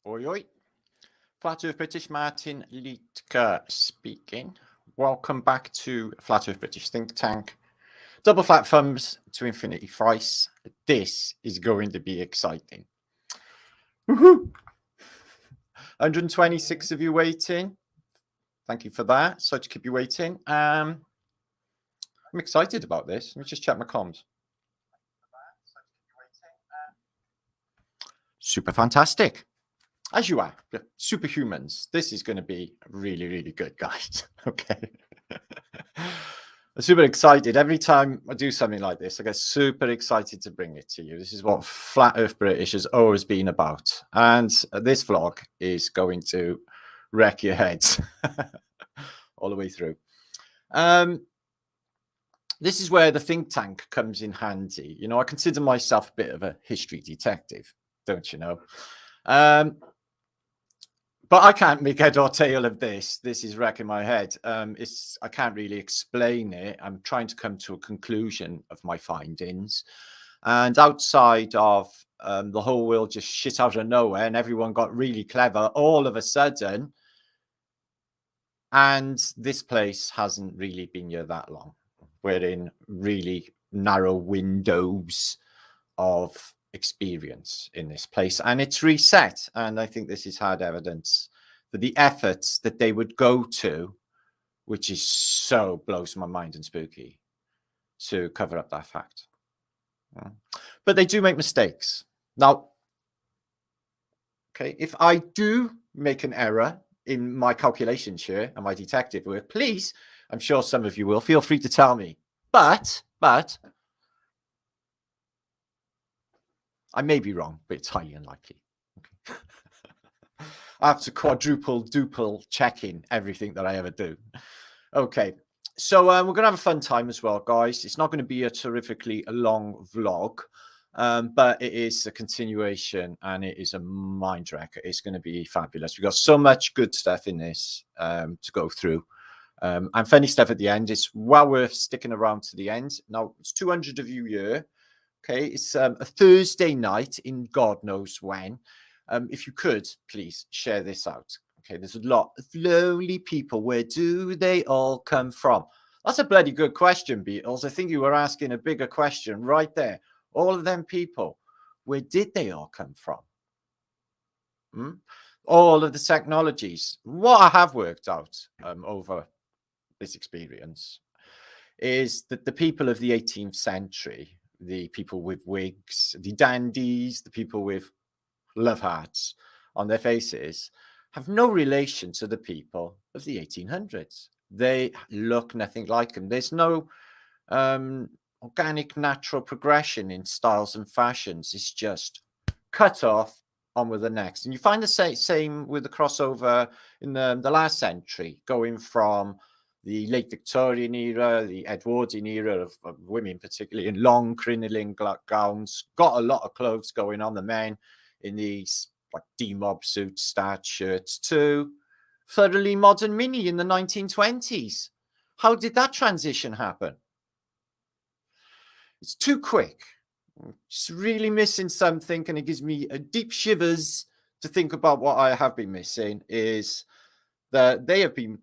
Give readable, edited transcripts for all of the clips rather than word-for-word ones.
Oi, oi. Flat Earth British, Martin Liedtke speaking. Welcome back to Flat Earth British Think Tank. Double flat thumbs to infinity thrice. This is going to be exciting. Woohoo! 126 of you waiting. Thank you for that. Sorry to keep you waiting. I'm excited about this. Let me just check my comms. Super fantastic. As you are, superhumans. This is going to be really, really good, guys. Okay. I'm super excited. Every time I do something like this, I get super excited to bring it to you. This is what Flat Earth British has always been about. And this vlog is going to wreck your heads all the way through. This is where the think tank comes in handy. You know, I consider myself a bit of a history detective, don't you know? But I can't make head or tail of this. This is wrecking my head. I can't really explain it. I'm trying to come to a conclusion of my findings. And outside of the whole world just shit out of nowhere and everyone got really clever all of a sudden. And this place hasn't really been here that long. We're in really narrow windows of experience in this place, and it's reset. And I think this is hard evidence for the efforts that they would go to, which is so blows my mind and spooky, to cover up that fact. But they do make mistakes. Now, okay, if I do make an error in my calculations here and my detective work, please, I'm sure some of you will, feel free to tell me. But I may be wrong, but it's highly unlikely. Okay. I have to duple checking everything that I ever do. Okay, so we're going to have a fun time as well, guys. It's not going to be a terrifically long vlog, but it is a continuation and it is a mind wrecker. It's going to be fabulous. We've got so much good stuff in this to go through. And funny stuff at the end. It's well worth sticking around to the end. Now, it's 200 of you here. Okay, it's a Thursday night in God knows when. If you could, please share this out. Okay, there's a lot of lonely people. Where do they all come from? That's a bloody good question, Beatles. I think you were asking a bigger question right there. All of them people, where did they all come from? All of the technologies. What I have worked out over this experience is that the people of the 18th century, the people with wigs, the dandies, the people with love hearts on their faces, have no relation to the people of the 1800s. They look nothing like them. There's no organic, natural progression in styles and fashions. It's just cut off, on with the next. And you find the same with the crossover in the last century, going from the late Victorian era, the Edwardian era of women, particularly in long crinoline gowns, got a lot of clothes going on, the men in these like D-mob suits, starched shirts, to thoroughly modern mini in the 1920s. How did that transition happen? It's too quick. It's really missing something, and it gives me a deep shivers to think about what I have been missing, is that they have been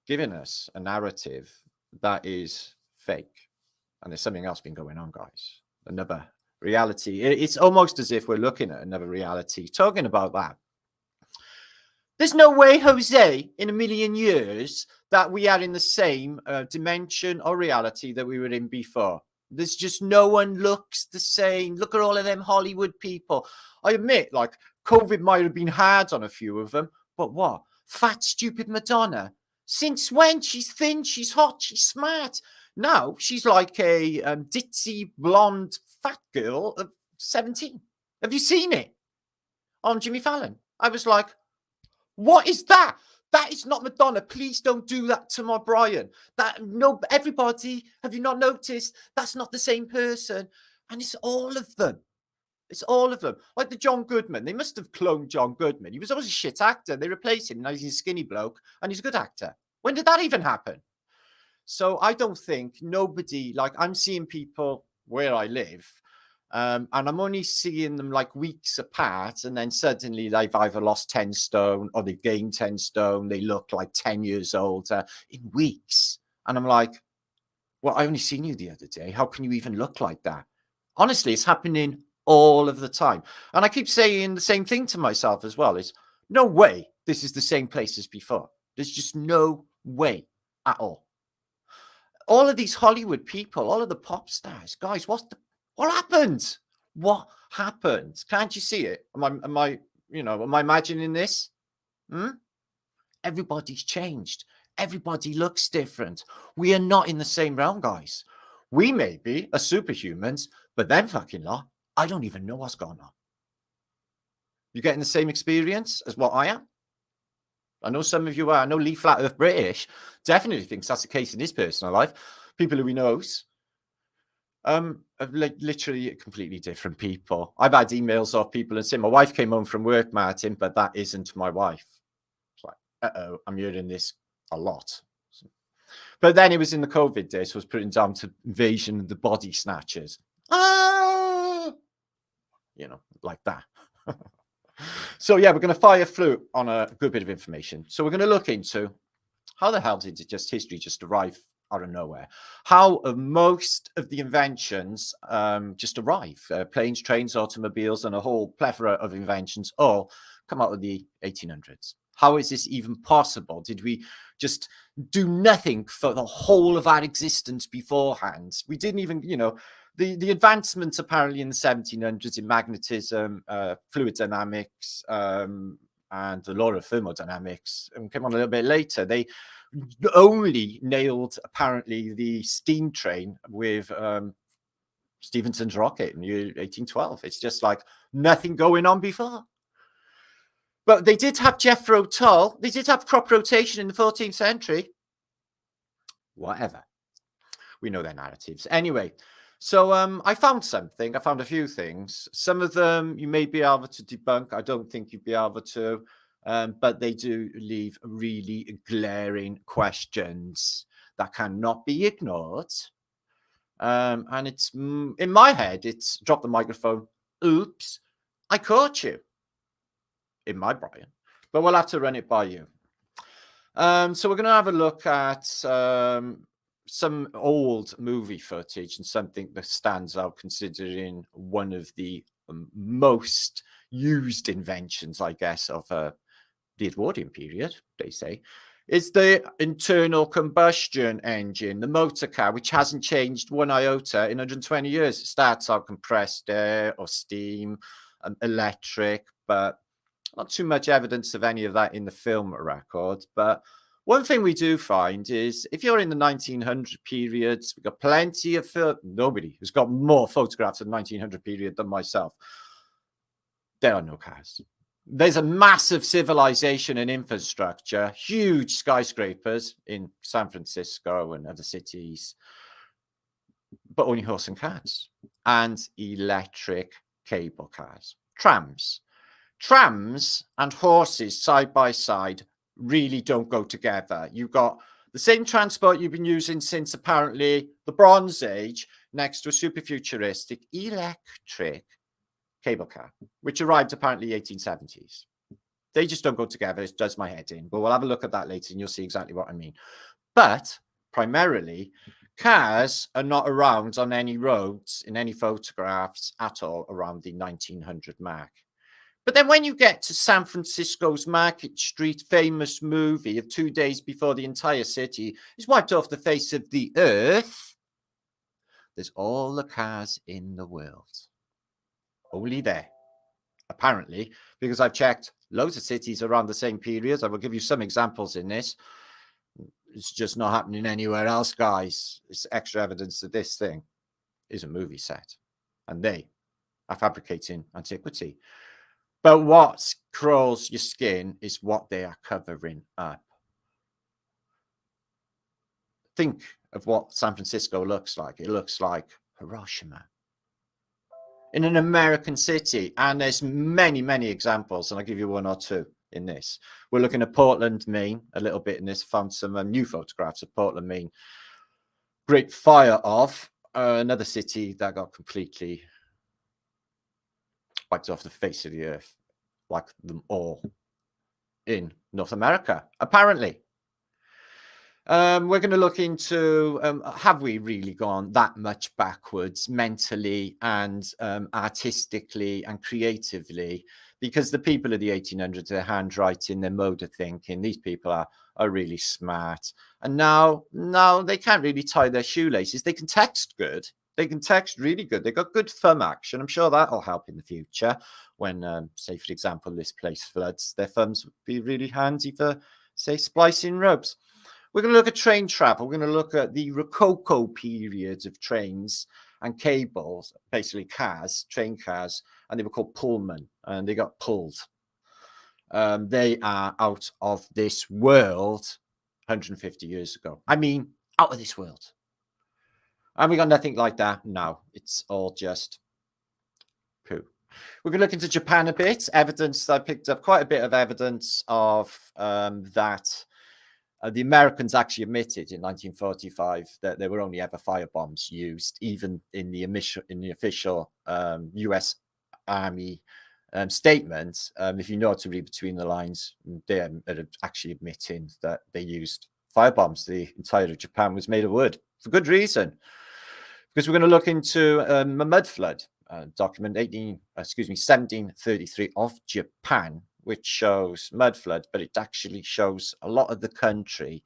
giving us a narrative that is fake. And there's something else been going on, guys. Another reality. It's almost as if we're looking at another reality, talking about that. There's no way, Jose, in a million years that we are in the same dimension or reality that we were in before. There's just no one looks the same. Look at all of them Hollywood people. I admit, like, COVID might have been hard on a few of them, but what? Fat, stupid Madonna. Since when? She's thin, she's hot, she's smart. Now she's like a ditzy, blonde, fat girl of 17. Have you seen it on Jimmy Fallon? I was like, what is that? That is not Madonna. Please don't do that to my Brian. Everybody, have you not noticed? That's not the same person. And it's all of them. It's all of them. Like the John Goodman. They must have cloned John Goodman. He was always a shit actor. They replaced him. Now he's a skinny bloke and he's a good actor. When did that even happen? So I don't think nobody, like I'm seeing people where I live, And I'm only seeing them like weeks apart, and then suddenly they've either lost 10 stone or they've gained 10 stone. They look like 10 years older in weeks. And I'm like, well, I only seen you the other day. How can you even look like that? Honestly, it's happening all of the time. And I keep saying the same thing to myself as well, is no way this is the same place as before. There's just no way at all. All of these Hollywood people, all of the pop stars, guys, what happened? What happened? Can't you see it? Am I imagining this? Everybody's changed. Everybody looks different. We are not in the same realm, guys. We maybe are superhumans, but them fucking lot, I don't even know what's going on. You getting the same experience as what I am? I know some of you are. I know Lee Flat Earth British definitely thinks that's the case in his personal life. People who he knows are literally completely different people. I've had emails off people and say, my wife came home from work, Martin, but that isn't my wife. It's like, uh-oh, I'm hearing this a lot. But then it was in the COVID days, so I was putting down to invasion of the body snatchers. Like that. So yeah, we're going to fire through on a good bit of information. So we're going to look into how the hell did history just arrive out of nowhere? How most of the inventions just arrive? Planes, trains, automobiles, and a whole plethora of inventions all come out of the 1800s. How is this even possible? Did we just do nothing for the whole of our existence beforehand? We didn't even, the advancements apparently in the 1700s in magnetism, fluid dynamics, and the law of thermodynamics came on a little bit later. They only nailed apparently the steam train with Stephenson's rocket in 1812. It's just like nothing going on before. But they did have Jethro Tull. They did have crop rotation in the 14th century. Whatever. We know their narratives. Anyway, so I found something. I found a few things. Some of them you may be able to debunk. I don't think you'd be able to. But they do leave really glaring questions that cannot be ignored. And it's, in my head, it's drop the microphone. Oops, I caught you. In my brain, but we'll have to run it by you. So we're going to have a look at some old movie footage and something that stands out considering one of the most used inventions, I guess, of the Edwardian period, they say, is the internal combustion engine, the motor car, which hasn't changed one iota in 120 years. It starts out compressed air or steam, electric, but not too much evidence of any of that in the film record. But one thing we do find is if you're in the 1900 periods, we've got plenty of nobody who's got more photographs of the 1900 period than myself. There are no cars. There's a massive civilization and infrastructure, huge skyscrapers in San Francisco and other cities, but only horse and carts and electric cable cars, trams. Trams and horses side by side really don't go together. You've got the same transport you've been using since apparently the Bronze Age next to a super futuristic electric cable car, which arrived apparently 1870s. They just don't go together. It does my head in. But we'll have a look at that later and you'll see exactly what I mean. But primarily, cars are not around on any roads in any photographs at all around the 1900 mark. But then when you get to San Francisco's Market Street famous movie of 2 days before the entire city is wiped off the face of the earth, there's all the cars in the world. Only there, apparently, because I've checked loads of cities around the same period. I will give you some examples in this. It's just not happening anywhere else, guys. It's extra evidence that this thing is a movie set. And they are fabricating antiquity. But what crawls your skin is what they are covering up. Think of what San Francisco looks like. It looks like Hiroshima in an American city. And there's many, many examples. And I'll give you one or two in this. We're looking at Portland, Maine, a little bit in this. Found some new photographs of Portland, Maine. Great fire of another city that got completely wiped off the face of the earth, like them all in North America, apparently. We're going to look into have we really gone that much backwards mentally and artistically and creatively? Because the people of the 1800s, their handwriting, their mode of thinking, these people are really smart. And now they can't really tie their shoelaces. They can text good. They can text really good. They got good thumb action. I'm sure that'll help in the future when, say, for example, this place floods. Their thumbs would be really handy for, say, splicing ropes. We're going to look at train travel. We're going to look at the Rococo periods of trains and cables, basically cars, train cars, and they were called Pullman, and they got pulled. They are out of this world 150 years ago. I mean, out of this world. And we got nothing like that now. It's all just poo. We're going to look into Japan a bit. Evidence, I picked up quite a bit of evidence of that. The Americans actually admitted in 1945 that there were only ever firebombs used, even in the official U.S. Army statement. If you know how to read between the lines, they're actually admitting that they used firebombs. The entire of Japan was made of wood for good reason, because we're going to look into a mud flood document 1733 of Japan, which shows mud flood, but it actually shows a lot of the country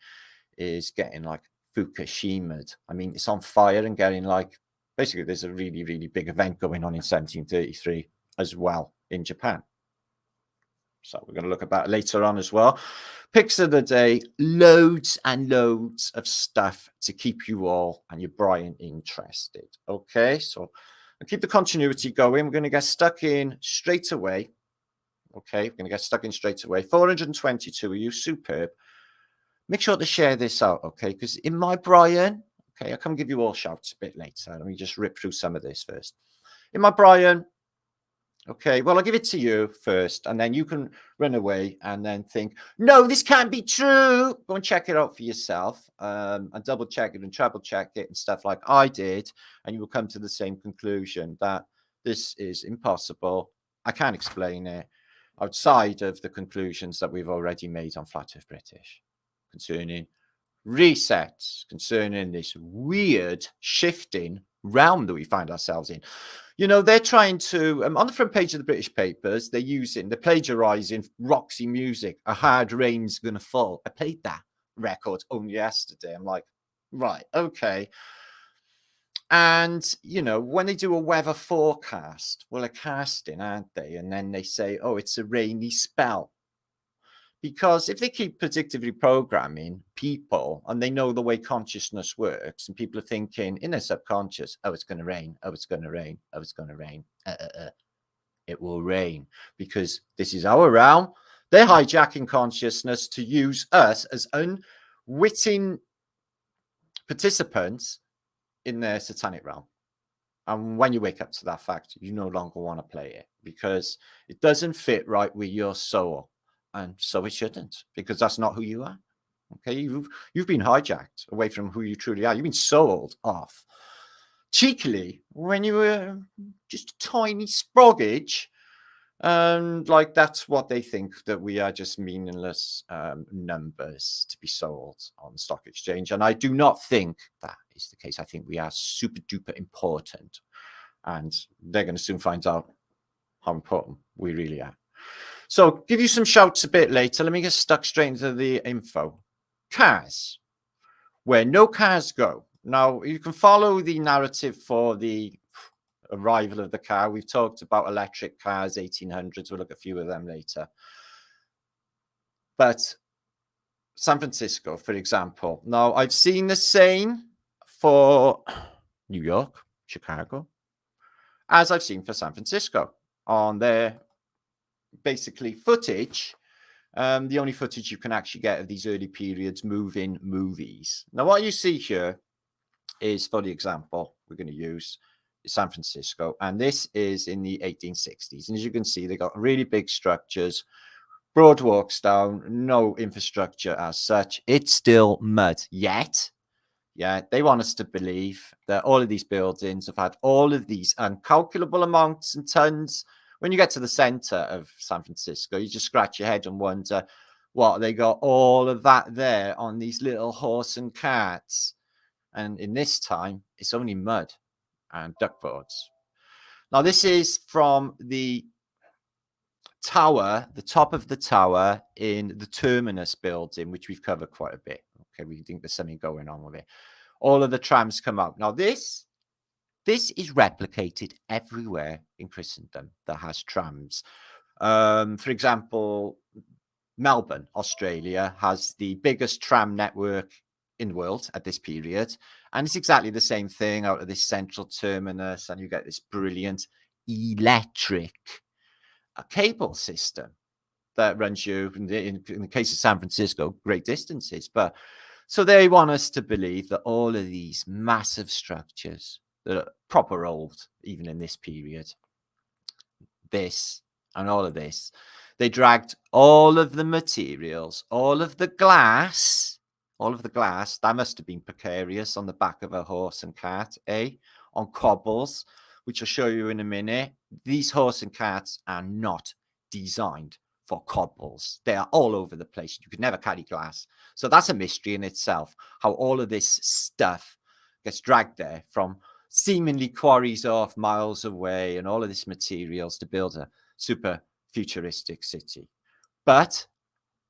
is getting like Fukushima'd. I mean, it's on fire and getting like, basically there's a really, really big event going on in 1733 as well in Japan. So we're going to look at that later on as well. Picks of the day, loads and loads of stuff to keep you all and your Brian interested. Okay, so I'll keep the continuity going. We're going to get stuck in straight away. Okay, we're going to get stuck in straight away. 422 of you, superb. Make sure to share this out, okay? Because in my Brian, okay, I'll come give you all shouts a bit later. Let me just rip through some of this first. In my Brian, okay, well, I'll give it to you first, and then you can run away and then think, no, this can't be true. Go and check it out for yourself and double check it and treble check it and stuff like I did, and you will come to the same conclusion that this is impossible. I can't explain it outside of the conclusions that we've already made on Flat Earth British concerning resets, concerning this weird shifting realm that we find ourselves in. You know, they're trying to, on the front page of the British papers, they're plagiarizing Roxy music. A Hard Rain's Gonna Fall. I played that record only yesterday. I'm like, right, okay. And, you know, when they do a weather forecast, well, they're casting, aren't they? And then they say, oh, it's a rainy spell. Because if they keep predictively programming people and they know the way consciousness works and people are thinking in their subconscious, oh, it's going to rain, oh, it's going to rain, oh, it's going to rain, it will rain because this is our realm. They're hijacking consciousness to use us as unwitting participants in their satanic realm. And when you wake up to that fact, you no longer want to play it because it doesn't fit right with your soul. And so it shouldn't, because that's not who you are. Okay, you've been hijacked away from who you truly are. You've been sold off cheekily when you were just a tiny sproggage. And like that's what they think, that we are just meaningless numbers to be sold on the stock exchange. And I do not think that is the case. I think we are super duper important, and they're going to soon find out how important we really are. So give you some shouts a bit later. Let me get stuck straight into the info. Cars, where no cars go. Now, you can follow the narrative for the arrival of the car. We've talked about electric cars, 1800s. We'll look at a few of them later. But San Francisco, for example. Now, I've seen the same for New York, Chicago, as I've seen for San Francisco on their basically footage. The only footage you can actually get of these early periods moving movies. Now, what you see here is, for the example we're going to use, San Francisco, and this is in the 1860s. And as you can see, they got really big structures, broad walks down, no infrastructure as such. It's still mud yet. Yeah, they want us to believe that all of these buildings have had all of these incalculable amounts and tons, when you get to the center of San Francisco, you just scratch your head and wonder what they got all of that there on these little horse and carts. And in this time, it's only mud and duckboards. Now, this is from the tower, the top of the tower in the Terminus building, which we've covered quite a bit. Okay, we think there's something going on with it. All of the trams come out. Now, this is replicated everywhere in Christendom that has trams. For example, Melbourne, Australia, has the biggest tram network in the world at this period. And it's exactly the same thing out of this central terminus. And you get this brilliant electric cable system that runs you, in the case of San Francisco, great distances. But so they want us to believe that all of these massive structures that are proper old, even in this period, this and all of this, they dragged all of the materials, all of the glass, that must have been precarious on the back of a horse and cart, on cobbles, which I'll show you in a minute. These horse and carts are not designed for cobbles. They are all over the place. You could never carry glass. So that's a mystery in itself, how all of this stuff gets dragged there from seemingly quarries off miles away and all of this materials to build a super futuristic city. But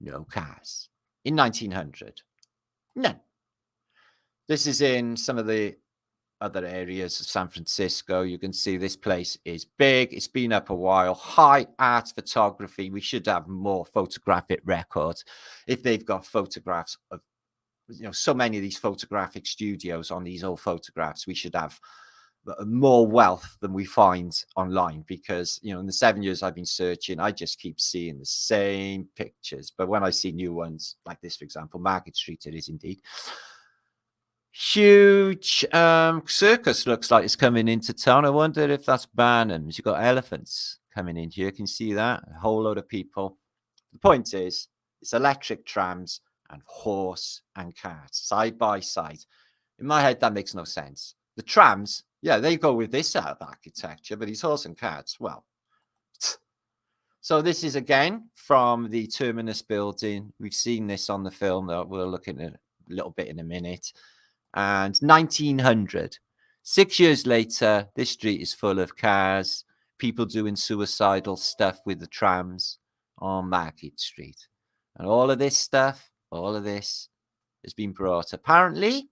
no cars. In 1900, none. This is in some of the other areas of San Francisco. You can see this place is big. It's been up a while. High art photography. We should have more photographic records. If they've got photographs of, so many of these photographic studios on these old photographs, we should have more wealth than we find online, because in the 7 years I've been searching, I just keep seeing the same pictures. But when I see new ones like this, for example, Market Street, it is indeed huge circus, looks like it's coming into town. I wonder if that's Barnum's. You've got elephants coming in here. You can see that, a whole load of people. The point is, it's electric trams and horse and cart side by side. In my head, that makes no sense. The trams, yeah, they go with this out of architecture, but these horse and carts, well. So this is again from the Terminus building. We've seen this on the film that we'll look at a little bit in a minute. And 1900, 6 years later, this street is full of cars, people doing suicidal stuff with the trams on Market Street. And all of this stuff, all of this has been brought apparently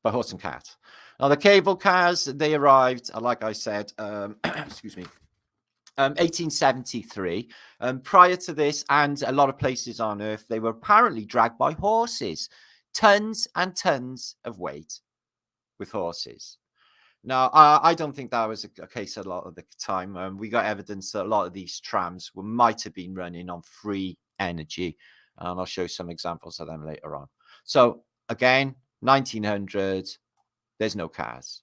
by horse and cart. Now, the cable cars, they arrived, like I said, excuse me, 1873. Prior to this, and a lot of places on Earth, they were apparently dragged by horses. Tons and tons of weight with horses. Now, I don't think that was a case a lot of the time. We got evidence that a lot of these trams might have been running on free energy. And I'll show you some examples of them later on. So, again, 1900, there's no cars.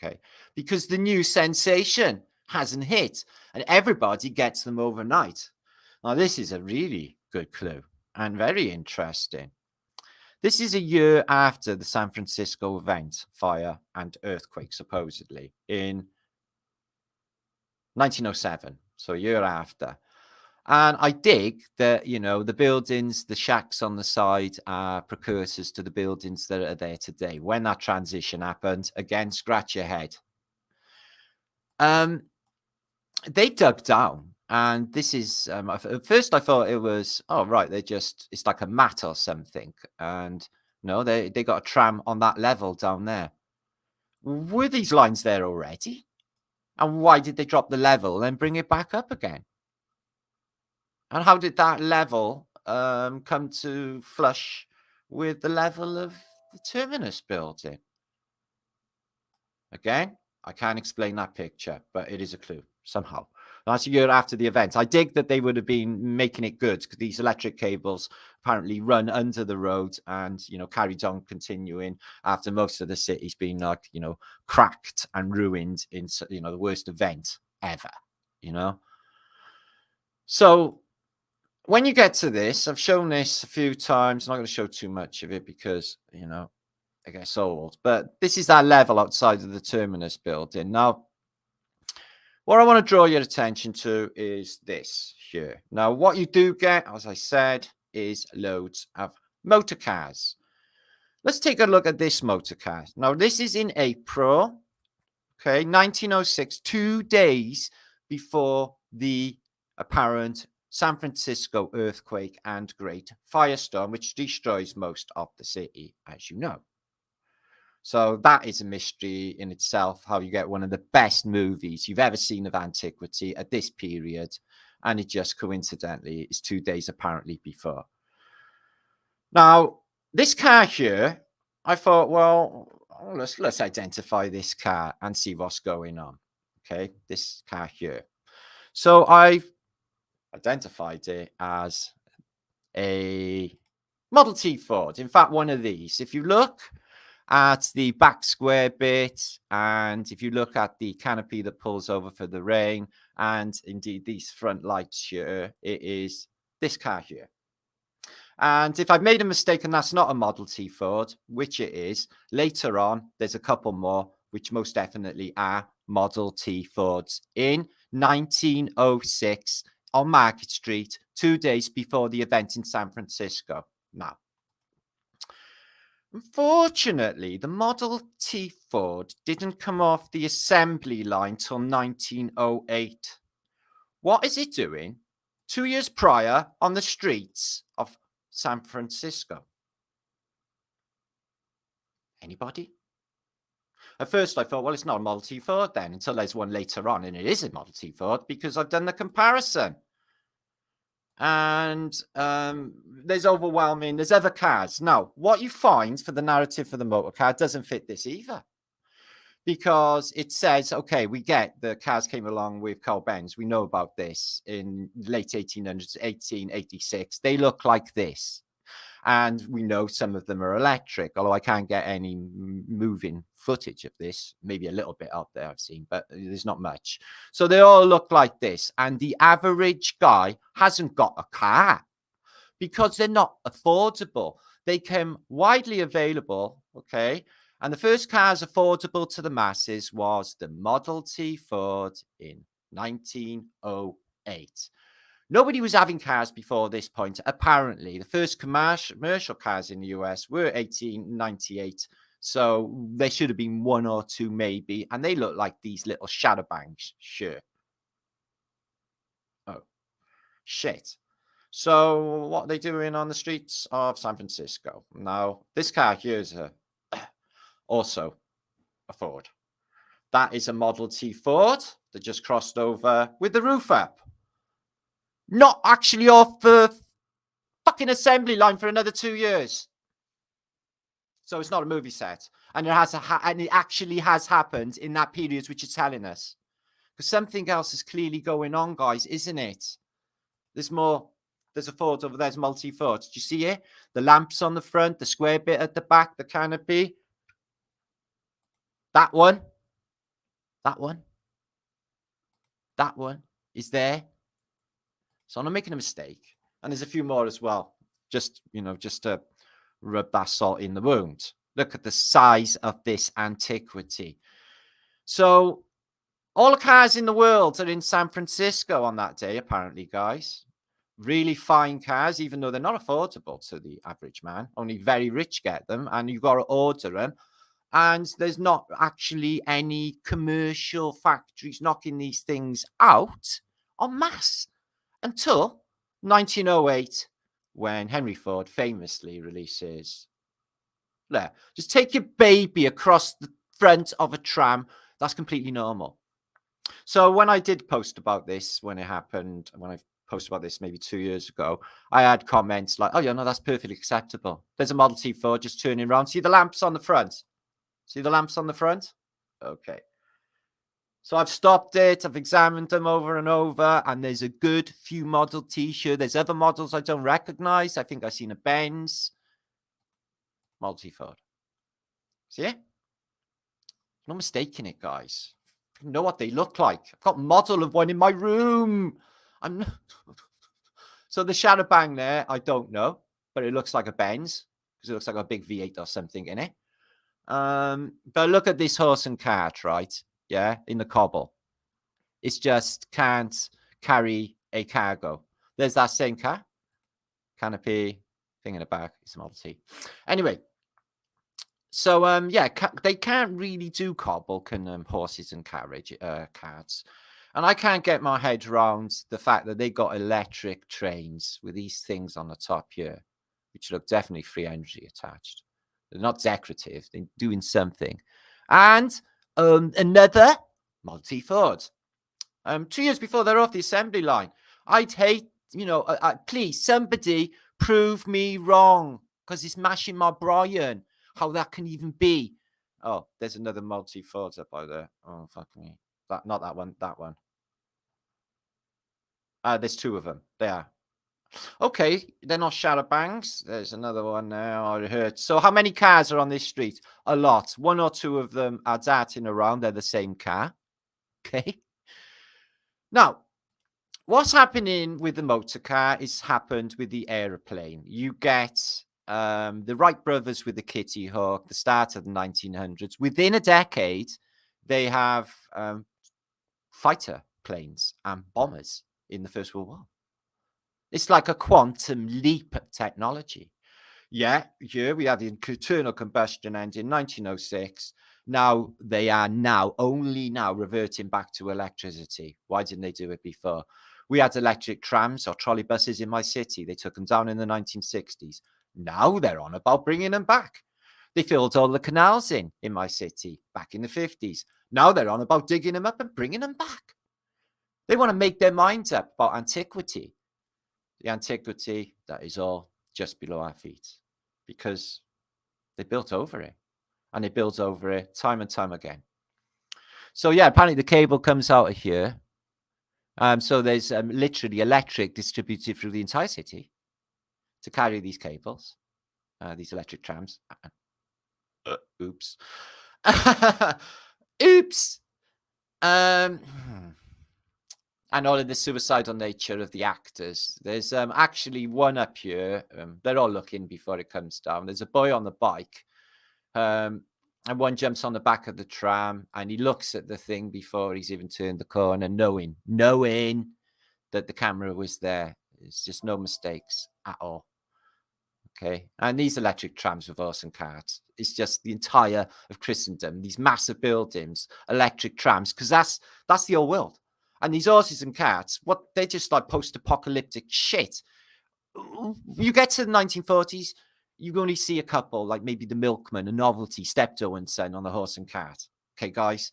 Okay, because the new sensation hasn't hit and everybody gets them overnight. Now, this is a really good clue and very interesting. This is a year after the San Francisco event, fire and earthquake, supposedly, in 1907, so a year after. And I dig that, the buildings, the shacks on the side are precursors to the buildings that are there today. When that transition happened, again, scratch your head. They dug down. And this is, at first I thought it was, it's like a mat or something. And no, they got a tram on that level down there. Were these lines there already? And why did they drop the level and bring it back up again? And how did that level come to flush with the level of the Terminus building? Again, I can't explain that picture, but it is a clue somehow. That's a year after the event. I dig that they would have been making it good, because these electric cables apparently run under the road and, carried on continuing after most of the city's been cracked and ruined in, the worst event ever, So when you get to this, I've shown this a few times. I'm not going to show too much of it because, it gets old. But this is that level outside of the Terminus building. Now, what I want to draw your attention to is this here. Now, what you do get, as I said, is loads of motor cars. Let's take a look at this motor car. Now, this is in April, okay, 1906, 2 days before the apparent San Francisco earthquake and Great Firestorm, which destroys most of the city, as you know. So that is a mystery in itself, how you get one of the best movies you've ever seen of antiquity at this period, and it just coincidentally is 2 days apparently before. Now, this car here, I thought, well, let's identify this car and see what's going on. Okay, this car here. So I've identified it as a Model T Ford. In fact, one of these. If you look at the back square bit, and if you look at the canopy that pulls over for the rain, and indeed these front lights here, it is this car here. And if I've made a mistake and that's not a Model T Ford, which it is, later on, there's a couple more, which most definitely are Model T Fords in 1906 on Market Street, 2 days before the event in San Francisco. Now, unfortunately, the Model T Ford didn't come off the assembly line till 1908. What is it doing 2 years prior on the streets of San Francisco? Anybody? At first, I thought, well, it's not a Model T Ford then, until there's one later on, and it is a Model T Ford because I've done the comparison. And there's other cars. Now, what you find for the narrative for the motor car doesn't fit this either. Because it says, okay, we get the cars came along with Carl Benz. We know about this in late 1800s, 1886. They look like this. And we know some of them are electric, although I can't get any moving footage of this. Maybe a little bit out there I've seen, but there's not much. So they all look like this. And the average guy hasn't got a car because they're not affordable. They come widely available, okay? And the first cars affordable to the masses was the Model T Ford in 1908. Nobody was having cars before this point. Apparently, the first commercial cars in the US were 1898. So there should have been one or two maybe. And they look like these little shadow bangs. Sure. Oh, shit. So what are they doing on the streets of San Francisco? Now, this car here is also a Ford. That is a Model T Ford that just crossed over with the roof up. Not actually off the fucking assembly line for another 2 years. So it's not a movie set. And it actually has happened in that period, which is telling us. Because something else is clearly going on, guys, isn't it? There's more. There's a Ford over there. There's Multi Ford. Did you see it? The lamps on the front, the square bit at the back, the canopy. That one. That one. That one is there. So I'm not making a mistake. And there's a few more as well. Just to rub that salt in the wound. Look at the size of this antiquity. So all the cars in the world are in San Francisco on that day, apparently, guys. Really fine cars, even though they're not affordable to the average man. Only very rich get them, and you've got to order them. And there's not actually any commercial factories knocking these things out en masse until 1908, when Henry Ford famously releases, there, just take your baby across the front of a tram. That's completely normal. So when I did post about this, when it happened, when I posted about this maybe 2 years ago, I had comments like, oh, yeah, no, that's perfectly acceptable. There's a Model T Ford just turning around. See the lamps on the front? See the lamps on the front? Okay. So I've stopped it. I've examined them over and over. And there's a good few Model T here. There's other models I don't recognize. I think I've seen a Benz. Model T Ford. See it? No mistaking it, guys. You know what they look like. I've got a model of one in my room. I'm not... So the shadow bang there, I don't know. But it looks like a Benz. Because it looks like a big V8 or something in it. But look at this horse and cart, right? Yeah, in the cobble. It's just can't carry a cargo. There's that same car. Canopy, thing in the back. It's a Model T. Anyway, so yeah, they can't really do cobble, can horses and carts. And I can't get my head around the fact that they got electric trains with these things on the top here, which look definitely free energy attached. They're not decorative. They're doing something. And another multi Ford. 2 years before they're off the assembly line. I'd hate, please, somebody prove me wrong, because it's mashing my brain how that can even be. Oh, there's another multi Ford up by there. Oh, fuck me. Not that one, that one. There's two of them. They are. Okay, they're not Shadowbangs. There's another one now. I heard. So how many cars are on this street? A lot. One or two of them are darting around. They're the same car. Okay. Now, what's happening with the motor car is happened with the aeroplane. You get the Wright brothers with the Kitty Hawk, the start of the 1900s. Within a decade, they have fighter planes and bombers in the First World War. It's like a quantum leap of technology. Yeah, here we have the internal combustion engine, 1906. Now they are only now reverting back to electricity. Why didn't they do it before? We had electric trams or trolley buses in my city. They took them down in the 1960s. Now they're on about bringing them back. They filled all the canals in my city back in the 50s. Now they're on about digging them up and bringing them back. They want to make their minds up about antiquity. The antiquity, that is all just below our feet, because they built over it, and they built over it time and time again. So yeah, apparently the cable comes out of here. So there's literally electric distributed through the entire city to carry these cables, these electric trams. Oops. Oops. And all of the suicidal nature of the actors. There's actually one up here. They're all looking before it comes down. There's a boy on the bike. And one jumps on the back of the tram, and he looks at the thing before he's even turned the corner, knowing that the camera was there. It's just no mistakes at all. Okay. And these electric trams with horse and carts, it's just the entire of Christendom, these massive buildings, electric trams, because that's the old world. And these horses and carts, they're just like post-apocalyptic shit. You get to the 1940s, you only see a couple, like maybe the milkman, a novelty, Steptoe and Son on the horse and cart. Okay, guys?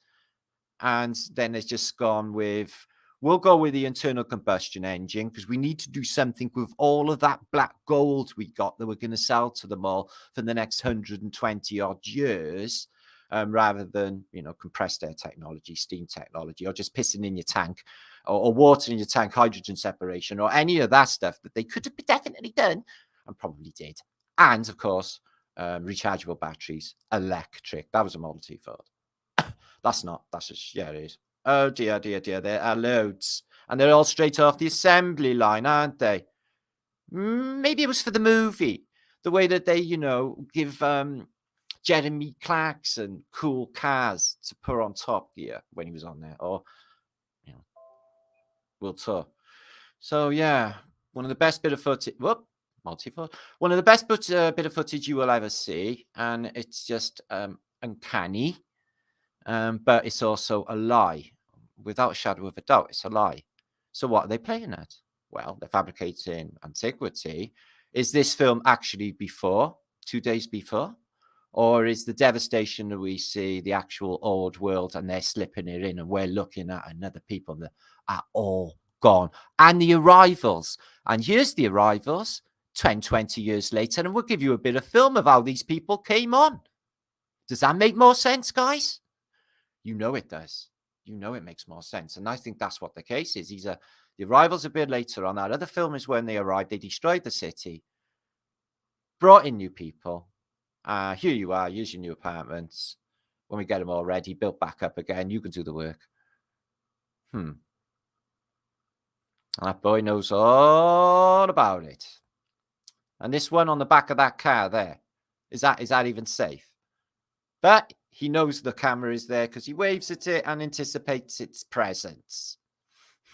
And then it's just gone with, we'll go with the internal combustion engine because we need to do something with all of that black gold we got that we're going to sell to them all for the next 120 odd years. Rather than, compressed air technology, steam technology, or just pissing in your tank or water in your tank, hydrogen separation, or any of that stuff that they could have definitely done and probably did. And of course, rechargeable batteries, electric. That was a Model T Ford. That's just, yeah, it is. Oh dear. There are loads. And they're all straight off the assembly line, aren't they? Maybe it was for the movie. The way that they, give Jeremy Clarkson cool cars to put on Top Gear when he was on there, or World Tour. So yeah, one of the best bit of footage. One of the best bit of footage you will ever see, and it's just uncanny, but it's also a lie, without a shadow of a doubt. It's a lie. So what are they playing at? Well, they're fabricating antiquity. Is this film actually before, 2 days before? Or is the devastation that we see the actual old world and they're slipping it in and we're looking at another people that are all gone? And the arrivals. And here's the arrivals 10, 20 years later. And we'll give you a bit of film of how these people came on. Does that make more sense, guys? You know it does. You know it makes more sense. And I think that's what the case is. The arrivals a bit later on. That other film is when they arrived. They destroyed the city, brought in new people. Here you are, here's your new apartments. When we get them all ready, built back up again, you can do the work. That boy knows all about it. And this one on the back of that car there, is that even safe? But he knows the camera is there because he waves at it and anticipates its presence.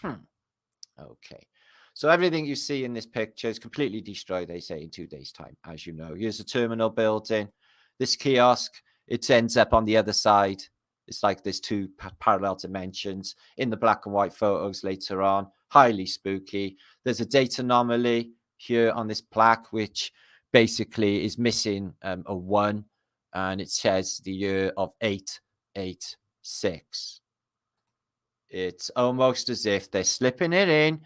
Okay. So everything you see in this picture is completely destroyed, they say, in 2 days' time, as you know. Here's the terminal building. This kiosk, it ends up on the other side. It's like there's two parallel dimensions in the black and white photos later on. Highly spooky. There's a date anomaly here on this plaque, which basically is missing a 1, and it says the year of 886. It's almost as if they're slipping it in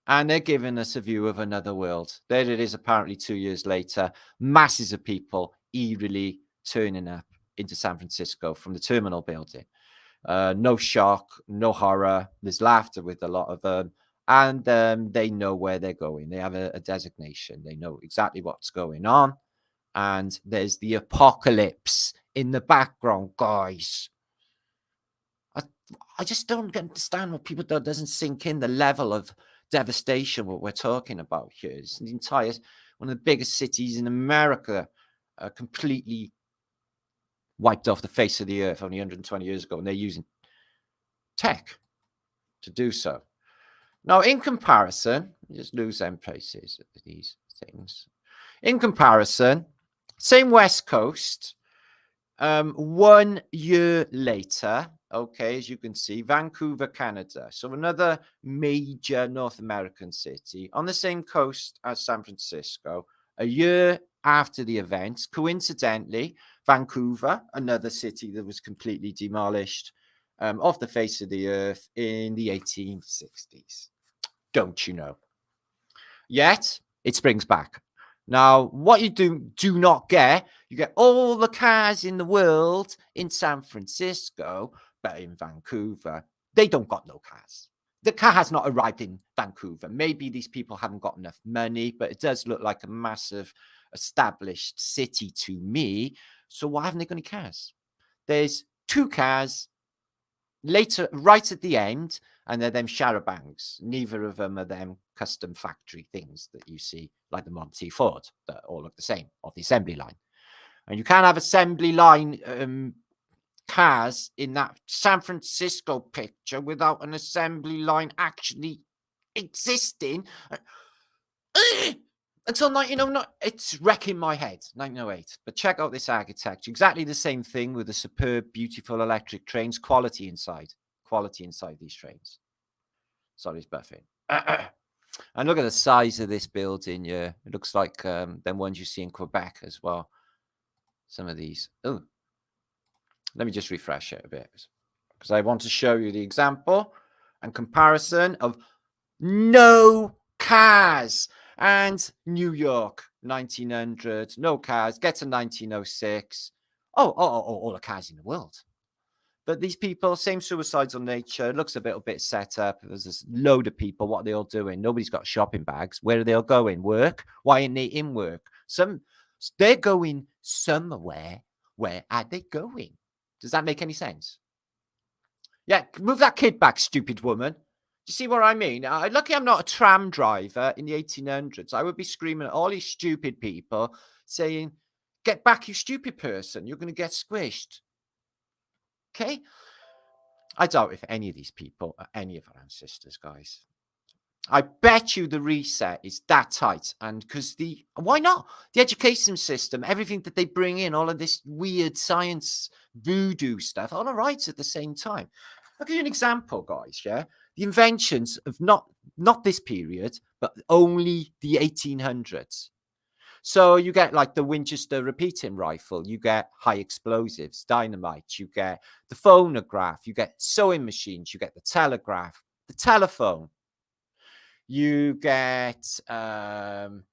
and they're giving us a view of another world. There it is, apparently 2 years later. Masses of people eerily turning up into San Francisco from the terminal building. No shock, no horror. There's laughter with a lot of them. And they know where they're going. They have a designation. They know exactly what's going on. And there's the apocalypse in the background, guys. I just don't understand what people do. Doesn't sink in the level of devastation what we're talking about here. It's the entire, one of the biggest cities in America, completely wiped off the face of the earth only 120 years ago, and they're using tech to do so. Now, in comparison, just lose them places, these things. In comparison, same West Coast, 1 year later, okay, as you can see, Vancouver, Canada. So another major North American city on the same coast as San Francisco. A year after the event, coincidentally, Vancouver, another city that was completely demolished off the face of the earth in the 1860s. Don't you know? Yet, it springs back. Now, what you do not get, you get all the cars in the world in San Francisco, but in Vancouver, they don't got no cars. The car has not arrived in Vancouver. Maybe these people haven't got enough money, but it does look like a massive established city to me. So why haven't they got any cars? There's 2 cars later, right at the end, and they're them charabancs. Neither of them are them custom factory things that you see, like the Model T Ford, that all look the same, of the assembly line. And you can't have assembly line cars in that San Francisco picture without an assembly line actually existing until 1909. It's wrecking my head, 1908. But check out this architecture. Exactly the same thing with the superb, beautiful electric trains. Quality inside these trains. Sorry, it's buffing. And look at the size of this building. Yeah, it looks like them ones you see in Quebec as well. Some of these. Oh, let me just refresh it a bit because I want to show you the example and comparison of no cars. And New York, 1900, no cars. Get to 1906. All the cars in the world. But these people, same suicidal nature, looks a little bit set up. There's this load of people. What are they all doing? Nobody's got shopping bags. Where are they all going? Work? Why aren't they in work? They're going somewhere. Where are they going? Does that make any sense? Yeah, move that kid back, stupid woman. Do you see what I mean? Lucky I'm not a tram driver in the 1800s. I would be screaming at all these stupid people saying, get back, you stupid person. You're going to get squished. Okay? I doubt if any of these people are any of our ancestors, guys. I bet you the reset is that tight. And because why not? The education system, everything that they bring in, all of this weird science voodoo stuff, all arrives at the same time. I'll give you an example, guys, yeah? The inventions of not this period, but only the 1800s. So you get like the Winchester repeating rifle, you get high explosives, dynamite, you get the phonograph, you get sewing machines, you get the telegraph, the telephone. You get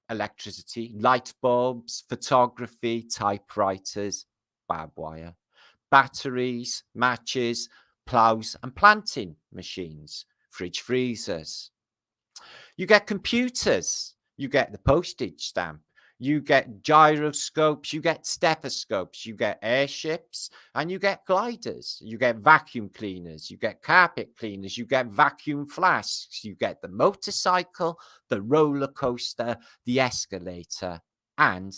electricity, light bulbs, photography, typewriters, barbed wire, batteries, matches, plows and planting machines, fridge freezers. You get computers. You get the postage stamp. You get gyroscopes, you get stethoscopes, you get airships, and you get gliders. You get vacuum cleaners, you get carpet cleaners, you get vacuum flasks, you get the motorcycle, the roller coaster, the escalator, and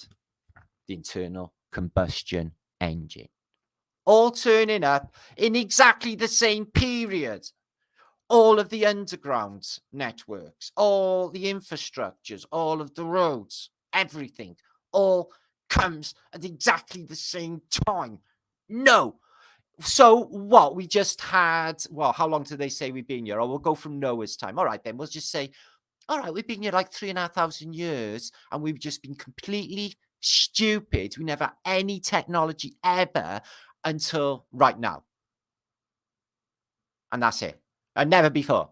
the internal combustion engine. all turning up in exactly the same period. All of the underground networks, all the infrastructures, all of the roads, everything, all comes at exactly the same time. No. So what? We just had, well, how long did they say we've been here? Oh, we'll go from Noah's time. All right, then we'll just say, all right, we've been here like 3,500 years and we've just been completely stupid. We never had any technology ever until right now. And that's it. And never before.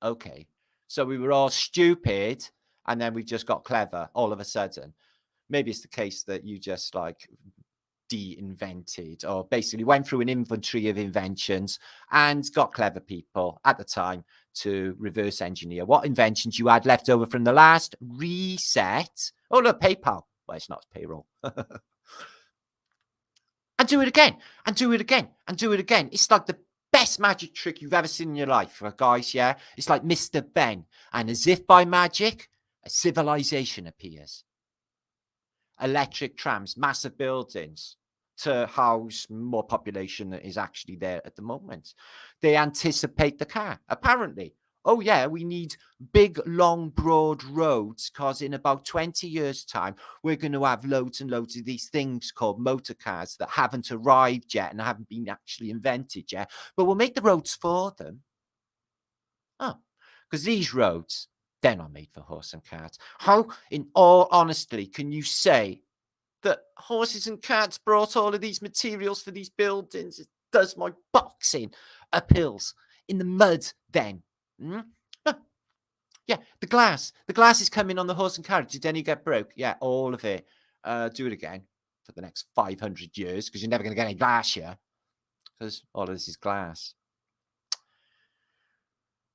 Okay. So we were all stupid and then we just got clever all of a sudden. Maybe it's the case that you just like de-invented or basically went through an inventory of inventions and got clever people at the time to reverse engineer what inventions you had left over from the last reset. Oh, look, PayPal. Well, it's not payroll. And do it again, and do it again, and do it again. It's like the best magic trick you've ever seen in your life, guys, yeah? It's like Mr. Ben. And as if by magic, a civilization appears. Electric trams, massive buildings to house more population that is actually there at the moment. They anticipate the car, apparently. Oh, yeah, we need big, long, broad roads because in about 20 years' time, we're going to have loads and loads of these things called motor cars that haven't arrived yet and haven't been actually invented yet. But we'll make the roads for them. Oh, because these roads, they're not made for horse and carts. How, in all honesty, can you say that horses and carts brought all of these materials for these buildings? It does my boxing up hills in the mud then. Yeah, the glass is coming on the horse and carriage. Did any get broke? Yeah, all of it. Do it again for the next 500 years because you're never going to get any glass here because all of this is glass.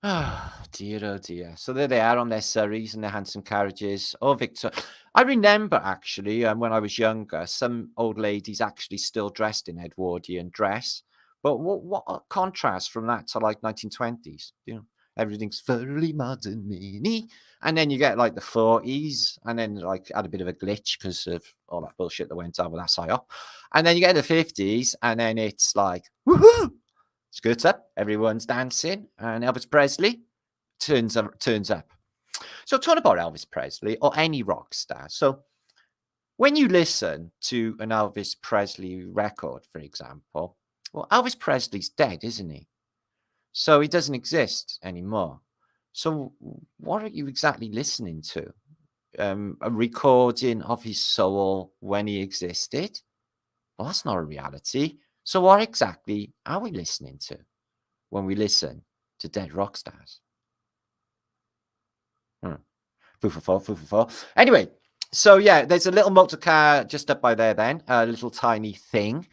Oh dear. So there they are on their surreys and their handsome carriages. Oh, Victor. I remember actually when I was younger, some old ladies actually still dressed in Edwardian dress. But what a contrast from that to like 1920s. You know, everything's very modern, mini. And then you get like the 40s, and then like had a bit of a glitch because of all that bullshit that went on with that psyop. And then you get the 50s, and then it's like, woohoo! Skirts up, everyone's dancing, and Elvis Presley turns up. So talking about Elvis Presley or any rock star. So when you listen to an Elvis Presley record, for example, well, Elvis Presley's dead, isn't he? So he doesn't exist anymore. So what are you exactly listening to? A recording of his soul when he existed? Well, that's not a reality. So what exactly are we listening to when we listen to dead rock stars? Food for thought. Anyway, so yeah, there's a little motor car just up by there then, a little tiny thing.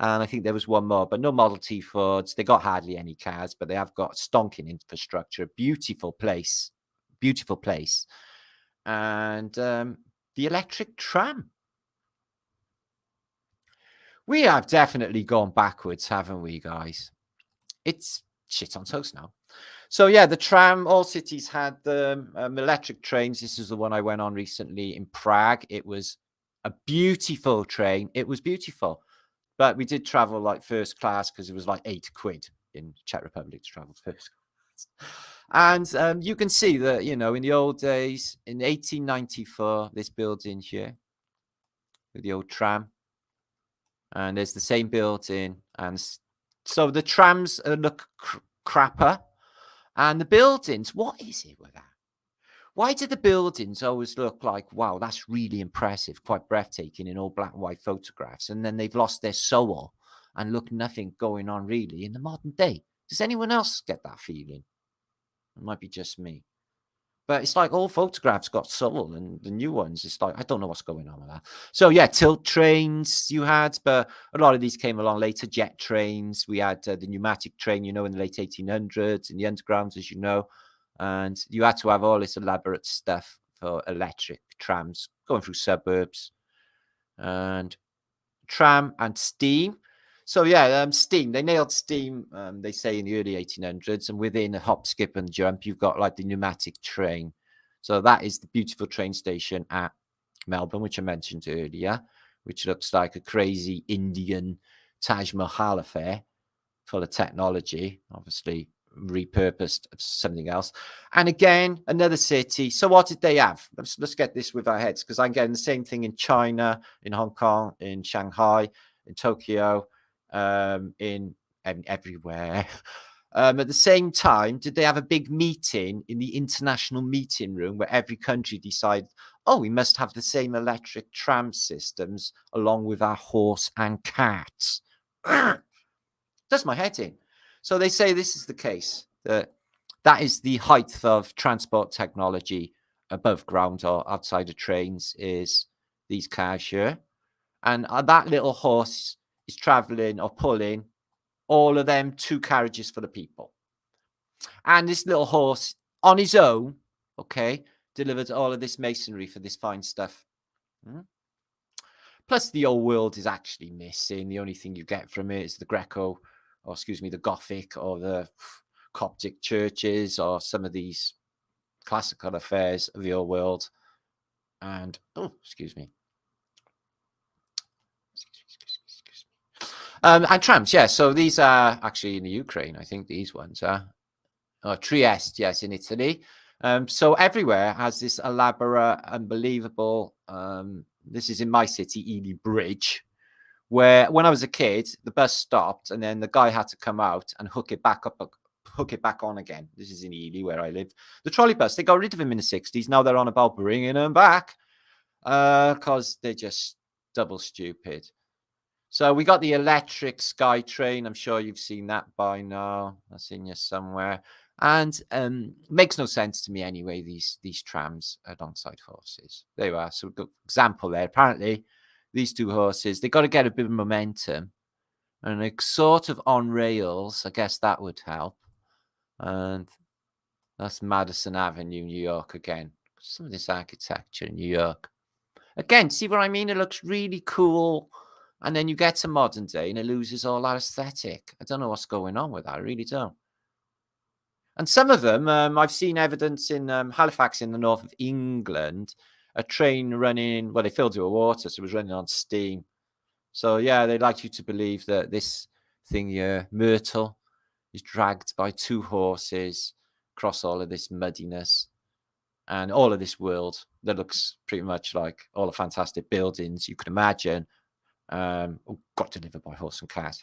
And I think there was one more, but no Model T Fords. They got hardly any cars, but they have got stonking infrastructure. Beautiful place. And the electric tram. We have definitely gone backwards, haven't we, guys? It's shit on toast now. So yeah, the tram, all cities had the electric trains. This is the one I went on recently in Prague. It was a beautiful train. It was beautiful. But we did travel like first class because it was like £8 in Czech Republic to travel first class. And you can see that, you know, in the old days, in 1894, this building here with the old tram. And there's the same building. And so the trams look crapper. And the buildings, what is it with that? Why do the buildings always look like, wow, that's really impressive, quite breathtaking in all black and white photographs, and then they've lost their soul and look nothing going on really in the modern day? Does anyone else get that feeling? It might be just me. But it's like all photographs got soul, and the new ones, it's like, I don't know what's going on with that. So yeah, tilt trains you had, but a lot of these came along later. Jet trains. We had the pneumatic train, you know, in the late 1800s, in the undergrounds, as you know. And you had to have all this elaborate stuff for electric trams going through suburbs. And tram and steam. So yeah, steam. They nailed steam, they say, in the early 1800s. And within a hop, skip, and jump, you've got like the pneumatic train. So that is the beautiful train station at Melbourne, which I mentioned earlier. which looks like a crazy Indian Taj Mahal affair full of technology, obviously repurposed of something else. And again, another city. So what did they have? Let's get this with our heads, because I'm getting the same thing in China, in Hong Kong, in Shanghai, in Tokyo, in everywhere. At the same time, did they have a big meeting in the international meeting room where every country decided, oh, we must have the same electric tram systems along with our horse and cats? Does my head in. So they say this is the case, that is the height of transport technology above ground or outside of trains, is these cars here. And that little horse is traveling or pulling all of them 2 carriages for the people. And this little horse on his own, okay, delivered all of this masonry for this fine stuff. Plus the old world is actually missing. The only thing you get from it is the the Gothic or the Coptic churches or some of these classical affairs of the old world. And, excuse me. And trams, yeah. So these are actually in the Ukraine. I think these ones are. Trieste, yes, in Italy. So everywhere has this elaborate, unbelievable. This is in my city, Ely Bridge, where when I was a kid, the bus stopped and then the guy had to come out and hook it back on again. This is in Ely, where I live. The trolley bus, they got rid of him in the 60s. Now they're on about bringing them back because they're just double stupid. So we got the electric Sky Train. I'm sure you've seen that by now. That's in you somewhere. And makes no sense to me anyway, these trams alongside horses. There you are. So good example there. Apparently, these 2 horses, they got to get a bit of momentum. And like sort of on rails, I guess that would help. And that's Madison Avenue, New York again. Some of this architecture in New York. Again, see what I mean? It looks really cool. And then you get to modern day and it loses all that aesthetic. I don't know what's going on with that. I really don't. And some of them, I've seen evidence in Halifax in the north of England, a train running, well, they filled it with water, so it was running on steam. So, yeah, they'd like you to believe that this thing here, Myrtle, is dragged by 2 horses across all of this muddiness and all of this world that looks pretty much like all the fantastic buildings you could imagine. Got delivered by horse and cat.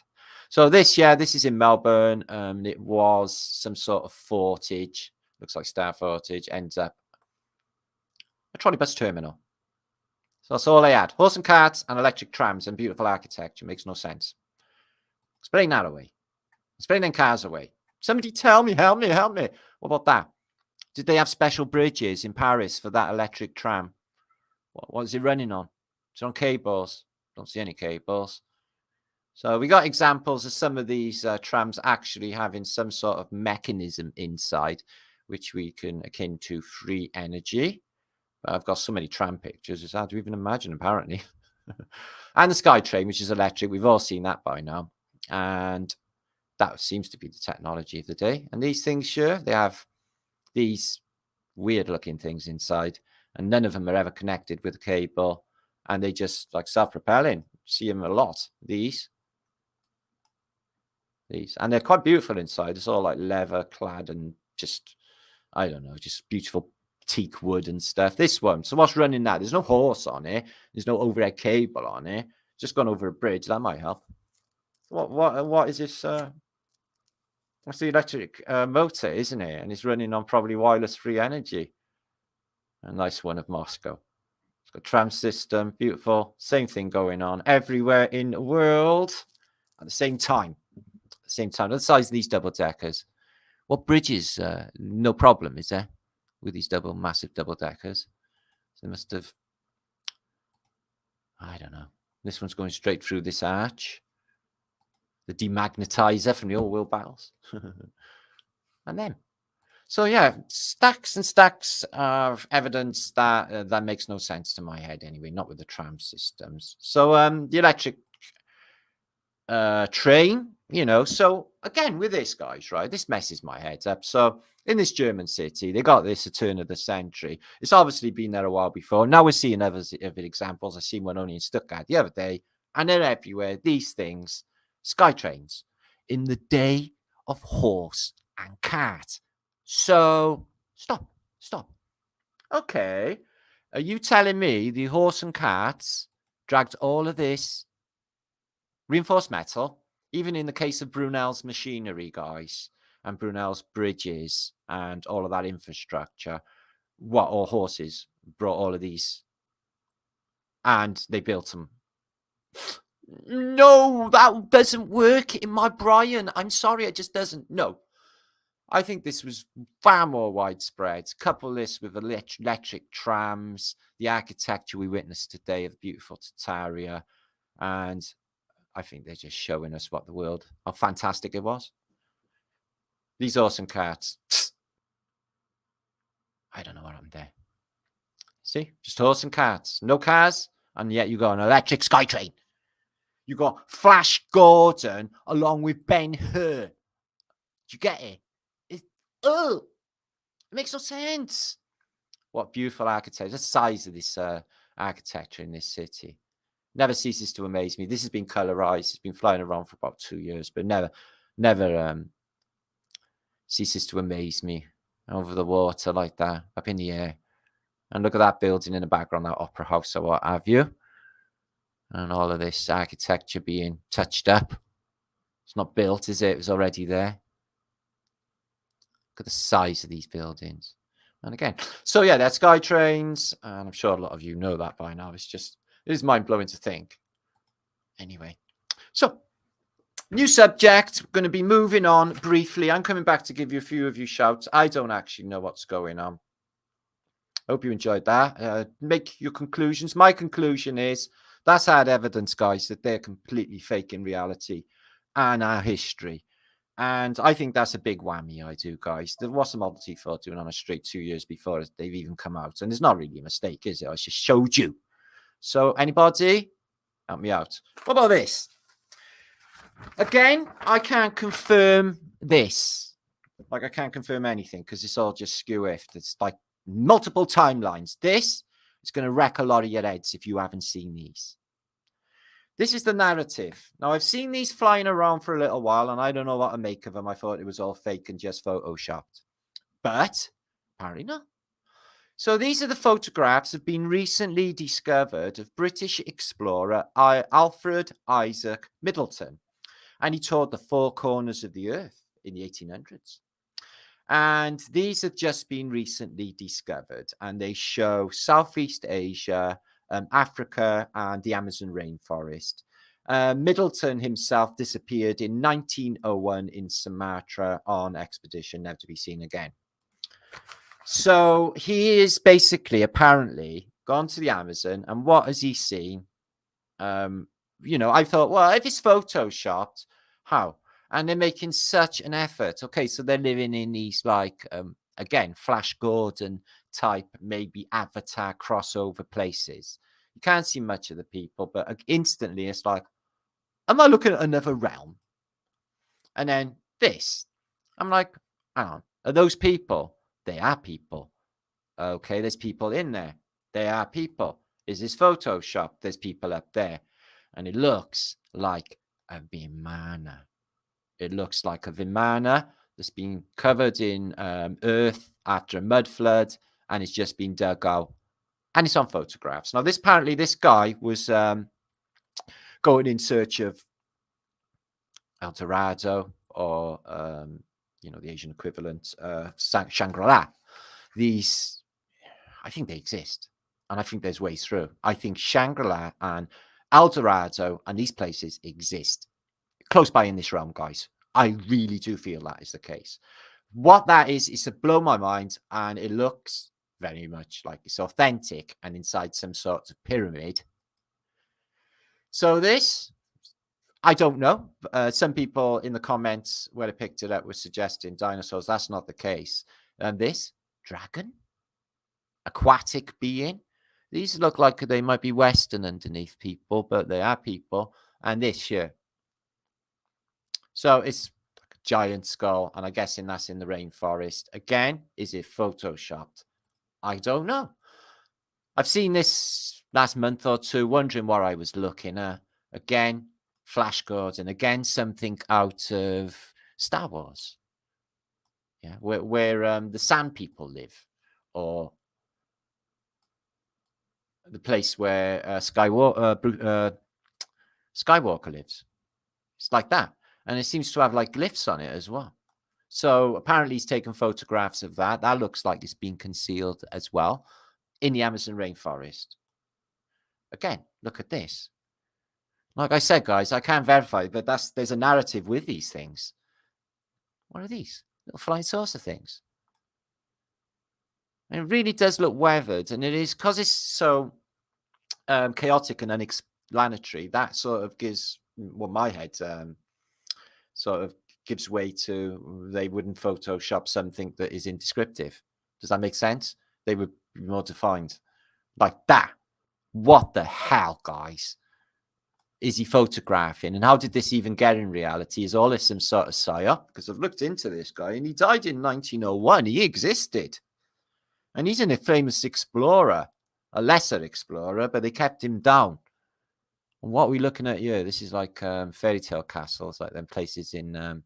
So this is in Melbourne. It was some sort of fortage. Looks like Star Fortage. Ends up a trolley bus terminal. So that's all they had. Horse and cats and electric trams and beautiful architecture. Makes no sense. Explain that away. Explain them cars away. Somebody tell me, help me. What about that? Did they have special bridges in Paris for that electric tram? What is it running on? It's on cables. Don't see any cables. So we got examples of some of these trams actually having some sort of mechanism inside, which we can akin to free energy. But I've got so many tram pictures, it's hard to even imagine, apparently. And the Sky Train, which is electric. We've all seen that by now. And that seems to be the technology of the day. And these things, sure, they have these weird-looking things inside. And none of them are ever connected with a cable. And they just like self-propelling. See them a lot. These. And they're quite beautiful inside. It's all like leather clad and just, I don't know, just beautiful teak wood and stuff. This one. So what's running that? There's no horse on it. There's no overhead cable on it. Just gone over a bridge. That might help. What is this? What's the electric motor, isn't it? And it's running on probably wireless free energy. A nice one of Moscow. It's got a tram system, beautiful. Same thing going on everywhere in the world at the same time. The size of these double deckers. What bridges? No problem, is there, with these massive double deckers? So they must have. I don't know. This one's going straight through this arch. The demagnetizer from the old world battles. And then. So yeah, stacks and stacks of evidence that makes no sense to my head anyway, not with the tram systems. So the electric train So again, with this, guys, right, this messes my head up. So in this German city, they got this at turn of the century. It's obviously been there a while before. Now we're seeing other examples. I seen one only in Stuttgart the other day, and they're everywhere. These things, sky trains, in the day of horse and cat. So stop. Okay, are you telling me the horse and cats dragged all of this reinforced metal, even in the case of Brunel's machinery, guys, and Brunel's bridges and all of that infrastructure, or horses brought all of these and they built them? No, that doesn't work in my Brian. I'm sorry, it just doesn't. No. I think this was far more widespread. Couple this with electric trams, the architecture we witnessed today of beautiful tartaria, and I think they're just showing us how fantastic it was. These awesome cats. I don't know what happened there. See, just horse and cats, no cars, and yet you got an electric SkyTrain. You got Flash Gordon along with Ben Hur. Do you get it? It makes no sense. What beautiful architecture! The size of this architecture in this city never ceases to amaze me. This has been colorized. It's been flying around for about 2 years, but never ceases to amaze me over the water like that, up in the air. And look at that building in the background, that opera house or what have you. And all of this architecture being touched up. It's not built, is it? It was already there. Look at the size of these buildings. And again, so yeah, they're sky trains. And I'm sure a lot of you know that by now. It is mind-blowing to think. Anyway, so new subject. We're going to be moving on briefly. I'm coming back to give you a few of you shouts. I don't actually know what's going on. Hope you enjoyed that. Make your conclusions. My conclusion is that's hard evidence, guys, that they're completely faking reality and our history. And I think that's a big whammy, I do, guys. There was some oddity for doing on a street 2 years before they've even come out. And it's not really a mistake, is it? I just showed you. So anybody, help me out. What about this? Again, I can't confirm this. Like, I can't confirm anything because it's all just skew-iffed. It's like multiple timelines. This is going to wreck a lot of your heads if you haven't seen these. This is the narrative. Now, I've seen these flying around for a little while, and I don't know what to make of them. I thought it was all fake and just photoshopped. But apparently not. So these are the photographs that have been recently discovered of British explorer Alfred Isaac Middleton. And he toured the four corners of the earth in the 1800s. And these have just been recently discovered, and they show Southeast Asia, Africa, and the Amazon rainforest. Middleton himself disappeared in 1901 in Sumatra on expedition, never to be seen again. So he is basically, apparently, gone to the Amazon, and what has he seen? I thought, well, if it's photoshopped, how? And they're making such an effort. Okay, so they're living in these, like, again, Flash Gordon type, maybe Avatar crossover places. You can't see much of the people, but instantly it's like, am I looking at another realm? And then this, I'm like, hang on, are those people? They are people. Okay, there's people in there. They are people. Is this Photoshop? There's people up there. And it looks like a Vimana. It looks like a Vimana that's been covered in earth after a mud flood, and it's just been dug out. And it's on photographs. Now, apparently this guy was going in search of El Dorado or, the Asian equivalent, Shangri-La. These, I think they exist. And I think there's ways through. I think Shangri-La and El Dorado and these places exist close by in this realm, guys. I really do feel that is the case. What that is to blow my mind, and it looks very much like it's authentic and inside some sort of pyramid. So this, I don't know. Some people in the comments where I picked it up were suggesting dinosaurs. That's not the case. And this, dragon, aquatic being. These look like they might be Western underneath people, but they are people. And this here. So it's like a giant skull, and I'm guessing that's in the rainforest. Again, is it photoshopped? I don't know. I've seen this last month or two, wondering what I was looking at. Again, Flash Gordon. Again, something out of Star Wars. Yeah, where the Sand People live, or the place where Skywalker lives. It's like that, and it seems to have like glyphs on it as well. So apparently he's taken photographs of that. That looks like it's been concealed as well in the Amazon rainforest. Again, look at this. Like I said, guys, I can't verify, but there's a narrative with these things. What are these? Little flying saucer things. And it really does look weathered, and it is because it's so chaotic and unexplanatory. That sort of gives, well, my head sort of gives way to they wouldn't Photoshop something that is indescriptive. Does that make sense? They would be more defined. Like that. What the hell, guys? Is he photographing? And how did this even get in reality? Is all this some sort of psyop? Because I've looked into this guy, and he died in 1901. He existed. And he's a famous explorer, a lesser explorer, but they kept him down. And what are we looking at here? This is like fairy tale castles, like them places in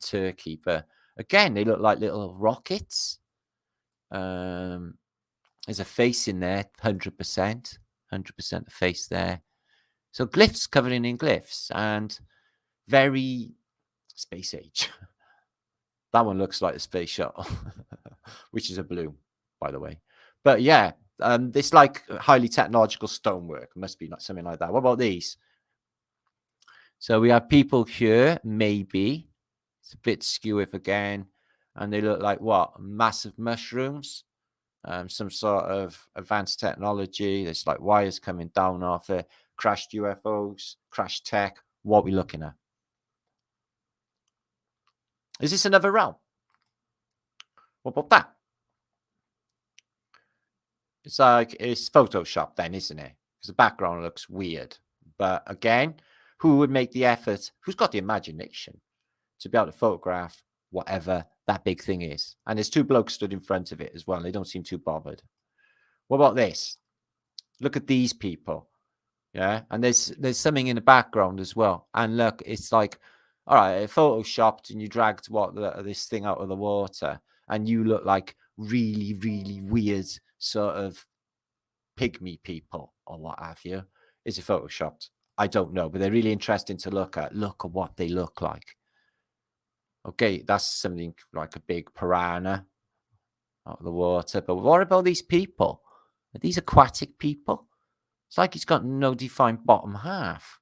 Turkey. But again, they look like little rockets. There's a face in there, 100%. 100% the face there. So glyphs covered in glyphs, and very space age. That one looks like the space shuttle, which is a balloon, by the way. But yeah, this like highly technological stonework. Must be like something like that. What about these? So we have people here, maybe. It's a bit skew again. And they look like what? Massive mushrooms. Some sort of advanced technology. There's like wires coming down off it. Crashed UFOs, crashed tech. What are we looking at? Is this another realm? What about that? It's like it's Photoshop then, isn't it? Because the background looks weird. But again, who would make the effort? Who's got the imagination to be able to photograph whatever that big thing is? And there's two blokes stood in front of it as well. They don't seem too bothered. What about this? Look at these people. Yeah, and there's something in the background as well. And look, it's like, all right, photoshopped, and you dragged this thing out of the water, and you look like really, really weird sort of pygmy people or what have you. Is it photoshopped? I don't know, but they're really interesting to look at. Look at what they look like. Okay, that's something like a big piranha out of the water. But what about these people? Are these aquatic people? It's like he's got no defined bottom half.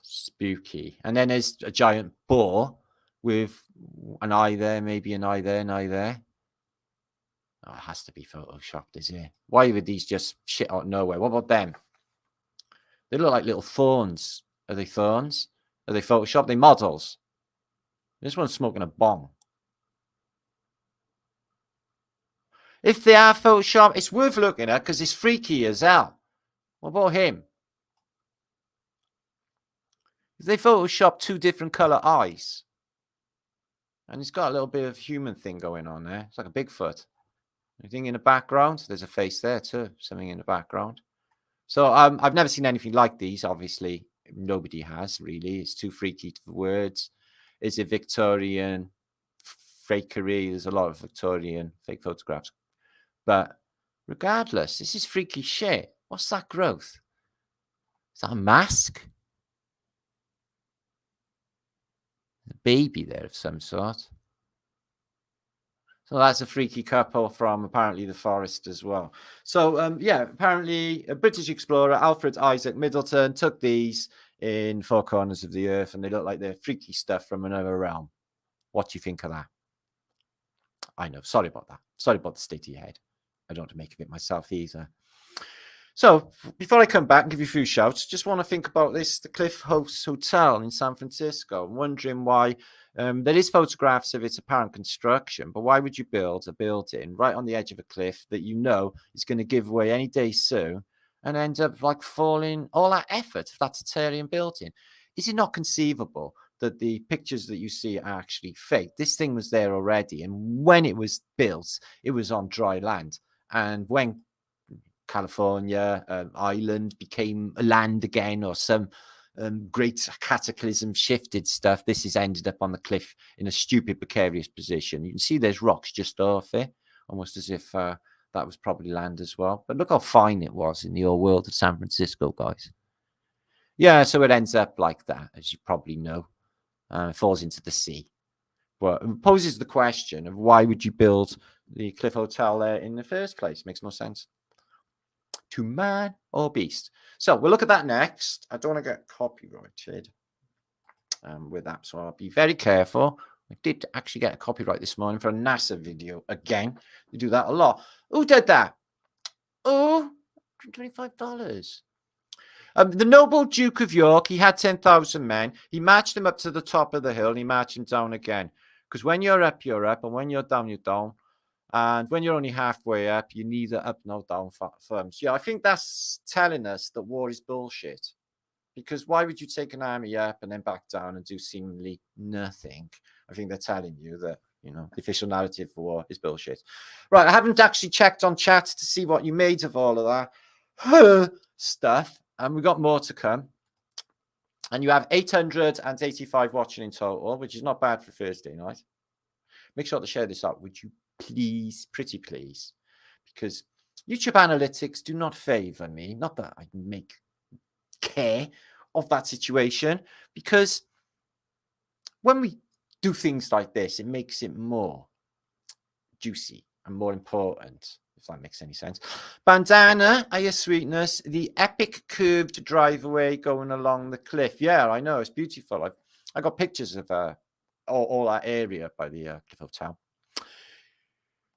Spooky. And then there's a giant boar with an eye there, maybe an eye there, an eye there. Oh, it has to be photoshopped, is it? Why would these just shit out of nowhere? What about them? They look like little thorns. Are they thorns? Are they photoshopped? Are they models? This one's smoking a bong. If they are photoshopped, it's worth looking at because it's freaky as hell. What about him? If they photoshopped two different color eyes, and it's got a little bit of human thing going on there. It's like a Bigfoot. Anything in the background? There's a face there too. Something in the background. So I've never seen anything like these. Obviously, nobody has really. It's too freaky for words. Is it Victorian fakery? There's a lot of Victorian fake photographs. But regardless, this is freaky shit. What's that growth? Is that a mask? A baby there of some sort. So that's a freaky couple from apparently the forest as well. So yeah, apparently a British explorer, Alfred Isaac Middleton, took these in four corners of the earth, and they look like they're freaky stuff from another realm. What do you think of that? I know. Sorry about that. Sorry about the state of your head. I don't want to make of it myself either. So before I come back and give you a few shouts, just want to think about this, the Cliff House Hotel in San Francisco. I'm wondering why there is photographs of its apparent construction, but why would you build a building right on the edge of a cliff that you know is going to give way any day soon and end up like falling all that effort of that tartarian building? Is it not conceivable that the pictures that you see are actually fake? This thing was there already, and when it was built, it was on dry land. And when California island became land again, or some great cataclysm shifted stuff, this has ended up on the cliff in a stupid, precarious position. You can see there's rocks just off it, almost as if that was probably land as well. But look how fine it was in the old world of San Francisco, guys. Yeah, so it ends up like that, as you probably know. It falls into the sea. Well, it poses the question of why would you build the Cliff Hotel there in the first place? Makes no sense. To man or beast. So we'll look at that next. I don't want to get copyrighted with that, so I'll be very careful. I did actually get a copyright this morning for a NASA video again. You do that a lot. Who did that? Oh, $25. The noble Duke of York, he had 10,000 men. He marched them up to the top of the hill, and he marched them down again. Because when you're up, and when you're down, you're down. And when you're only halfway up, you're neither up nor down firms. Yeah, I think that's telling us that war is bullshit. Because why would you take an army up and then back down and do seemingly nothing? I think they're telling you that, you know, the official narrative for war is bullshit. Right, I haven't actually checked on chat to see what you made of all of that stuff. And we've got more to come. And you have 885 watching in total, which is not bad for Thursday night. Make sure to share this out, would you please, pretty please? Because YouTube analytics do not favor me. Not that I make care of that situation, because when we do things like this, it makes it more juicy and more important, if that makes any sense. Bandana, Aya Sweetness, the epic curved driveway going along the cliff. Yeah, I know, it's beautiful. I got pictures of all that area by the Cliff Hotel.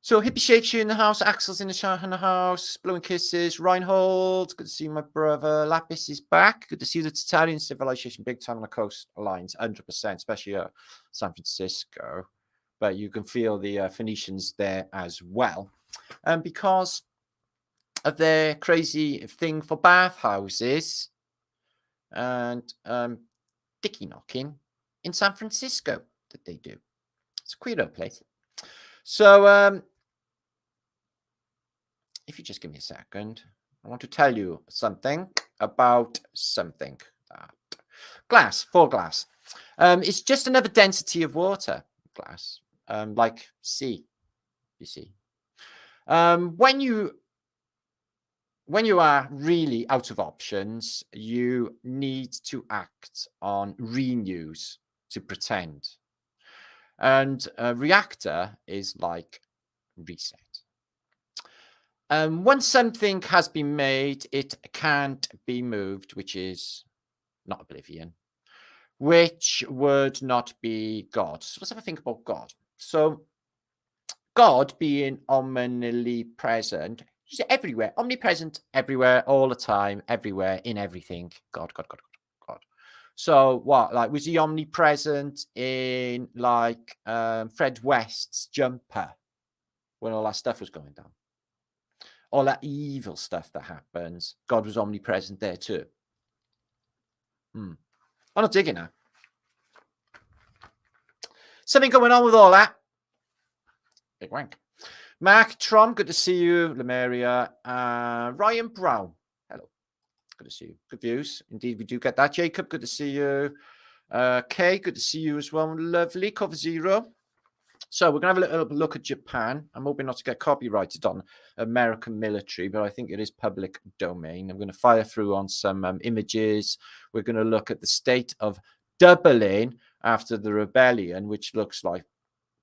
So Hippie Shakes you in the house, Axel's in the house, blowing kisses, Reinhold, good to see my brother, Lapis is back, good to see the Italian civilization big time on the coastlines, 100%, especially San Francisco, but you can feel the Phoenicians there as well, because of their crazy thing for bathhouses and dicky knocking in San Francisco that they do. It's a queer place. So if you just give me a second, I want to tell you something about something. Glass, for glass. It's just another density of water, glass, like sea, you see. When you are really out of options, you need to act on renews to pretend. And a reactor is like reset. Once something has been made, it can't be moved, which is not oblivion, which would not be God. So let's have a think about God. So God being omnily present, he's everywhere, omnipresent, everywhere, all the time, everywhere, in everything. God. So what, like, was he omnipresent in like Fred West's Jumper when all that stuff was going down? All that evil stuff that happens, God was omnipresent there too. I'm not digging that. Something going on with all that. Big wank. Mark Trom, good to see you. Lemeria. Ryan Brown, hello. Good to see you. Good views. Indeed, we do get that. Jacob, good to see you. Kay, good to see you as well. Lovely. Cover Zero. So we're going to have a little look at Japan. I'm hoping not to get copyrighted on American military, but I think it is public domain. I'm going to fire through on some images. We're going to look at the state of Dublin after the rebellion, which looks like a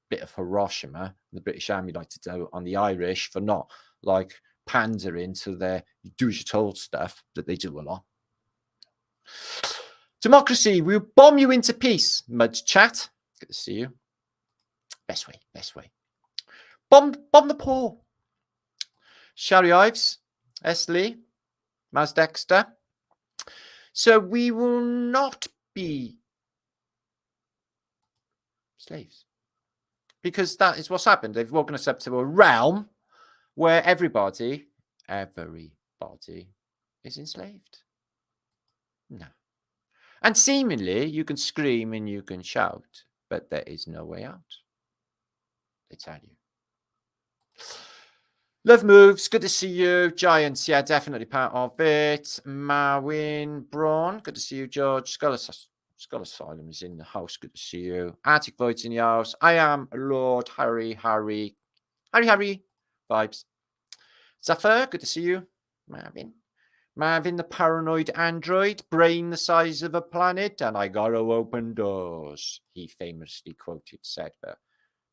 bit of Hiroshima. The British Army like to do on the Irish for not like pandering to their do as you're told stuff that they do a lot. Democracy, we'll bomb you into peace, Mud Chat. Good to see you. Best way. Bomb the poor. Shari Ives, S. Lee, Maz Dexter. So we will not be slaves, because that is what's happened. They've woken us up to a realm where everybody is enslaved. No. And seemingly, you can scream and you can shout, but there is no way out. They tell you. Love moves. Good to see you. Giants, yeah, definitely part of it. Marwin Braun. Good to see you, George. Skull Asylum is in the house. Good to see you. Arctic Void's in the house. I am Lord Harry vibes. Zafir, good to see you. Marvin the paranoid android, brain the size of a planet, and I gotta open doors, he famously said, but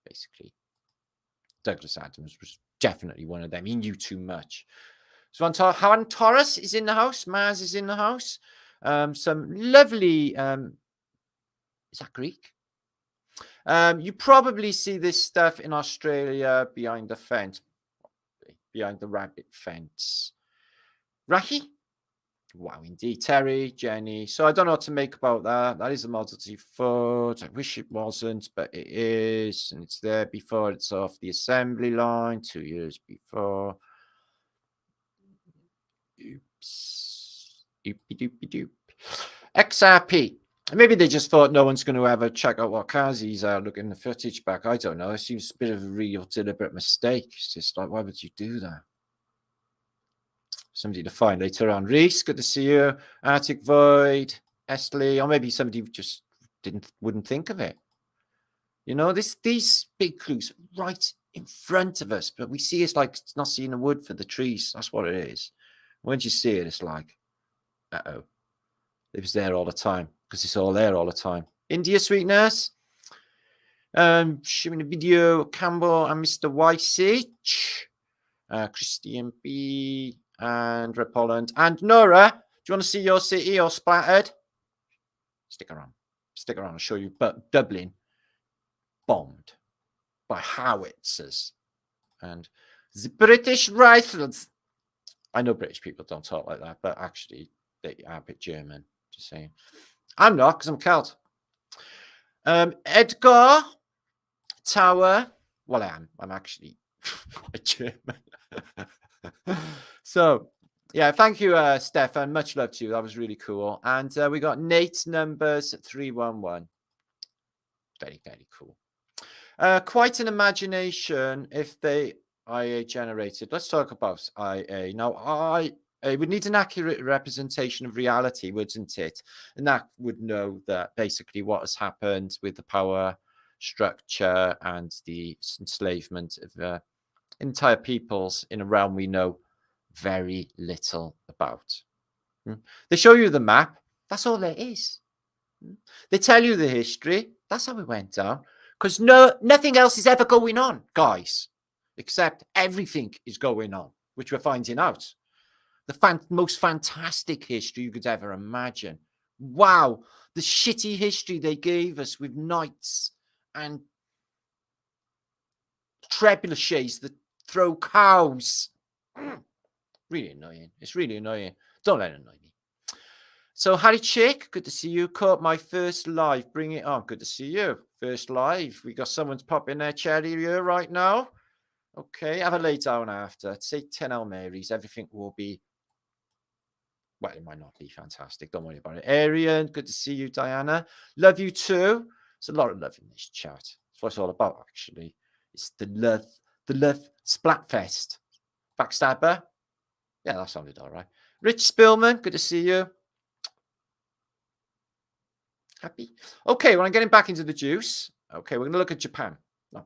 basically Douglas Adams was definitely one of them. He knew too much. So Juan Torres is in the house. Maz is in the house. Some lovely, is that Greek? You probably see this stuff in Australia behind the fence, behind the rabbit fence. Rahi? Wow, indeed. Terry, Jenny. So I don't know what to make about that. That is a Model T Ford. I wish it wasn't, but it is. And it's there before it's off the assembly line, 2 years before. Oops. Doopy doopy doop. XRP. Maybe they just thought no one's going to ever check out what cars these are, look in the footage back. I don't know. It seems a bit of a real deliberate mistake. It's just like, why would you do that? Somebody to find later on. Reese, good to see you. Arctic Void, Estley, or maybe somebody just wouldn't think of it. You know, these big clues right in front of us, but we see it's like it's not seeing the wood for the trees. That's what it is. Once you see it, it's like, uh-oh. It was there all the time because it's all there all the time. India Sweetness. Showing a video, Campbell and Mr. YCH. Christian B. and Repolland. And Nora, do you want to see your city all splattered? Stick around. Stick around. I'll show you. But Dublin bombed by howitzers. And the British Rifles. I know British people don't talk like that, but actually they are a bit German. Just saying. I'm not, because I'm Celt. Edgar Tower. Well, I am. I'm actually a German. So, yeah, thank you, Stefan. Much love to you. That was really cool. And we got Nate numbers 311. Very, very cool. Quite an imagination if they IA generated. Let's talk about IA. Now, it would need an accurate representation of reality, wouldn't it? And that would know that basically what has happened with the power structure and the enslavement of entire peoples in a realm we know very little about. They show you the map. That's all there is. They tell you the history. That's how it went down. Because nothing else is ever going on, guys, except everything is going on, which we're finding out. The most fantastic history you could ever imagine. Wow, the shitty history they gave us with knights and trebuchets that throw cows. Really annoying. It's really annoying. Don't let it annoy me. So Harry Chick, good to see you. Caught my first live. Bring it on. Good to see you. First live. We got someone's popping their cherry here right now. Okay, have a lay down after. Say 10 Hail Marys. Everything will be, well, it might not be fantastic. Don't worry about it. Arian, good to see you. Diana, love you too. There's a lot of love in this chat. That's what it's all about, actually. It's the love Splatfest. Backstabber. Yeah, that sounded all right. Rich Spillman, good to see you. Happy? Okay, well, I'm getting back into the juice. Okay, we're going to look at Japan. Now,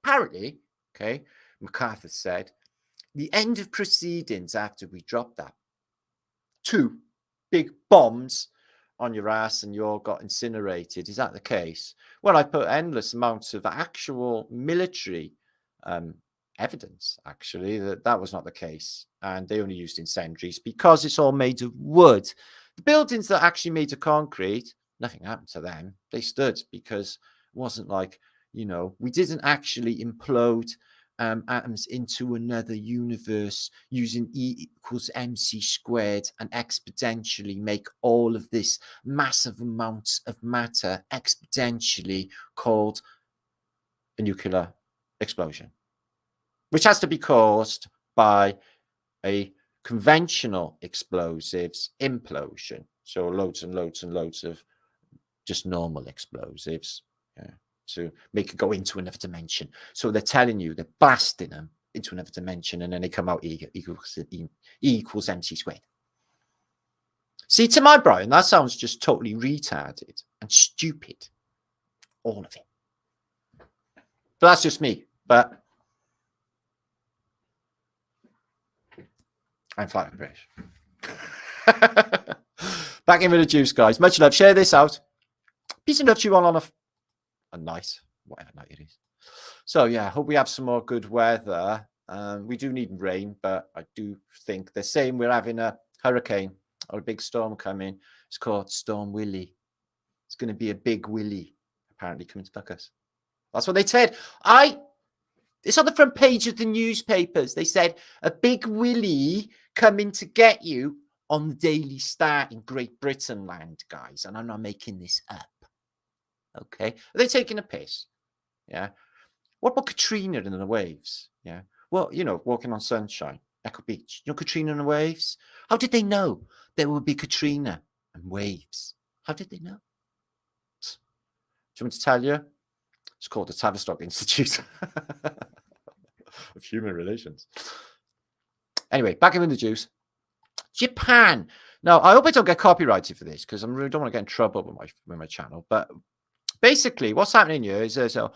apparently, okay, MacArthur said, the end of proceedings after we dropped that 2 big bombs on your ass and you all got incinerated. Is that the case? Well, I put endless amounts of actual military evidence, actually, that was not the case. And they only used incendiaries because it's all made of wood. The buildings that actually made of concrete, nothing happened to them. They stood because it wasn't like, you know, we didn't actually implode atoms into another universe using E equals mc squared and exponentially make all of this massive amounts of matter exponentially called a nuclear explosion, which has to be caused by a conventional explosives, implosion. So loads and loads and loads of just normal explosives, to make it go into another dimension. So they're telling you they're blasting them into another dimension, and then they come out E equals MC squared. See, to my brain, that sounds just totally retarded and stupid. All of it. But that's just me. But I'm flat British. Back in with the juice, guys. Much love. Share this out. Peace and love to you all on a nice, whatever night it is. So, yeah, hope we have some more good weather. We do need rain, but I do think they're saying we're having a hurricane or a big storm coming. It's called Storm Willie. It's going to be a big Willie, apparently, coming to fuck us. That's what they said. It's on the front page of the newspapers. They said a big Willie coming to get you on the Daily Star in Great Britain land, guys. And I'm not making this up. Okay. Are they taking a piss? Yeah. What about Katrina and the waves? Yeah. Well, you know, walking on sunshine, Echo Beach. You know Katrina and the waves? How did they know there would be Katrina and waves? How did they know? Do you want me to tell you? It's called the Tavistock Institute of Human Relations. Anyway, back in the juice. Japan. Now, I hope I don't get copyrighted for this because I really don't want to get in trouble with my channel. But basically, what's happening here is there's a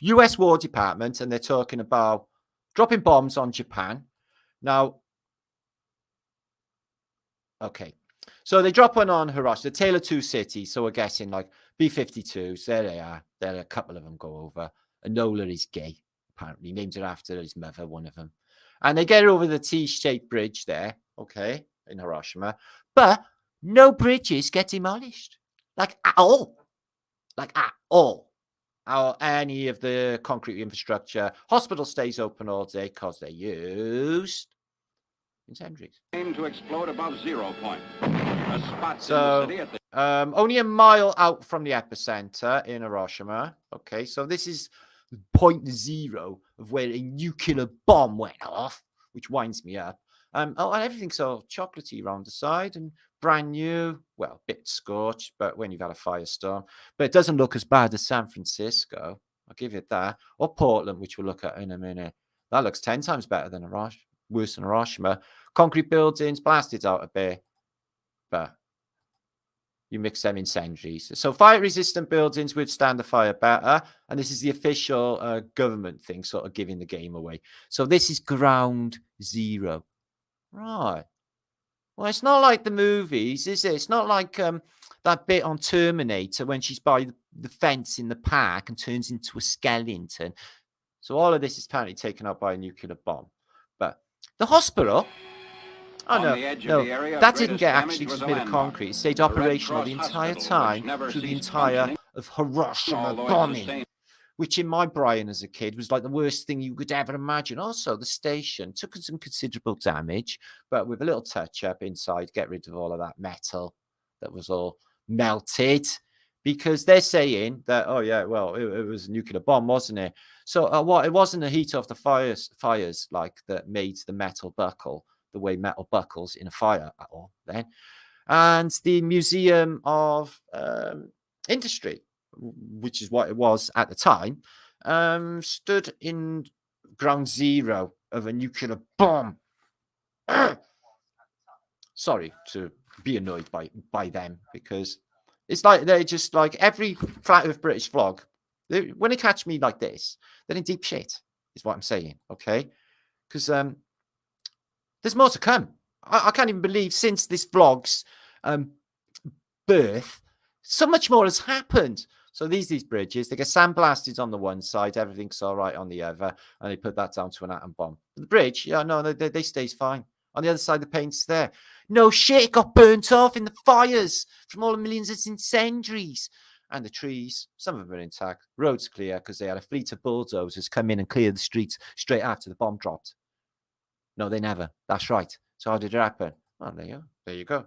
US War Department, and they're talking about dropping bombs on Japan. Now, okay. So they drop one on Hiroshima, the Tale of Two Cities. So we're guessing like B-52s. There they are. There a couple of them go over. Enola is gay, apparently. Named it after his mother, one of them. And they get over the T-shaped bridge there, okay, in Hiroshima. But no bridges get demolished. Like at all. Like at all. Or any of the concrete infrastructure. Hospital stays open all day because they're used in centuries. To explode above 0 point. A spot so, in the city at the only a mile out from the epicenter in Hiroshima. Okay, so this is point 0 of where a nuclear bomb went off, which winds me up. And everything's all chocolatey around the side and brand new. Well, a bit scorched, but when you've had a firestorm. But it doesn't look as bad as San Francisco. I'll give it that. Or Portland, which we'll look at in a minute. That looks 10 times better than worse than Hiroshima. Concrete buildings blasted out a bit, but you mix them in centuries. So fire-resistant buildings withstand the fire better, and this is the official government thing, sort of giving the game away. So this is ground 0. Right. Well, it's not like the movies, is it? It's not like that bit on Terminator when she's by the fence in the park and turns into a skeleton. So all of this is apparently taken out by a nuclear bomb. But the hospital... Oh, no, that didn't get actually just made of concrete. It stayed operational the entire time through the entire of Hiroshima bombing, which in my brain as a kid was like the worst thing you could ever imagine. Also, the station took some considerable damage, but with a little touch-up inside, get rid of all of that metal that was all melted, because they're saying that, oh, yeah, well, it was a nuclear bomb, wasn't it? So it wasn't the heat of the fires like that made the metal buckle, the way metal buckles in a fire at all then. And the Museum of Industry, which is what it was at the time, stood in ground 0 of a nuclear bomb. Sorry to be annoyed by them, because it's like they're just like every flat earth British vlog. When they catch me like this, they're in deep shit, is what I'm saying, okay? Because there's more to come. I can't even believe since this vlog's birth, so much more has happened. So these bridges, they get sandblasted on the one side, everything's all right on the other, and they put that down to an atom bomb. The bridge, yeah, no, they stays fine. On the other side, the paint's there. No shit, it got burnt off in the fires from all the millions of centuries. And the trees, some of them are intact. Roads clear because they had a fleet of bulldozers come in and clear the streets straight after the bomb dropped. No, they never. That's right. So how did it happen? Oh, there you go. There you go.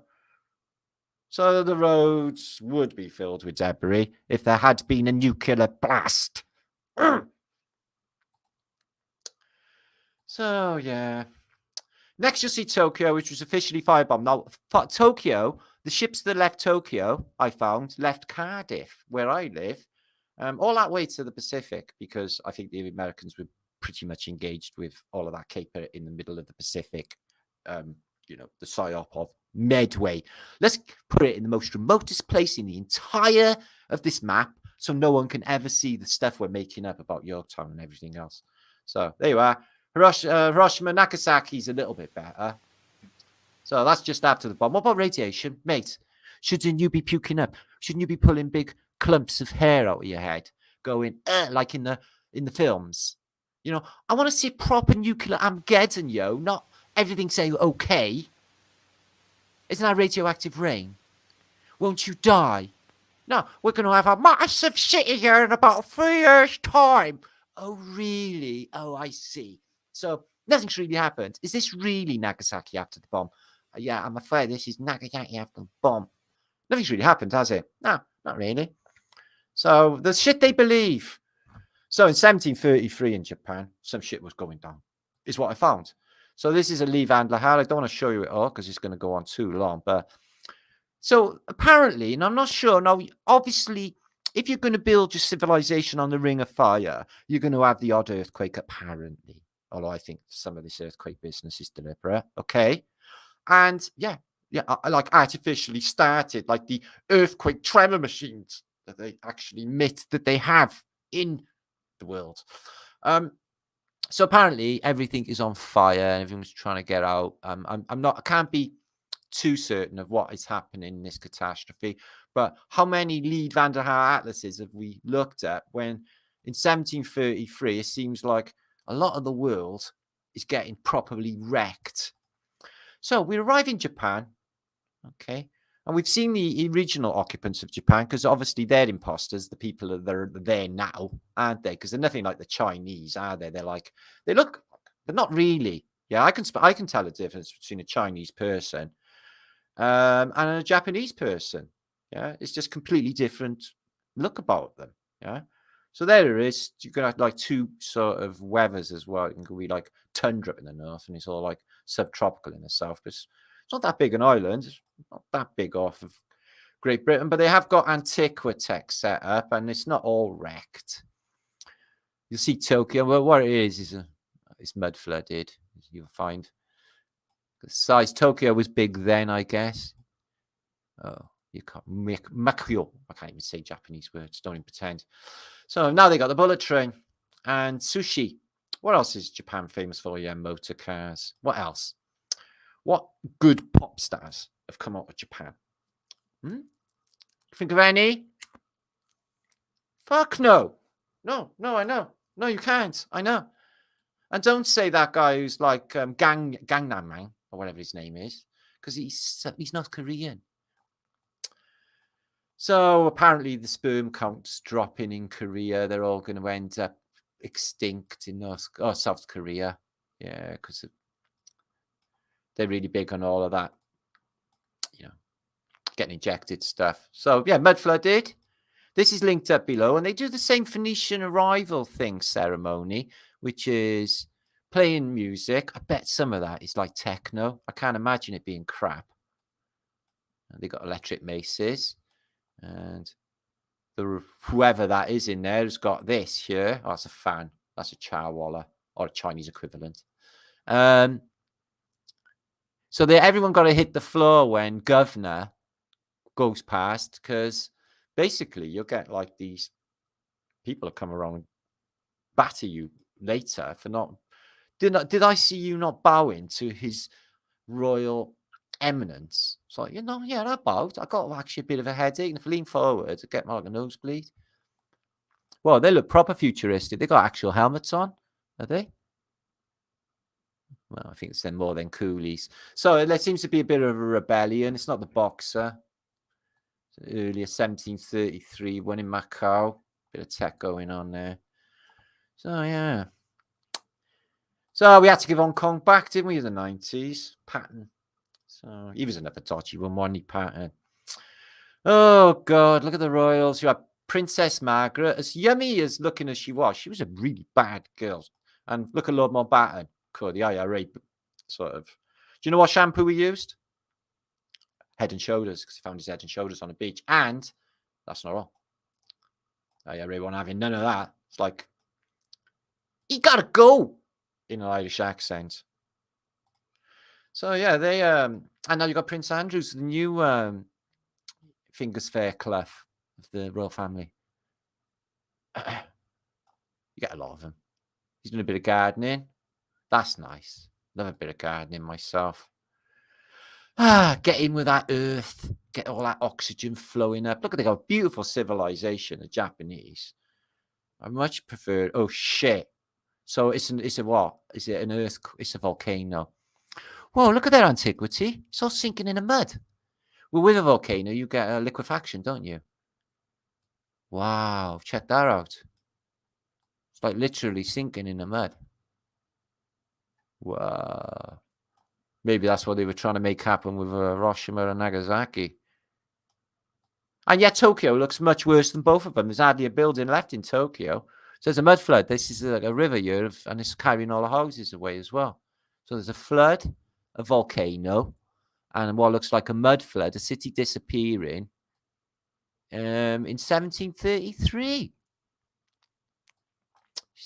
So the roads would be filled with debris if there had been a nuclear blast. So, yeah. Next, you'll see Tokyo, which was officially firebombed. Now, Tokyo, the ships that left Tokyo, I found, left Cardiff, where I live, all that way to the Pacific, because I think the Americans were pretty much engaged with all of that caper in the middle of the Pacific, the psyop of Medway. Let's put it in the most remotest place in the entire of this map, so no one can ever see the stuff we're making up about Yorktown and everything else. So there you are. Hiroshima, Nagasaki's a little bit better. So that's just after the bomb. What about radiation? Mate, shouldn't you be puking up? Shouldn't you be pulling big clumps of hair out of your head? Going, like in the films. I want to see proper nuclear Armageddon, not everything saying okay. Isn't that radioactive rain? Won't you die? No, we're going to have a massive city here in about 3 years' time. Oh, really? Oh, I see. So nothing's really happened. Is this really Nagasaki after the bomb? Yeah, I'm afraid this is Nagasaki after the bomb. Nothing's really happened, has it? No, not really. So the shit they believe. So in 1733 in Japan, some shit was going down, is what I found. So this is a Lee Vandler hat. I don't want to show you it all because it's going to go on too long. But so apparently, and I'm not sure. Now, obviously, if you're going to build your civilization on the Ring of Fire, you're going to have the odd earthquake, apparently. Although I think some of this earthquake business is deliberate. Okay. And yeah, I like artificially started, like the earthquake tremor machines that they actually admit that they have in the world. So apparently everything is on fire and everyone's trying to get out. I can't be too certain of what is happening in this catastrophe, but how many Lee van der Haar atlases have we looked at when in 1733 it seems like a lot of the world is getting properly wrecked? So we arrive in Japan, okay, and we've seen the original occupants of Japan because obviously they're imposters. The people that are there now, aren't they? Because they're nothing like the Chinese, are they? They look, but not really. Yeah, I can tell the difference between a Chinese person and a Japanese person. Yeah, it's just completely different look about them. Yeah. So there it is. You can have like two sort of weathers as well. It can be like tundra in the north, and it's all like subtropical in the south. But it's not that big an island. It's not that big off of Great Britain, but they have got Antiquitech set up, and it's not all wrecked. You'll see Tokyo. Well, what it is it's mud flooded. You'll find the size. Tokyo was big then, I guess. Oh, you can't Makyo. I can't even say Japanese words. Don't even pretend. So now they got the bullet train and sushi. What else is Japan famous for? Yeah, motor cars. What else? What good pop stars have come out of Japan? Think of any? Fuck no. No, I know. No, you can't. I know. And don't say that guy who's like Gangnam Man or whatever his name is, because he's North Korean. So apparently the sperm count's dropping in Korea. They're all going to end up extinct in South Korea. Yeah, because they're really big on all of that, getting injected stuff. So yeah, mud flooded. This is linked up below, and they do the same Phoenician arrival thing ceremony, which is playing music. I bet some of that is like techno. I can't imagine it being crap. And they got electric maces. And whoever that is in there has got this here. Oh, that's a fan. That's a chawala or a Chinese equivalent. So everyone got to hit the floor when governor goes past, because basically you'll get like these people that come around and batter you later for not. Did I see you not bowing to his royal eminence? It's like, yeah, I bowed. I got actually a bit of a headache, and if I lean forward, I get like a nosebleed. Well, they look proper futuristic. They got actual helmets on, are they? Well, I think it's more than coolies. So there seems to be a bit of a rebellion. It's not the Boxer. It's earlier 1733 one in Macau. Bit of tech going on there. So yeah. So we had to give Hong Kong back, didn't we, in the 90s? Patton. So he was another dodgy one, wasn't he, Patton? Oh, God, look at the royals. You have Princess Margaret, as yummy as looking as she was a really bad girl. And look at Lord Mountbatten, the IRA sort of you know what shampoo we used? Head and Shoulders, because he found his Head and Shoulders on the beach. And that's not all. I really won't having none of that. It's like, he gotta go in an Irish accent. So yeah, they and now you got Prince Andrew's, the new Fingers Fair clough of the royal family. You get a lot of them. He's doing a bit of gardening. That's nice. Love a bit of gardening myself. Get in with that earth. Get all that oxygen flowing up. Look at they got a beautiful civilization, the Japanese. I much prefer. Oh shit! So it's a what? Is it an earth? It's a volcano. Whoa! Look at that antiquity. It's all sinking in the mud. Well, with a volcano, you get a liquefaction, don't you? Wow! Check that out. It's like literally sinking in the mud. Wow. Maybe that's what they were trying to make happen with Hiroshima and Nagasaki. And yet Tokyo looks much worse than both of them. There's hardly a building left in Tokyo. So there's a mud flood. This is like a river here, and it's carrying all the houses away as well. So there's a flood, a volcano, and what looks like a mud flood, a city disappearing in 1733.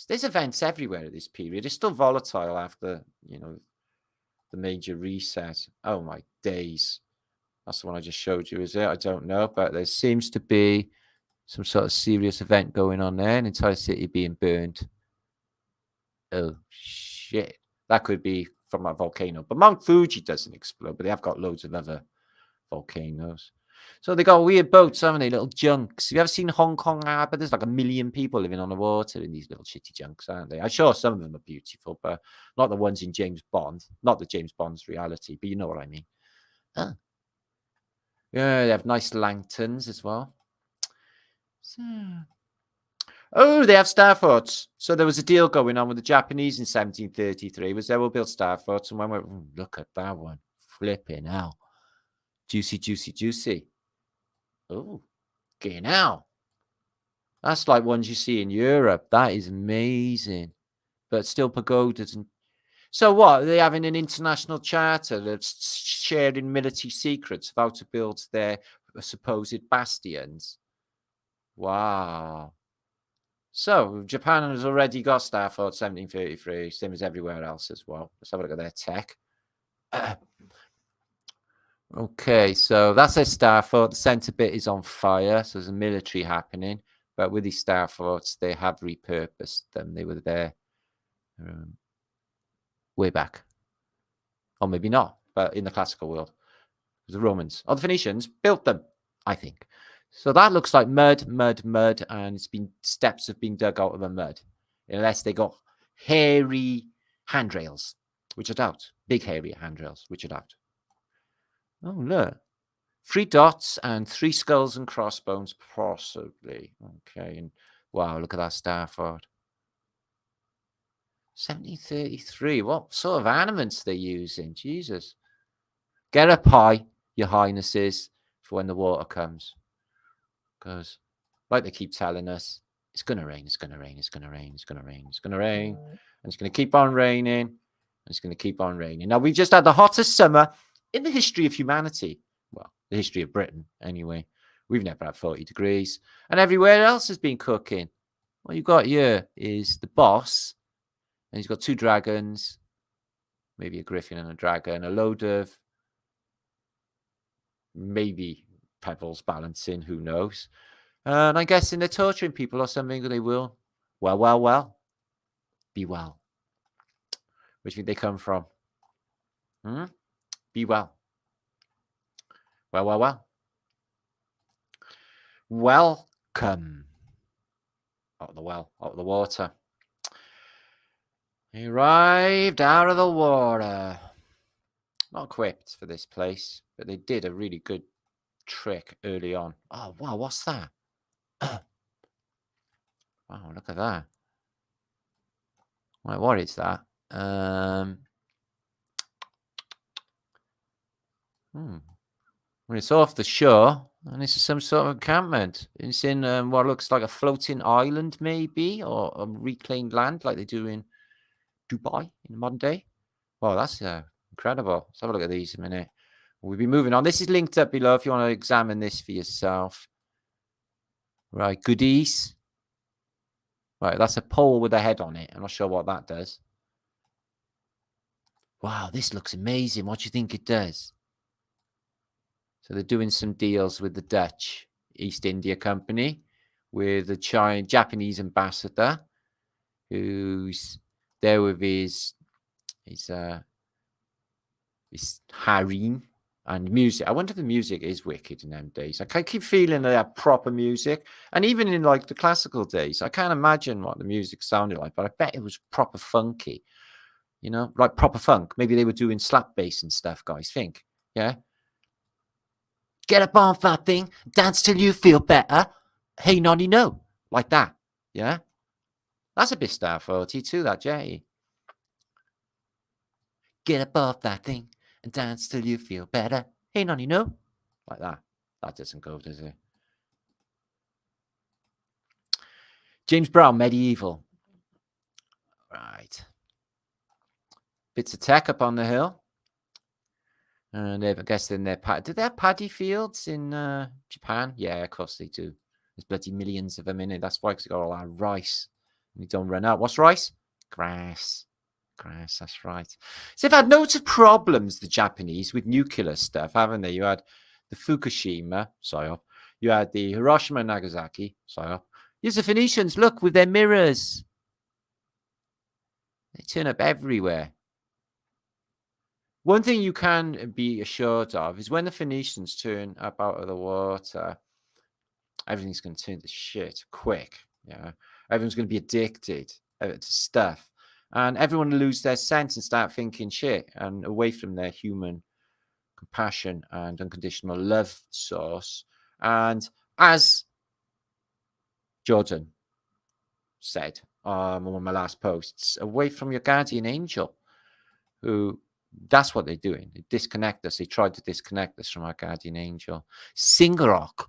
There's events everywhere at this period. It's still volatile after, the major reset. Oh, my days. That's the one I just showed you, is it? I don't know, but there seems to be some sort of serious event going on there. An entire city being burned. Oh, shit. That could be from a volcano. But Mount Fuji doesn't explode, but they have got loads of other volcanoes. So they got weird boats, haven't they? Little junks. Have you ever seen Hong Kong Harbour? There's like 1 million people living on the water in these little shitty junks, aren't they? I'm sure some of them are beautiful, but not the ones in James Bond. Not the James Bond's reality, but you know what I mean. Yeah, they have nice lanterns as well. Oh, they have star forts. So there was a deal going on with the Japanese in 1733. Was they will build star forts, and one went, look at that one. Flipping hell. Juicy, juicy, juicy. Oh, getting out. That's like ones you see in Europe. That is amazing. But still pagodas. And so what? Are they having an international charter that's sharing military secrets of how to build their supposed bastions? Wow. So Japan has already got star forts 1733, same as everywhere else as well. Let's have a look at their tech. Okay, so that's their star fort. The center bit is on fire, so there's a military happening. But with these star forts, they have repurposed them. They were there way back. Or maybe not, but in the classical world. The Romans or the Phoenicians built them, I think. So that looks like mud, and steps have been dug out of the mud. Unless they got hairy handrails, which I doubt. Big hairy handrails, which I doubt. Oh, look. 3 dots and 3 skulls and crossbones, possibly. Okay, and wow, look at that star fort. 1733. What sort of animals they're using? Jesus. Get up high, your highnesses, for when the water comes. Because, like they keep telling us, it's going to rain, it's going to rain, it's going to rain, it's going to rain, it's going to rain, and it's going to keep on raining, and it's going to keep on raining. Now, we've just had the hottest summer in the history of humanity. Well, the history of Britain, anyway. We've never had 40 degrees, and everywhere else has been cooking. What you've got here is the boss, and he's got 2 dragons, maybe a griffin and a dragon, a load of maybe pebbles balancing, who knows. And I'm guessing they're torturing people or something, they will. Well. Be well. Where do you think they come from? Be well. Well. Welcome. Out of the well, out of the water. He arrived out of the water. Not equipped for this place, but they did a really good trick early on. Oh, wow, what's that? Wow, look at that. Right, what is that? Well, it's off the shore, and this is some sort of encampment. It's in what looks like a floating island, maybe, or a reclaimed land, like they do in Dubai in the modern day. Well, that's incredible. Let's have a look at these a minute. We'll be moving on. This is linked up below if you want to examine this for yourself. Right, goodies. Right, that's a pole with a head on it. I'm not sure what that does. Wow, this looks amazing. What do you think it does? So they're doing some deals with the Dutch East India Company with the Japanese ambassador who's there with his harem and music. I wonder if the music is wicked in them days. I keep feeling they have proper music. And even in like the classical days, I can't imagine what the music sounded like, but I bet it was proper funky. You know, like proper funk. Maybe they were doing slap bass and stuff, guys. Think. Yeah. Get up on that thing, dance till you feel better. Hey, nonny, no. Like that. Yeah. That's a bit Star 42, that, Jay. Get up off that thing and dance till you feel better. Hey, nonny, no. Like that. That doesn't go, does it? James Brown, Medieval. Right. Bits of tech up on the hill. And I guess then they're did they have paddy fields in Japan? Yeah, of course they do. There's bloody millions of them in it. That's why, because they got all that rice. And you don't run out. What's rice? Grass. Grass, that's right. So they've had loads of problems, the Japanese, with nuclear stuff, haven't they? You had the Fukushima, psyop. You had the Hiroshima and Nagasaki, psyop. Here's the Phoenicians, look, with their mirrors. They turn up everywhere. One thing you can be assured of is when the Phoenicians turn up out of the water, everything's going to turn to shit quick. Yeah, everyone's going to be addicted to stuff, and everyone will lose their sense and start thinking shit and away from their human compassion and unconditional love source. And as Jordan said on one of my last posts, away from your guardian angel, who. That's what they're doing. They disconnect us. They tried to disconnect us from our guardian angel. Singarock.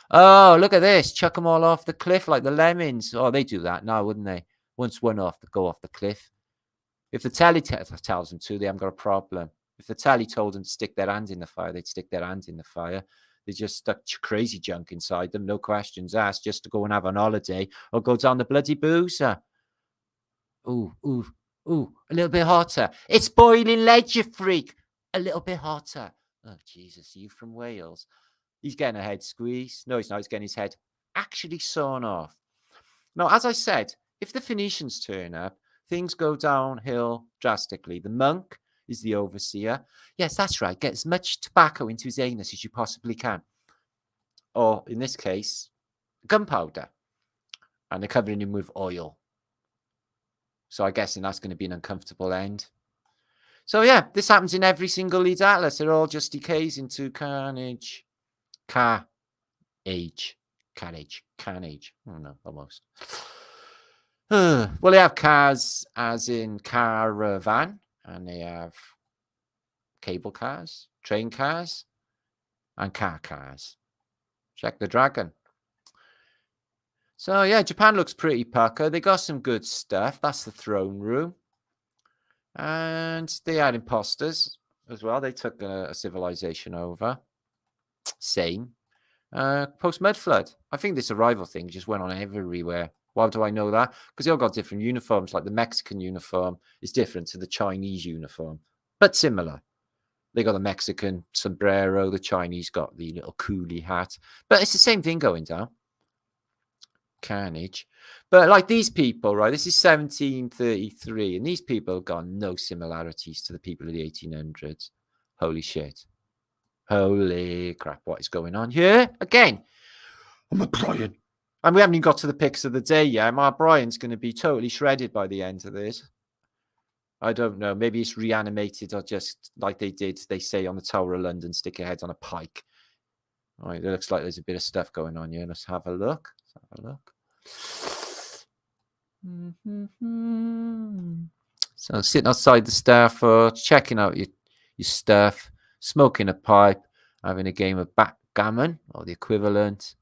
Oh, look at this. Chuck them all off the cliff like the lemmings. Oh, they do that now, wouldn't they? Once one off, they go off the cliff. If the telly tells them to, they haven't got a problem. If the telly told them to stick their hand in the fire, they'd stick their hand in the fire. They just stuck crazy junk inside them, no questions asked, just to go and have an holiday or go down the bloody boozer. Ooh, ooh. Ooh, a little bit hotter. It's boiling lead, you freak. A little bit hotter. Oh, Jesus, you from Wales? He's getting a head squeeze. No, he's not. He's getting his head actually sawn off. Now, as I said, if the Phoenicians turn up, things go downhill drastically. The monk is the overseer. Yes, that's right. Get as much tobacco into his anus as you possibly can. Or, in this case, gunpowder. And they're covering him with oil. So I'm guessing that's going to be an uncomfortable end. So yeah, this happens in every single Leeds Atlas. They're all just decays into carnage. Carnage. Oh no, almost. Well, they have cars as in caravan, and they have cable cars, train cars, and car cars. Check the dragon. So, yeah, Japan looks pretty pucker. They got some good stuff. That's the throne room. And they had imposters as well. They took a civilization over. Same. Post-Mud Flood. I think this arrival thing just went on everywhere. Why do I know that? Because they all got different uniforms. Like the Mexican uniform is different to the Chinese uniform, but similar. They got the Mexican sombrero. The Chinese got the little coolie hat. But it's the same thing going down. Carnage. But like these people, right? This is 1733, and these people have got no similarities to the people of the 1800s. Holy shit. Holy crap, what is going on here? Again, I'm a Brian. And we haven't even got to the picks of the day yet. My Brian's going to be totally shredded by the end of this. I don't know. Maybe it's reanimated or just like they say on the Tower of London, stick your head on a pike. All right, it looks like there's a bit of stuff going on here. Let's have a look. So sitting outside the Starford, checking out your stuff, smoking a pipe, having a game of backgammon or the equivalent.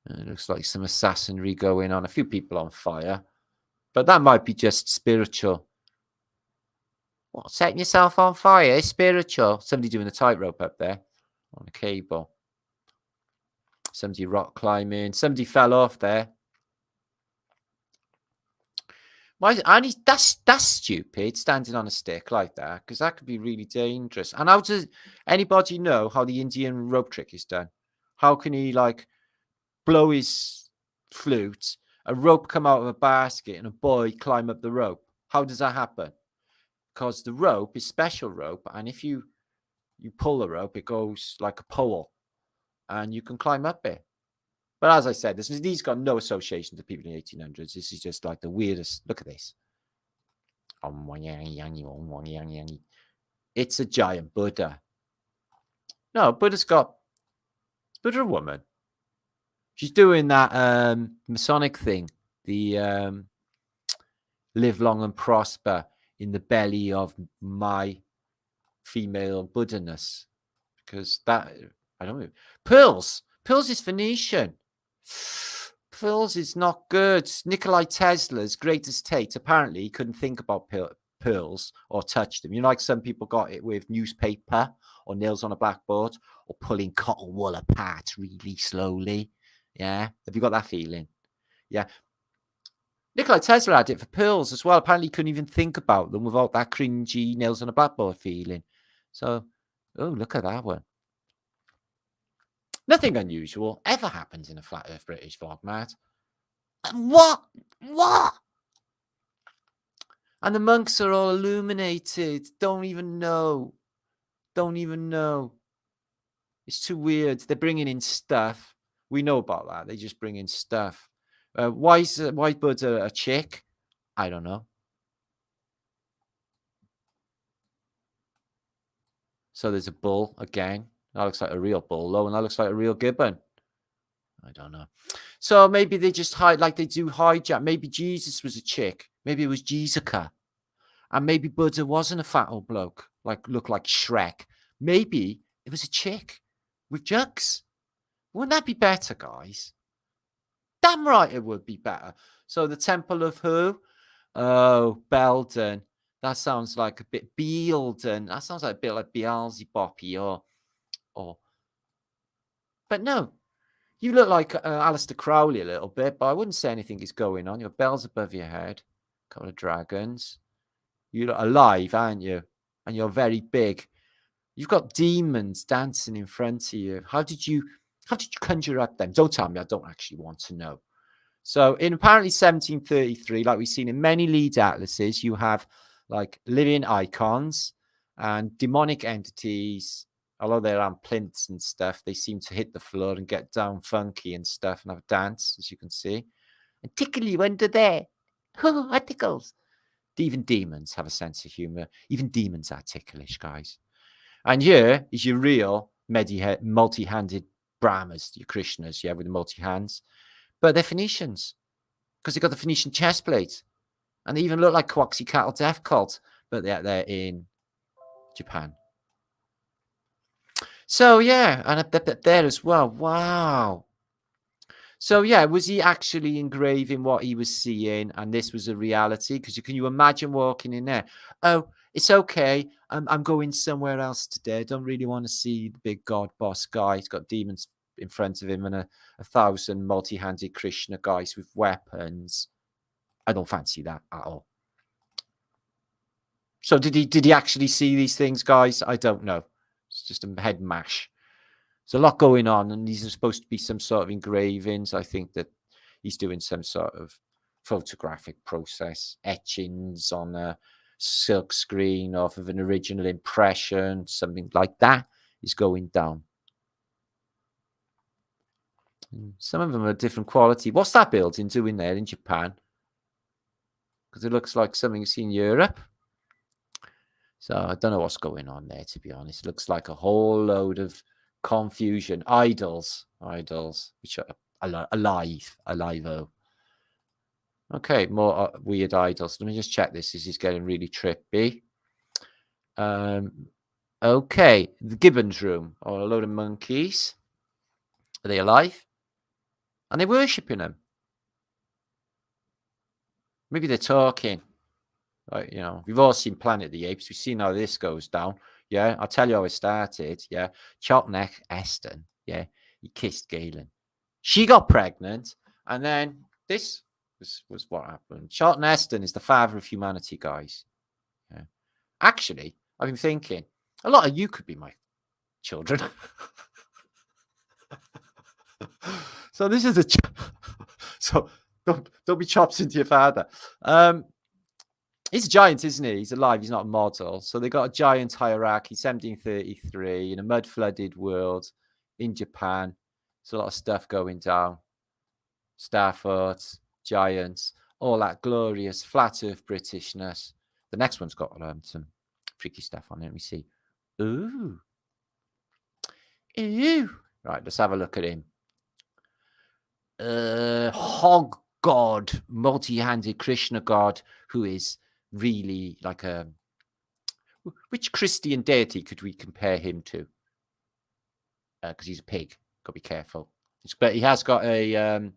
And it looks like some assassinry going on. A few people on fire, but that might be just spiritual. What, setting yourself on fire? Spiritual. Somebody doing a tightrope up there on a cable. Somebody rock climbing. Somebody fell off there. And that's stupid, standing on a stick like that, because that could be really dangerous. And how does anybody know how the Indian rope trick is done? How can he like blow his flute, a rope come out of a basket, and a boy climb up the rope? How does that happen? Because the rope is special rope, and if you pull the rope, it goes like a pole, and you can climb up it. But as I said, these got no association to people in the 1800s. This is just like the weirdest. Look at this. It's a giant Buddha. No, Buddha a woman. She's doing that Masonic thing. The live long and prosper in the belly of my female Buddha-ness. Because that, I don't know. Pearls is Phoenician. Pearls is not good. Nikola Tesla's greatest Tate, apparently he couldn't think about pearls or touch them. You know, like some people got it with newspaper or nails on a blackboard or pulling cotton wool apart really slowly. Yeah. Have you got that feeling? Yeah. Nikola Tesla had it for pearls as well. Apparently he couldn't even think about them without that cringy nails on a blackboard feeling. So, oh, look at that one. Nothing unusual ever happens in a Flat Earth British vlog, Matt. What? And the monks are all illuminated. Don't even know. It's too weird. They're bringing in stuff. We know about that. They just bring in stuff. Why is Buddha a chick? I don't know. So there's a bull again. That looks like a real bull, though, and that looks like a real gibbon. I don't know. So maybe they just hide, like they do hijack. Maybe Jesus was a chick. Maybe it was Jesuca. And maybe Buddha wasn't a fat old bloke, looked like Shrek. Maybe it was a chick with jugs. Wouldn't that be better, guys? Damn right it would be better. So the Temple of who? Oh, Belden. That sounds like a bit Beelden. That sounds like a bit like Beelzebub or. But no, you look like Alistair Crowley a little bit, but I wouldn't say anything is going on. Your bells above your head, a couple of dragons. You look alive, aren't you? And you're very big. You've got demons dancing in front of you. How did you conjure up them? Don't tell me. I don't actually want to know. So in apparently 1733, like we've seen in many lead atlases, you have like living icons and demonic entities. Although they're on plinths and stuff, they seem to hit the floor and get down funky and stuff and have a dance, as you can see. And tickle you under there. Oh, it tickles. Even demons have a sense of humor. Even demons are ticklish, guys. And here is your real multi-handed Brahmas, your Krishnas, with the multi-hands. But they're Phoenicians because they got the Phoenician chest plate. And they even look like Quetzalcoatl Death Cult, but they're in Japan. So, yeah, and there as well. Wow. So, yeah, was he actually engraving what he was seeing and this was a reality? Because can you imagine walking in there? Oh, it's okay. I'm going somewhere else today. I don't really want to see the big god boss guy. He's got demons in front of him and a 1,000 multi-handed Krishna guys with weapons. I don't fancy that at all. So did he actually see these things, guys? I don't know. It's just a head mash. There's a lot going on, and these are supposed to be some sort of engravings. I think that he's doing some sort of photographic process, etchings on a silk screen off of an original impression, something like that is going down. Some of them are different quality. What's that building doing there in Japan? Because it looks like something you see in Europe. So I don't know what's going on there, to be honest. It looks like a whole load of confusion. Idols, which are alive. Oh. Okay, more weird idols. Let me just check this. This is getting really trippy. Okay, the Gibbons room, or a load of monkeys. Are they alive? And they're worshipping them. Maybe they're talking. Like, you know, we've all seen Planet of the Apes. We've seen how this goes down. Yeah, I'll tell you how it started. Yeah, Chalkneck Eston. Yeah, he kissed Galen. She got pregnant, and then this was what happened. Charlton Heston is the father of humanity, guys. Yeah. Actually, I've been thinking a lot of you could be my children. So this is so don't be chops into your father. He's a giant, isn't he? He's alive. He's not a model. So they got a giant hierarchy, 1733, in a mud-flooded world in Japan. There's a lot of stuff going down. Starfoot, giants, all that glorious flat earth Britishness. The next one's got some freaky stuff on it. Let me see. Ooh. Right, let's have a look at him. Hog god, multi-handed Krishna god, who is really like a... Which Christian deity could we compare him to? Because he's a pig. Got to be careful. But he has got a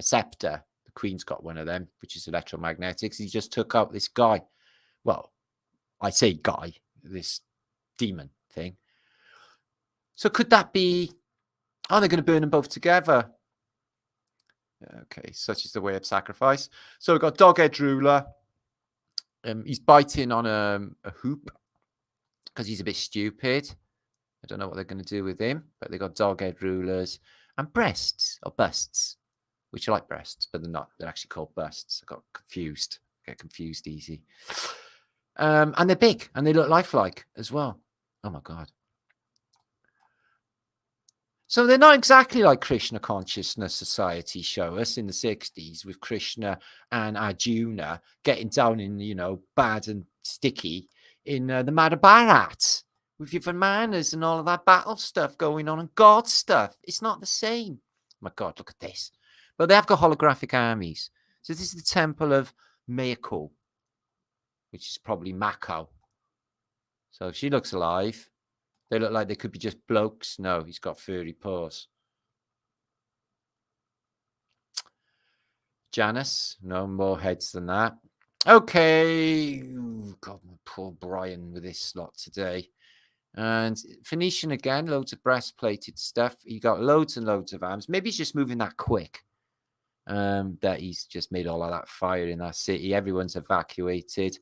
scepter. The Queen's got one of them, which is electromagnetics. He just took out this guy. Well, I say guy, this demon thing. So could that be... Oh, they're going to burn them both together. Okay, such is the way of sacrifice. So we've got Dog-Head Ruler. He's biting on a hoop because he's a bit stupid. I don't know what they're going to do with him, but they've got Dog-Head Rulers and breasts or busts, which are like breasts, but they're not. They're actually called busts. I got confused. Get confused easy. And they're big and they look lifelike as well. Oh my God. So they're not exactly like Krishna Consciousness Society show us in the 60s with Krishna and Arjuna getting down in, you know, bad and sticky in the Mahabharata with your Vimanas and all of that battle stuff going on and God stuff. It's not the same. Oh my God, look at this. But they have got holographic armies. So this is the temple of Mayako, which is probably Mako. So she looks alive. They look like they could be just blokes. No, he's got furry paws. Janice, no more heads than that. Okay. Ooh, God, my poor Brian with this lot today. And Phoenician again, loads of breastplated stuff. He got loads and loads of arms. Maybe he's just moving that quick. That he's just made all of that fire in that city. Everyone's evacuated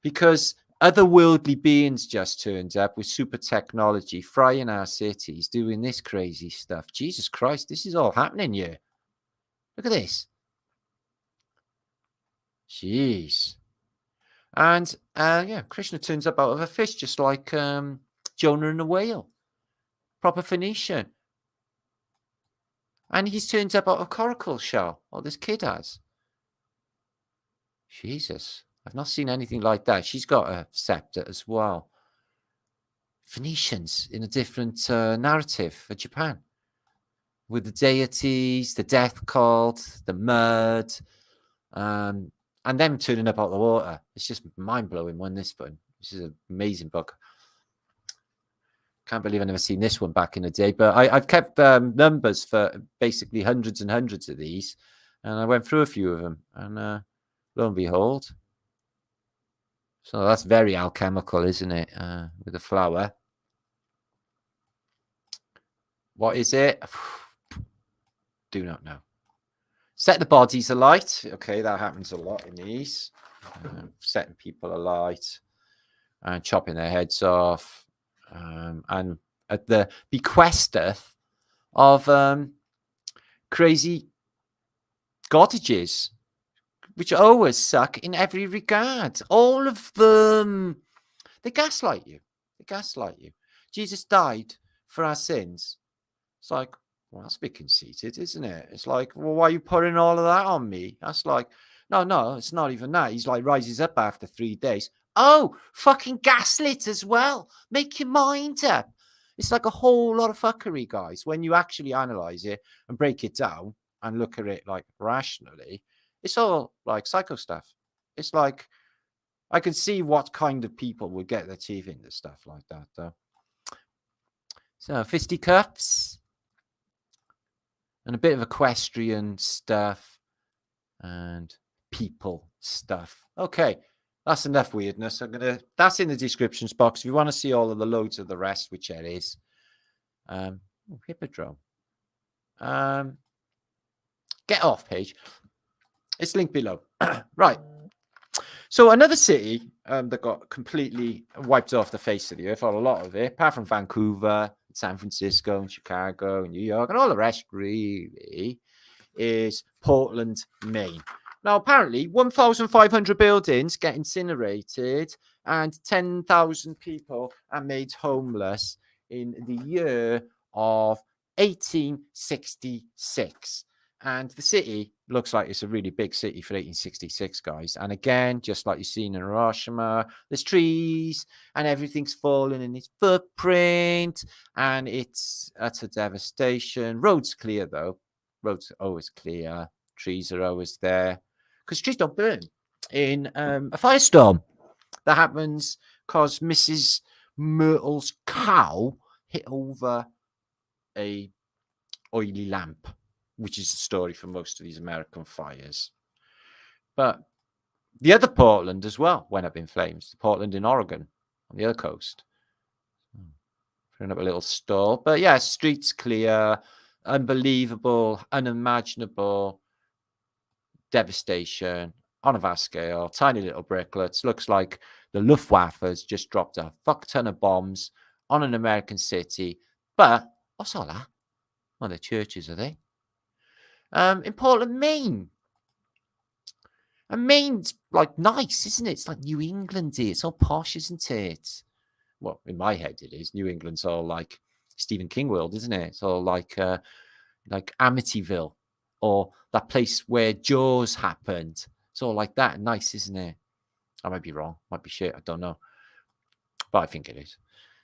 because otherworldly beings just turned up with super technology, frying our cities, doing this crazy stuff. Jesus Christ, this is all happening here. Look at this. Jeez. And yeah, Krishna turns up out of a fish, just like Jonah and the whale. Proper Phoenician. And he's turned up out of coracle shell, or this kid has. Jesus. I've not seen anything like that. She's got a scepter as well. Phoenicians in a different narrative for Japan. With the deities, the death cult, the mud, and them turning up out of the water. It's just mind-blowing one, this one. This is an amazing book. Can't believe I've never seen this one back in the day. But I've kept numbers for basically hundreds and hundreds of these. And I went through a few of them. And lo and behold... So that's very alchemical, isn't it? With a flower. What is it? Do not know. Set the bodies alight. Okay, that happens a lot in these. Setting people alight and chopping their heads off. And at the bequesteth of crazy cottages, which always suck in every regard. All of them, they gaslight you. They gaslight you. Jesus died for our sins. It's like, well, that's a bit conceited, isn't it? It's like, well, why are you putting all of that on me? That's like, no, it's not even that. He's like, rises up after 3 days. Oh, fucking gaslit as well. Make your mind up. It's like a whole lot of fuckery, guys. When you actually analyze it and break it down and look at it like rationally, it's all like psycho stuff. It's like, I can see what kind of people would get their teeth into stuff like that, though. So, fisticuffs. And a bit of equestrian stuff. And people stuff. Okay, that's enough weirdness. That's in the descriptions box if you want to see all of the loads of the rest, which there is. Hippodrome. Get off page. It's linked below. Right. So another city that got completely wiped off the face of the earth, or a lot of it, apart from Vancouver, San Francisco, and Chicago, and New York, and all the rest, really, is Portland, Maine. Now, apparently, 1,500 buildings get incinerated, and 10,000 people are made homeless in the year of 1866. And the city looks like it's a really big city for 1866, guys. And again, just like you've seen in Hiroshima, there's trees and everything's fallen in its footprint. And it's utter devastation. Roads clear, though. Roads are always clear. Trees are always there. Because trees don't burn in a firestorm. That happens because Mrs. Myrtle's cow hit over a oily lamp, which is the story for most of these American fires. But the other Portland as well went up in flames. Portland in Oregon, on the other coast. Putting up a little stall. But yeah, streets clear, unbelievable, unimaginable devastation on a vast scale. Tiny little bricklets. Looks like the Luftwaffe has just dropped a fuck ton of bombs on an American city. But what's all that? Well, they're churches, are they? In Portland, Maine. And Maine's like nice, isn't it? It's like New England here. It's all posh, isn't it? Well, in my head it is. New England's all like Stephen King world, isn't it? It's all like Amityville, or that place where Jaws happened. It's all like that. Nice, isn't it? I might be wrong. Might be shit. I don't know. But I think it is.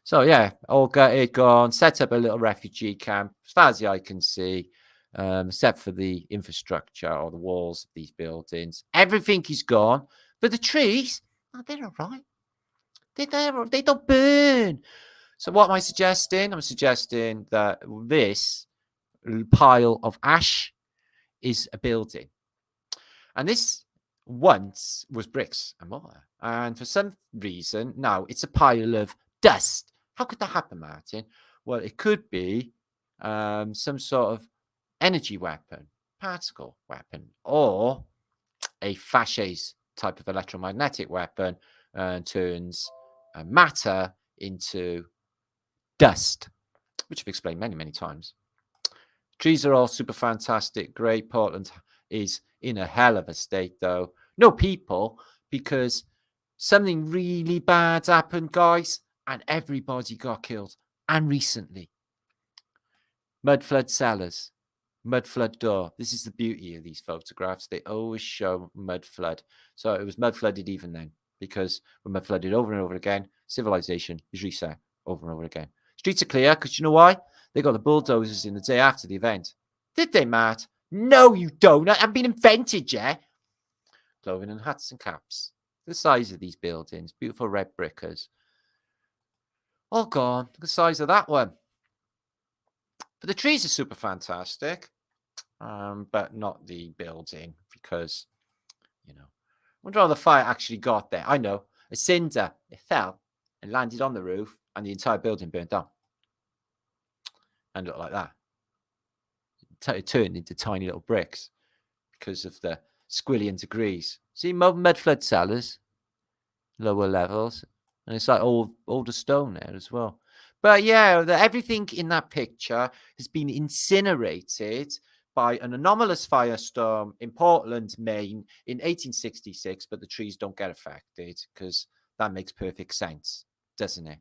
So yeah, all gutted, gone. Set up a little refugee camp, as far as the eye can see. Except for the infrastructure or the walls of these buildings. Everything is gone. But the trees, they're all right. They're there. They don't burn. So what am I suggesting? I'm suggesting that this pile of ash is a building. And this once was bricks and mortar. And for some reason, now it's a pile of dust. How could that happen, Martin? Well, it could be some sort of energy weapon, particle weapon, or a Fash's type of electromagnetic weapon turns matter into dust, which I've explained many, many times. Trees are all super fantastic, great. Portland is in a hell of a state, though. No people, because something really bad happened, guys, and everybody got killed. And recently, mud flood cellars. Mud flood door. This is the beauty of these photographs. They always show mud flood. So it was mud flooded even then, because when mud flooded over and over again, civilization is reset over and over again. Streets are clear because you know why? They got the bulldozers in the day after the event. Did they, Matt? No, you don't. I haven't been invented yet. Clothing and hats and caps. The size of these buildings. Beautiful red brickers. All gone. The size of that one. But the trees are super fantastic, but not the building because, I wonder how the fire actually got there. I know. A cinder, it fell and landed on the roof and the entire building burnt down. And looked like that. It turned into tiny little bricks because of the squillion degrees. See, mud flood cellars, lower levels, and it's like older stone there as well. But yeah, everything in that picture has been incinerated by an anomalous firestorm in Portland, Maine in 1866, but the trees don't get affected because that makes perfect sense, doesn't it?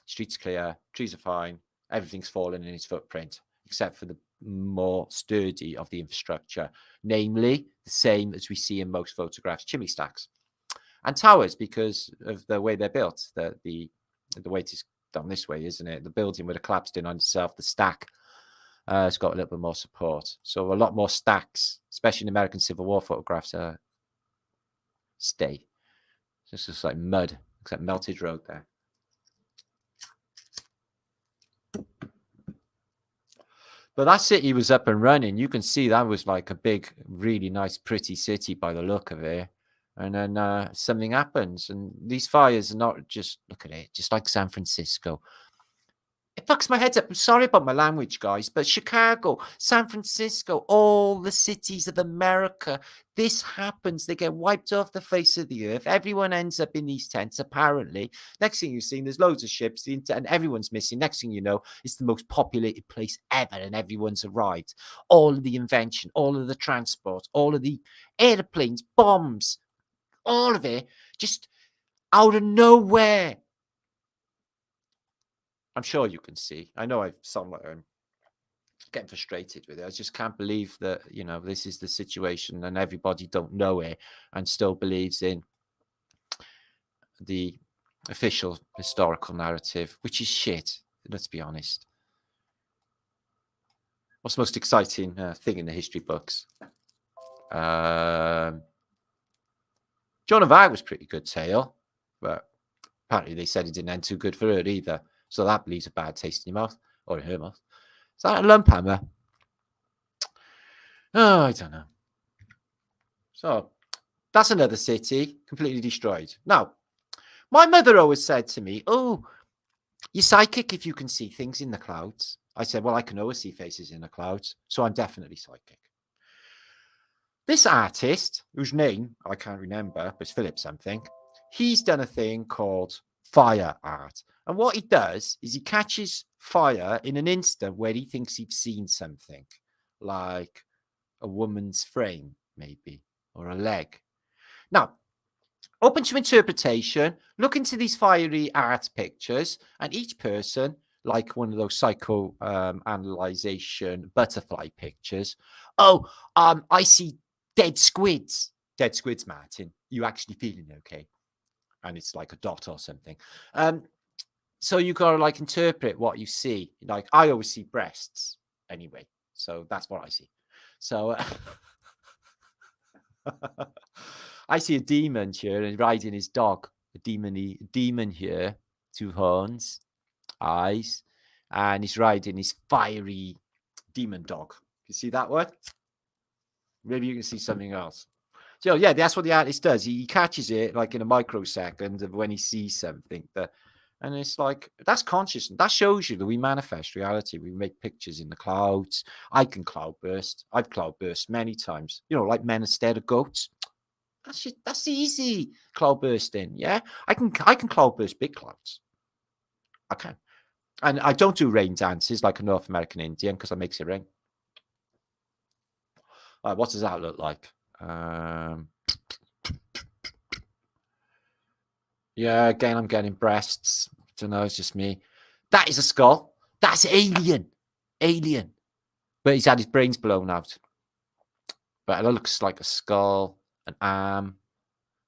Streets clear, trees are fine, everything's fallen in its footprint, except for the more sturdy of the infrastructure, namely the same as we see in most photographs, chimney stacks and towers, because of the way they're built. The weight is done this way, isn't it? The building would have collapsed in on itself. The stack has got a little bit more support. So a lot more stacks, especially in American Civil War photographs, stay. It's just like mud, except melted road there. But that city was up and running. You can see that was like a big, really nice, pretty city by the look of it. And then something happens. And these fires are not just, look at it, just like San Francisco. It fucks my head up. I'm sorry about my language, guys, but Chicago, San Francisco, all the cities of America, this happens. They get wiped off the face of the earth. Everyone ends up in these tents, apparently. Next thing you've seen, there's loads of ships, and everyone's missing. Next thing you know, it's the most populated place ever, and everyone's arrived. All of the invention, all of the transport, all of the airplanes, bombs, all of it, just out of nowhere. I'm sure you can see. I know I sound like I'm getting frustrated with it. I just can't believe that, this is the situation and everybody don't know it and still believes in the official historical narrative, which is shit. Let's be honest. What's the most exciting thing in the history books? Joan of Arc was a pretty good tale, but apparently they said it didn't end too good for her either. So that leaves a bad taste in your mouth, or in her mouth. Is that a lump hammer? Oh, I don't know. So that's another city completely destroyed. Now, my mother always said to me, "Oh, you're psychic if you can see things in the clouds." I said, "Well, I can always see faces in the clouds, so I'm definitely psychic." This artist, whose name I can't remember, but it's Philip something, he's done a thing called fire art. And what he does is he catches fire in an instant where he thinks he's seen something, like a woman's frame, maybe, or a leg. Now, open to interpretation, look into these fiery art pictures, and each person, like one of those psychoanalyzation butterfly pictures. Oh, I see dead squids. Dead squids, Martin. You actually feeling okay? And it's like a dot or something. So you got to like interpret what you see. Like I always see breasts anyway. So that's what I see. So I see a demon here and riding his dog. A demon here, 2 horns, eyes, and he's riding his fiery demon dog. You see that one? Maybe you can see something else. So yeah, that's what the artist does. He catches it like in a microsecond of when he sees something. And it's like, that's consciousness. That shows you that we manifest reality. We make pictures in the clouds. I can cloudburst. I've cloudburst many times. Like men instead of goats. That's easy. Cloudbursting. Yeah, I can cloudburst big clouds. I can. And I don't do rain dances like a North American Indian because it makes it rain. What does that look like? Yeah, again, I'm getting breasts. I don't know, it's just me. That is a skull. That's alien. Alien. But he's had his brains blown out. But it looks like a skull, an arm.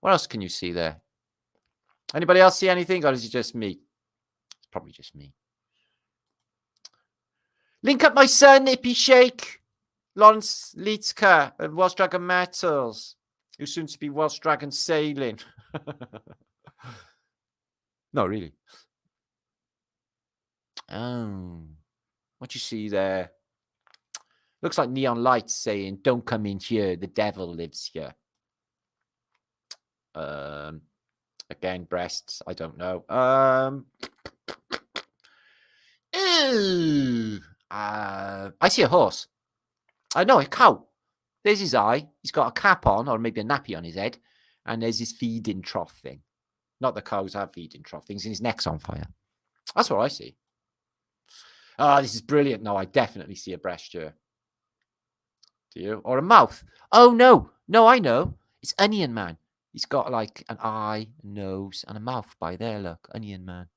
What else can you see there? Anybody else see anything, or is it just me? It's probably just me. Link up my son, Ippy Shake. Lawrence Lietzka of Welsh Dragon Metals, who's soon to be Welsh Dragon Sailing. No, really. Oh, what you see there? Looks like neon lights saying, "Don't come in here, the devil lives here." Again, breasts, I don't know. I see a horse. I know, a cow. There's his eye. He's got a cap on, or maybe a nappy on his head. And there's his feeding trough thing. Not the cows have feeding trough things, and his neck's on fire. That's what I see. Oh, this is brilliant. No, I definitely see a breast here. Do you? Or a mouth. Oh, no. No, I know. It's Onion Man. He's got like an eye, a nose, and a mouth by there. Look, Onion Man.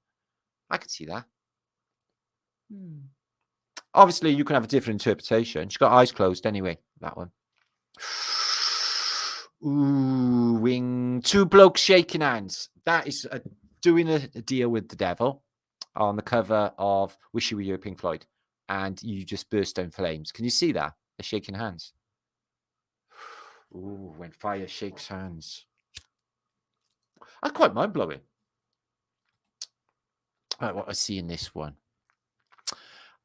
I can see that. Obviously, you can have a different interpretation. She's got eyes closed anyway, that one. Ooh, wing. 2 blokes shaking hands. That is doing a deal with the devil on the cover of Wish You Were Here, Pink Floyd. And you just burst down flames. Can you see that? They're shaking hands. Ooh, when fire shakes hands. That's quite mind-blowing. Right, what I see in this one.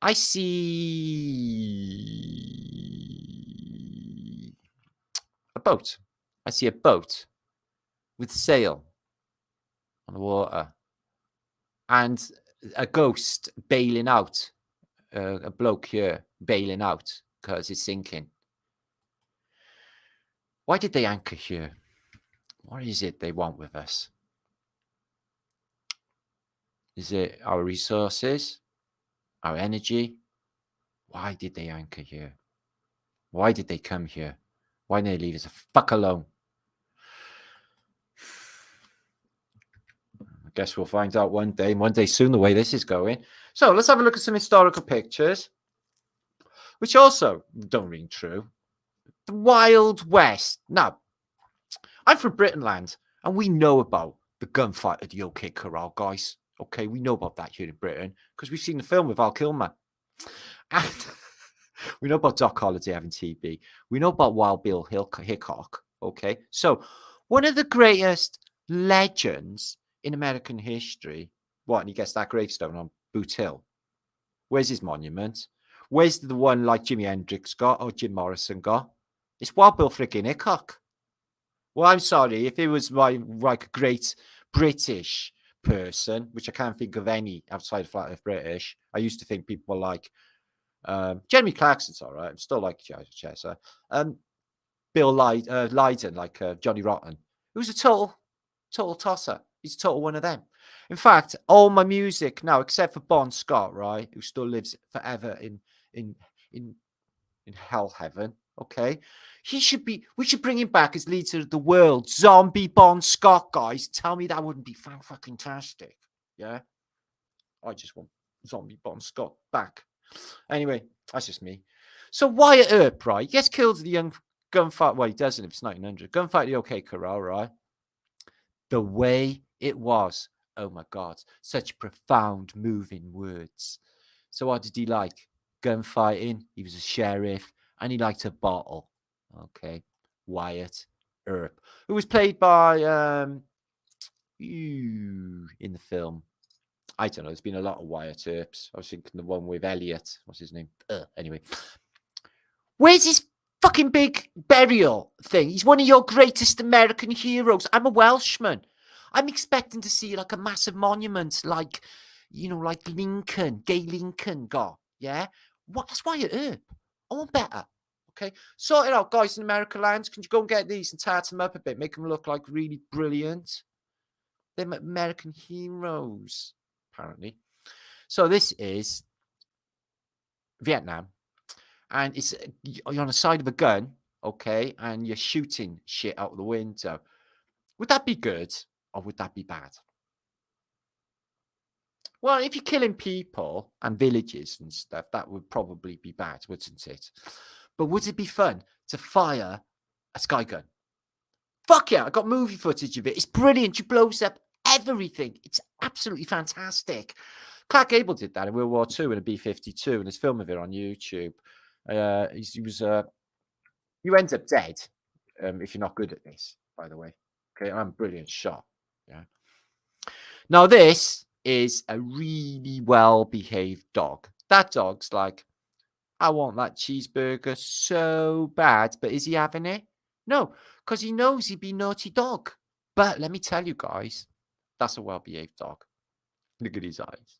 I see a boat. I see a boat with sail on the water and a ghost bailing out. A bloke here bailing out because it's sinking. Why did they anchor here? What is it they want with us? Is it our resources? Our energy? Why did they anchor here? Why did they come here? Why didn't they leave us the fuck alone? I guess we'll find out one day soon, the way this is going. So let's have a look at some historical pictures, which also don't ring true. The Wild West. Now, I'm from Britain land, and we know about the gunfight at the OK Corral, guys. Okay, we know about that here in Britain because we've seen the film with Val Kilmer. And we know about Doc Holliday having TB. We know about Wild Bill Hickok. Okay, so one of the greatest legends in American history. What? And he gets that gravestone on Boot Hill. Where's his monument? Where's the one like Jimi Hendrix got or Jim Morrison got? It's Wild Bill freaking Hickok. Well, I'm sorry if it was like a great British person, which I can't think of any outside of Flat Earth British. I used to think people were like Jeremy Clarkson's all right. I'm still like Chesa. Bill Lydon, like Johnny Rotten. It was a total tosser. He's a total one of them. In fact, all my music now, except for Bon Scott, right, who still lives forever in hell heaven. Okay, we should bring him back as leader of the world. Zombie Bon Scott, guys. Tell me that wouldn't be fucking tastic. Yeah, I just want Zombie Bon Scott back. Anyway, that's just me. So Wyatt Earp, right? He gets killed at the young gunfight. Well, he doesn't if it's 1900. Gunfight at the OK Corral, right? The way it was. Oh my God, such profound, moving words. So what did he like? Gunfighting. He was a sheriff, and he liked a bottle. Okay, Wyatt Earp, who was played by in the film. I don't know. There's been a lot of Wyatt Earps. I was thinking the one with Elliot. What's his name? Anyway, where's his fucking big burial thing? He's one of your greatest American heroes. I'm a Welshman. I'm expecting to see like a massive monument, like, you know, like Lincoln, Gay Lincoln got. Yeah, what? That's Wyatt Earp. I want better. Okay, sort it out, guys in America land. Can you go and get these and tat them up a bit, make them look like really brilliant? They're American heroes, apparently. So this is Vietnam, and it's you're on the side of a gun, okay, and you're shooting shit out of the window. Would that be good or would that be bad? Well, if you're killing people and villages and stuff, that would probably be bad, wouldn't it? But would it be fun to fire a sky gun? Fuck yeah, I got movie footage of it. It's brilliant. She blows up everything. It's absolutely fantastic. Clark Gable did that in World War II in a B-52, and there's film of it on YouTube. You end up dead if you're not good at this, by the way. Okay, I'm a brilliant shot. Yeah. Now, this is a really well-behaved dog. That dog's like, I want that cheeseburger so bad, but is he having it? No, because he knows he'd be naughty dog. But let me tell you guys, that's a well-behaved dog. Look at his eyes.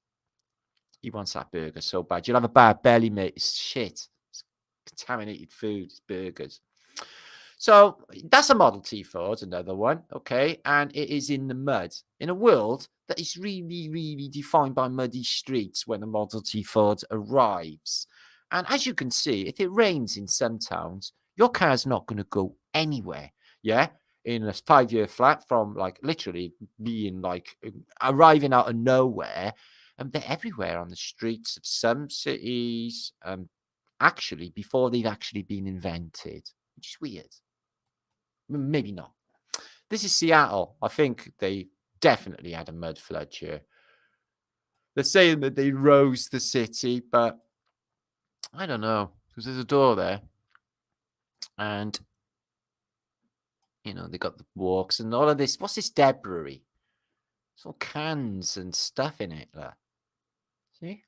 He wants that burger so bad. You'll have a bad belly, mate. It's shit. It's contaminated food. It's burgers. So that's a Model T Ford, another one. Okay. And it is in the mud in a world that is really, really defined by muddy streets when the Model T Ford arrives. And as you can see, if it rains in some towns, your car's not going to go anywhere. Yeah. In a 5-year flat from like literally being like arriving out of nowhere. And they're everywhere on the streets of some cities, actually, before they've actually been invented, which is weird. Maybe not. This is Seattle. I think they definitely had a mud flood here. They're saying that they rose the city, but I don't know, because there's a door there. And, you know, they got the walks and all of this. What's this debris? It's all cans and stuff in it. Look. See?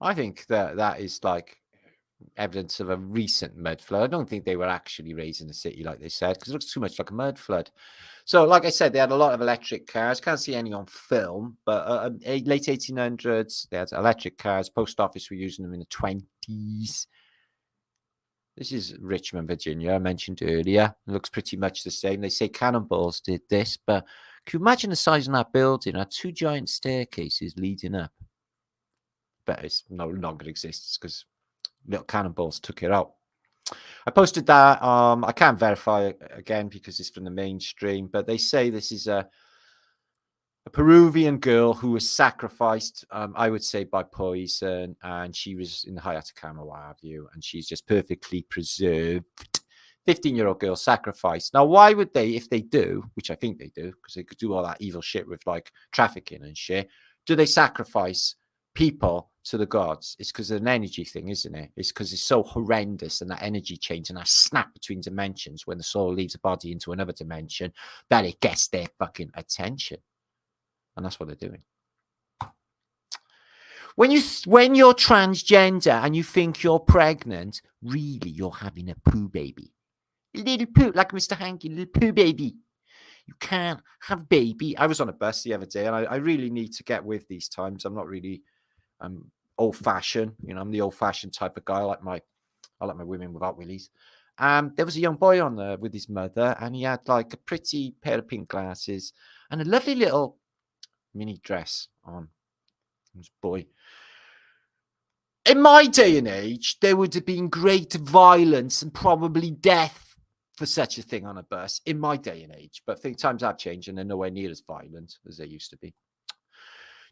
I think that is like evidence of a recent mud flood. I don't think they were actually raising the city like they said, because it looks too much like a mud flood. So, like I said, they had a lot of electric cars. Can't see any on film, but late 1800s, they had electric cars. Post office were using them in the 20s. This is Richmond, Virginia, I mentioned earlier. It looks pretty much the same. They say Cannonballs did this, but can you imagine the size of that building? It had 2 giant staircases leading up. But it's no longer exists because little Cannonballs took it out. I posted that. I can't verify it again because it's from the mainstream, but they say this is a Peruvian girl who was sacrificed, I would say, by poison, and she was in the high Atacama, what have you, and she's just perfectly preserved. 15-year-old girl sacrificed. Now, why would they, if they do, which I think they do, because they could do all that evil shit with like trafficking and shit, do they sacrifice people to the gods? It's because of an energy thing, isn't it? It's because it's so horrendous, and that energy change and that snap between dimensions when the soul leaves a body into another dimension, that it gets their fucking attention. And that's what they're doing. When you're transgender and you think you're pregnant, really you're having a poo baby. A little poo, like Mr. Hanky, little poo baby. You can't have a baby. I was on a bus the other day, and I really need to get with these times. I'm not really old-fashioned. You know, I'm the old-fashioned type of guy. I like my women without willies. There was a young boy on there with his mother, and he had like a pretty pair of pink glasses and a lovely little mini dress on. This boy. In my day and age, there would have been great violence and probably death for such a thing on a bus in my day and age. But I think times have changed and they're nowhere near as violent as they used to be.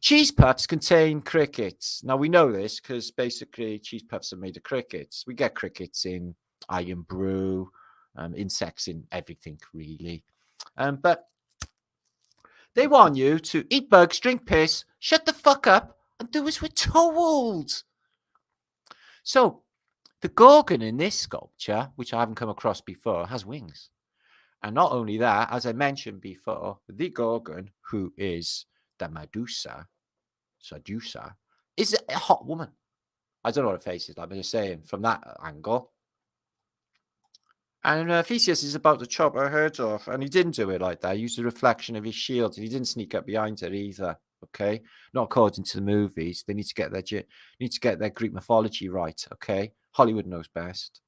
Cheese puffs contain crickets. Now, we know this because basically cheese puffs are made of crickets. We get crickets in iron brew, insects in everything, really. But they warn you to eat bugs, drink piss, shut the fuck up, and do as we're told. So, the Gorgon in this sculpture, which I haven't come across before, has wings. And not only that, as I mentioned before, the Gorgon, who is the Medusa, is a hot woman. I don't know what her face is like, but just saying from that angle. And Theseus is about to chop her head off, and he didn't do it like that. He used the reflection of his shield, and he didn't sneak up behind her either. Okay, not according to the movies. They need to get their Greek mythology right. Okay, Hollywood knows best.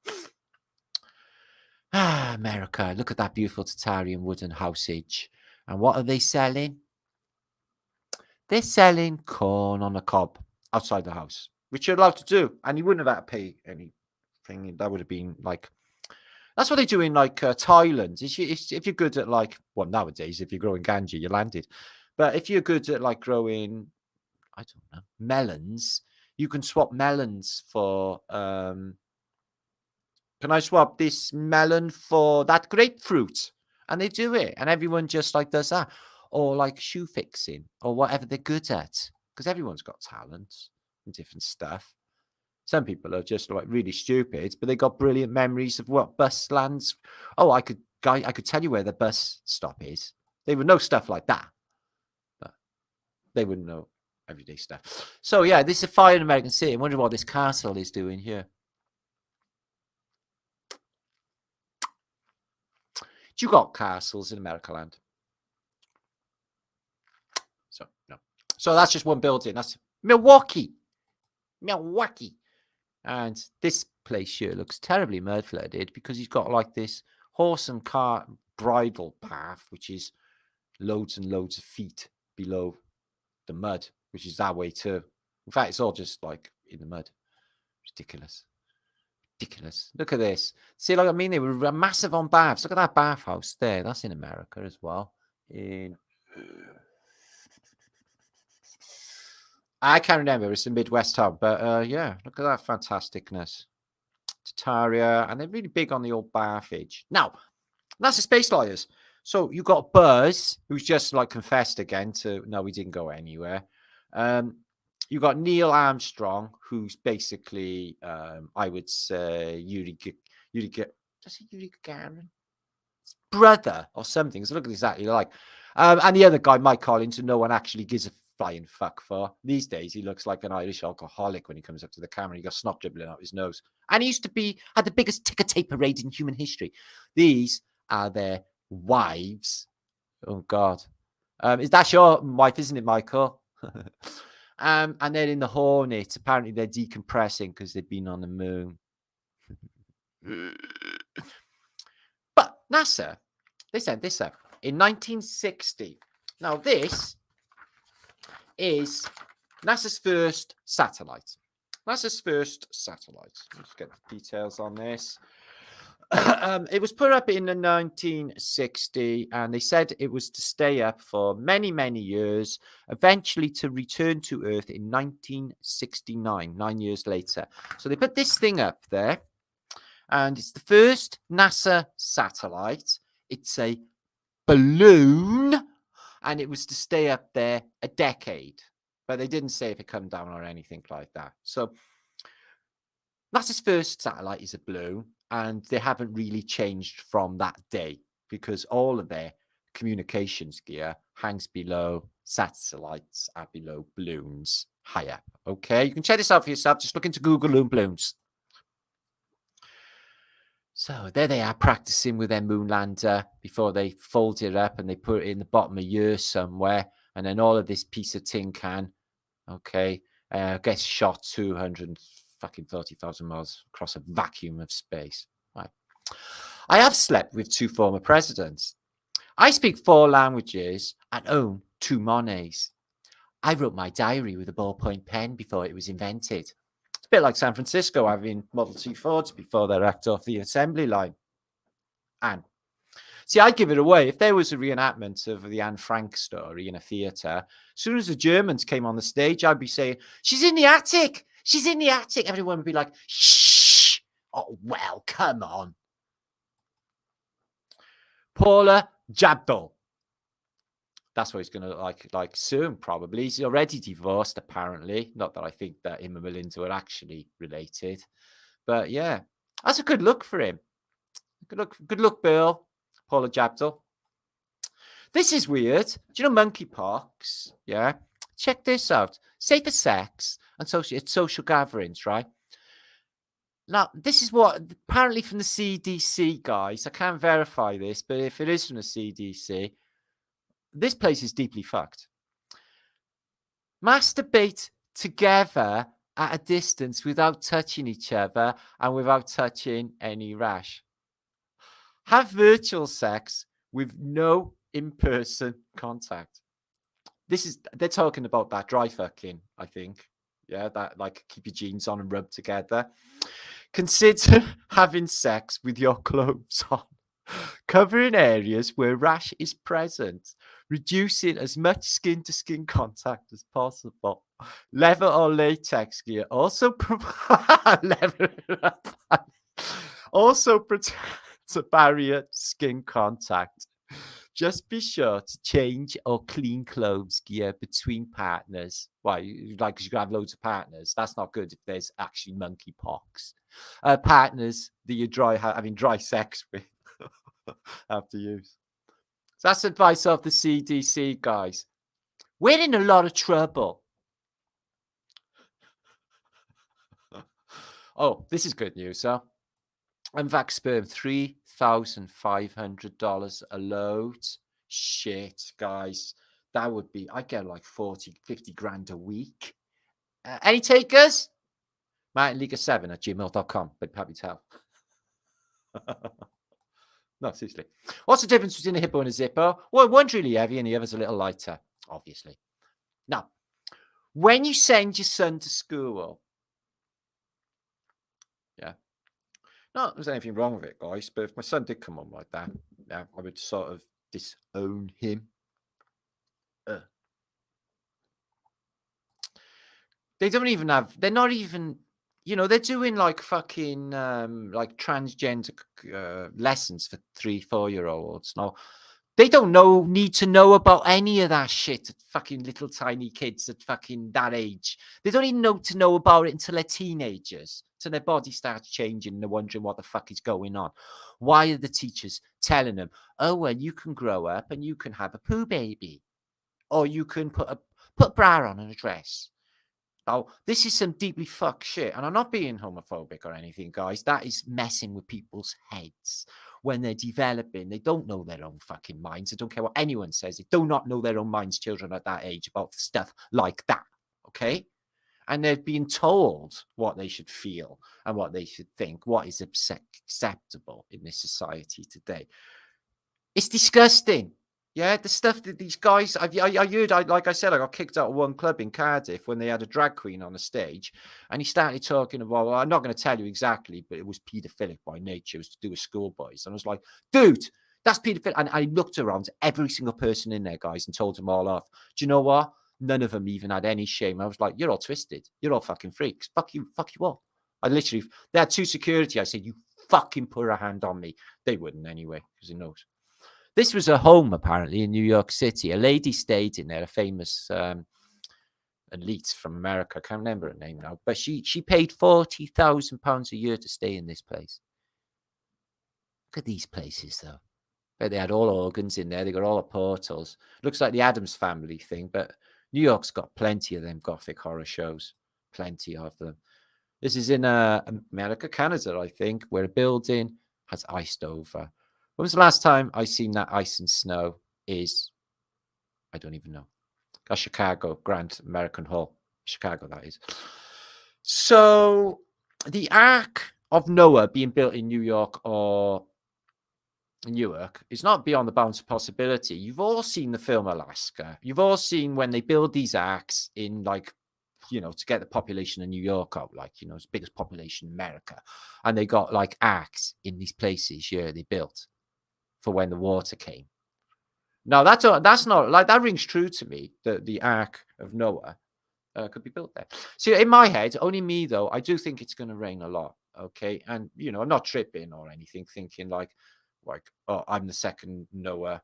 America, look at that beautiful Tartarian wooden housage. And what are they selling? They're selling corn on a cob outside the house, which you're allowed to do, and you wouldn't have had to pay anything. That would have been like. That's what they do in like Thailand. If you're good at like, well, nowadays, if you're growing ganja, you're landed. But if you're good at like growing, I don't know, melons, you can swap melons for, can I swap this melon for that grapefruit? And they do it. And everyone just like does that. Or like shoe fixing or whatever they're good at. Because everyone's got talents and different stuff. Some people are just like really stupid, but they got brilliant memories of what bus lands. Oh, I could tell you where the bus stop is. They would know stuff like that, but they wouldn't know everyday stuff. So yeah, this is a fire in American City. I wonder what this castle is doing here. You got castles in America land. So no. So that's just one building. That's Milwaukee. And this place here looks terribly mud flooded because he's got like this horse and cart bridle path, which is loads and loads of feet below the mud, which is that way too. In fact, it's all just like in the mud. Ridiculous. Look at this. See, like I mean, they were massive on baths. Look at that bathhouse there. That's in America as well. I can't remember. It's a Midwest town, but yeah, look at that fantasticness. Tartaria, and they're really big on the old bathage. Now, that's the Space Lawyers. So you got Buzz, who's just like confessed again to no, we didn't go anywhere. You got Neil Armstrong, who's basically, I would say, Yuri Gagarin? Brother or something. So look exactly like. And the other guy, Mike Collins, who no one actually gives a flying fuck for. These days, he looks like an Irish alcoholic when he comes up to the camera. He got snot dribbling out his nose. And he used to had the biggest ticker tape parade in human history. These are their wives. Oh, God. That's your wife, isn't it, Michael? And they're in the Hornet. Apparently, they're decompressing because they've been on the moon. But NASA, they sent this up in 1960. Now, this is NASA's first satellite. NASA's first satellite. Let's get the details on this. It was put up in 1960, and they said it was to stay up for many, many years, eventually to return to Earth in 1969, 9 years later. So they put this thing up there, and it's the first NASA satellite. It's a balloon, and it was to stay up there a decade, but they didn't say if it come down or anything like that. So NASA's first satellite is a balloon, and they haven't really changed from that day because all of their communications gear hangs below satellites, are below balloons high up. Okay, you can check this out for yourself. Just look into Google Moon balloons. So there they are practicing with their moon lander before they fold it up and they put it in the bottom of the earth somewhere. And then all of this piece of tin can, okay, gets shot 230,000 miles across a vacuum of space. Right. I have slept with 2 former presidents. I speak 4 languages and own 2 Monets. I wrote my diary with a ballpoint pen before it was invented. It's a bit like San Francisco having Model T Fords before they're wrecked off the assembly line. And see, I'd give it away. If there was a reenactment of the Anne Frank story in a theatre, as soon as the Germans came on the stage, I'd be saying, "She's in the attic! She's in the attic!" Everyone would be like, "Shh! Oh, well, come on." Paula Jabdal. That's what he's going to look like soon, probably. He's already divorced, apparently. Not that I think that him and Melinda are actually related. But yeah, that's a good look for him. Good look, Bill. Paula Jabdal. This is weird. Do you know monkeypox? Yeah. Check this out. Safer sex and social gatherings, right? Now, this is what apparently from the CDC, guys. I can't verify this, but if it is from the CDC, this place is deeply fucked. Masturbate together at a distance without touching each other and without touching any rash. Have virtual sex with no in-person contact. They're talking about that dry fucking, I think. Yeah, that like keep your jeans on and rub together. Consider having sex with your clothes on, covering areas where rash is present, reducing as much skin-to-skin contact as possible. Leather or latex gear also protects a barrier skin contact. Just be sure to change or clean clothes gear between partners. Why? Like, because you can have loads of partners. That's not good if there's actually monkeypox. Partners that you're having dry sex with have to use. So that's advice of the CDC, guys. We're in a lot of trouble. Oh, this is good news, huh? Unvax sperm, $3,500 a load. Shit, guys. That would be, I get like 40, 50 grand a week. Any takers? MartinLeague7@gmail.com. But happy to help. No, seriously. What's the difference between a hippo and a zippo? Well, one's really heavy and the other's a little lighter, obviously. Now, when you send your son to school, yeah, not there's anything wrong with it, guys, but if my son did come on like that, yeah, I would sort of disown him. They don't even have, they're not even, you know, they're doing like fucking like transgender lessons for 3-4-year-olds. Now, they don't need to know about any of that shit at fucking little tiny kids at fucking that age. They don't even know about it until they're teenagers. So their body starts changing and they're wondering what the fuck is going on. Why are the teachers telling them, oh, well, you can grow up and you can have a poo baby. Or you can put Put a bra on and a dress. Now, this is some deeply fucked shit. And I'm not being homophobic or anything, guys. That is messing with people's heads. When they're developing, they don't know their own fucking minds. They don't care what anyone says. They do not know their own minds, children at that age, about stuff like that. Okay? And they're being told what they should feel and what they should think, what is acceptable in this society today. It's disgusting. Yeah, the stuff that these guys, I heard, like I said, I got kicked out of one club in Cardiff when they had a drag queen on the stage, and he started talking about, well, I'm not going to tell you exactly, but it was paedophilic by nature. It was to do with schoolboys. And I was like, dude, that's paedophilic. And I looked around to every single person in there, guys, and told them all off. Do you know what? None of them even had any shame. I was like, you're all twisted. You're all fucking freaks. Fuck you all. I literally, they had 2 security. I said, you fucking put a hand on me. They wouldn't anyway, because he knows. This was a home, apparently, in New York City. A lady stayed in there, a famous elite from America. I can't remember her name now. But she paid £40,000 a year to stay in this place. Look at these places, though. But they had all organs in there. They got all the portals. Looks like the Addams Family thing. But New York's got plenty of them gothic horror shows. Plenty of them. This is in America, Canada, I think, where a building has iced over. When was the last time I seen that ice and snow? I don't even know. That's Chicago, Grand American Hall. Chicago, that is. So the Ark of Noah being built in New York or Newark is not beyond the bounds of possibility. You've all seen the film Alaska. You've all seen when they build these arks in, like, you know, to get the population of New York out, like, you know, it's the biggest population in America. And they got like arks in these places, yeah, they built for when the water came. Now that's not like, that rings true to me, that the Ark of Noah could be built there. See, in my head, only me though, I do think it's going to rain a lot. Okay, and you know, I'm not tripping or anything, thinking like, oh, I'm the second Noah,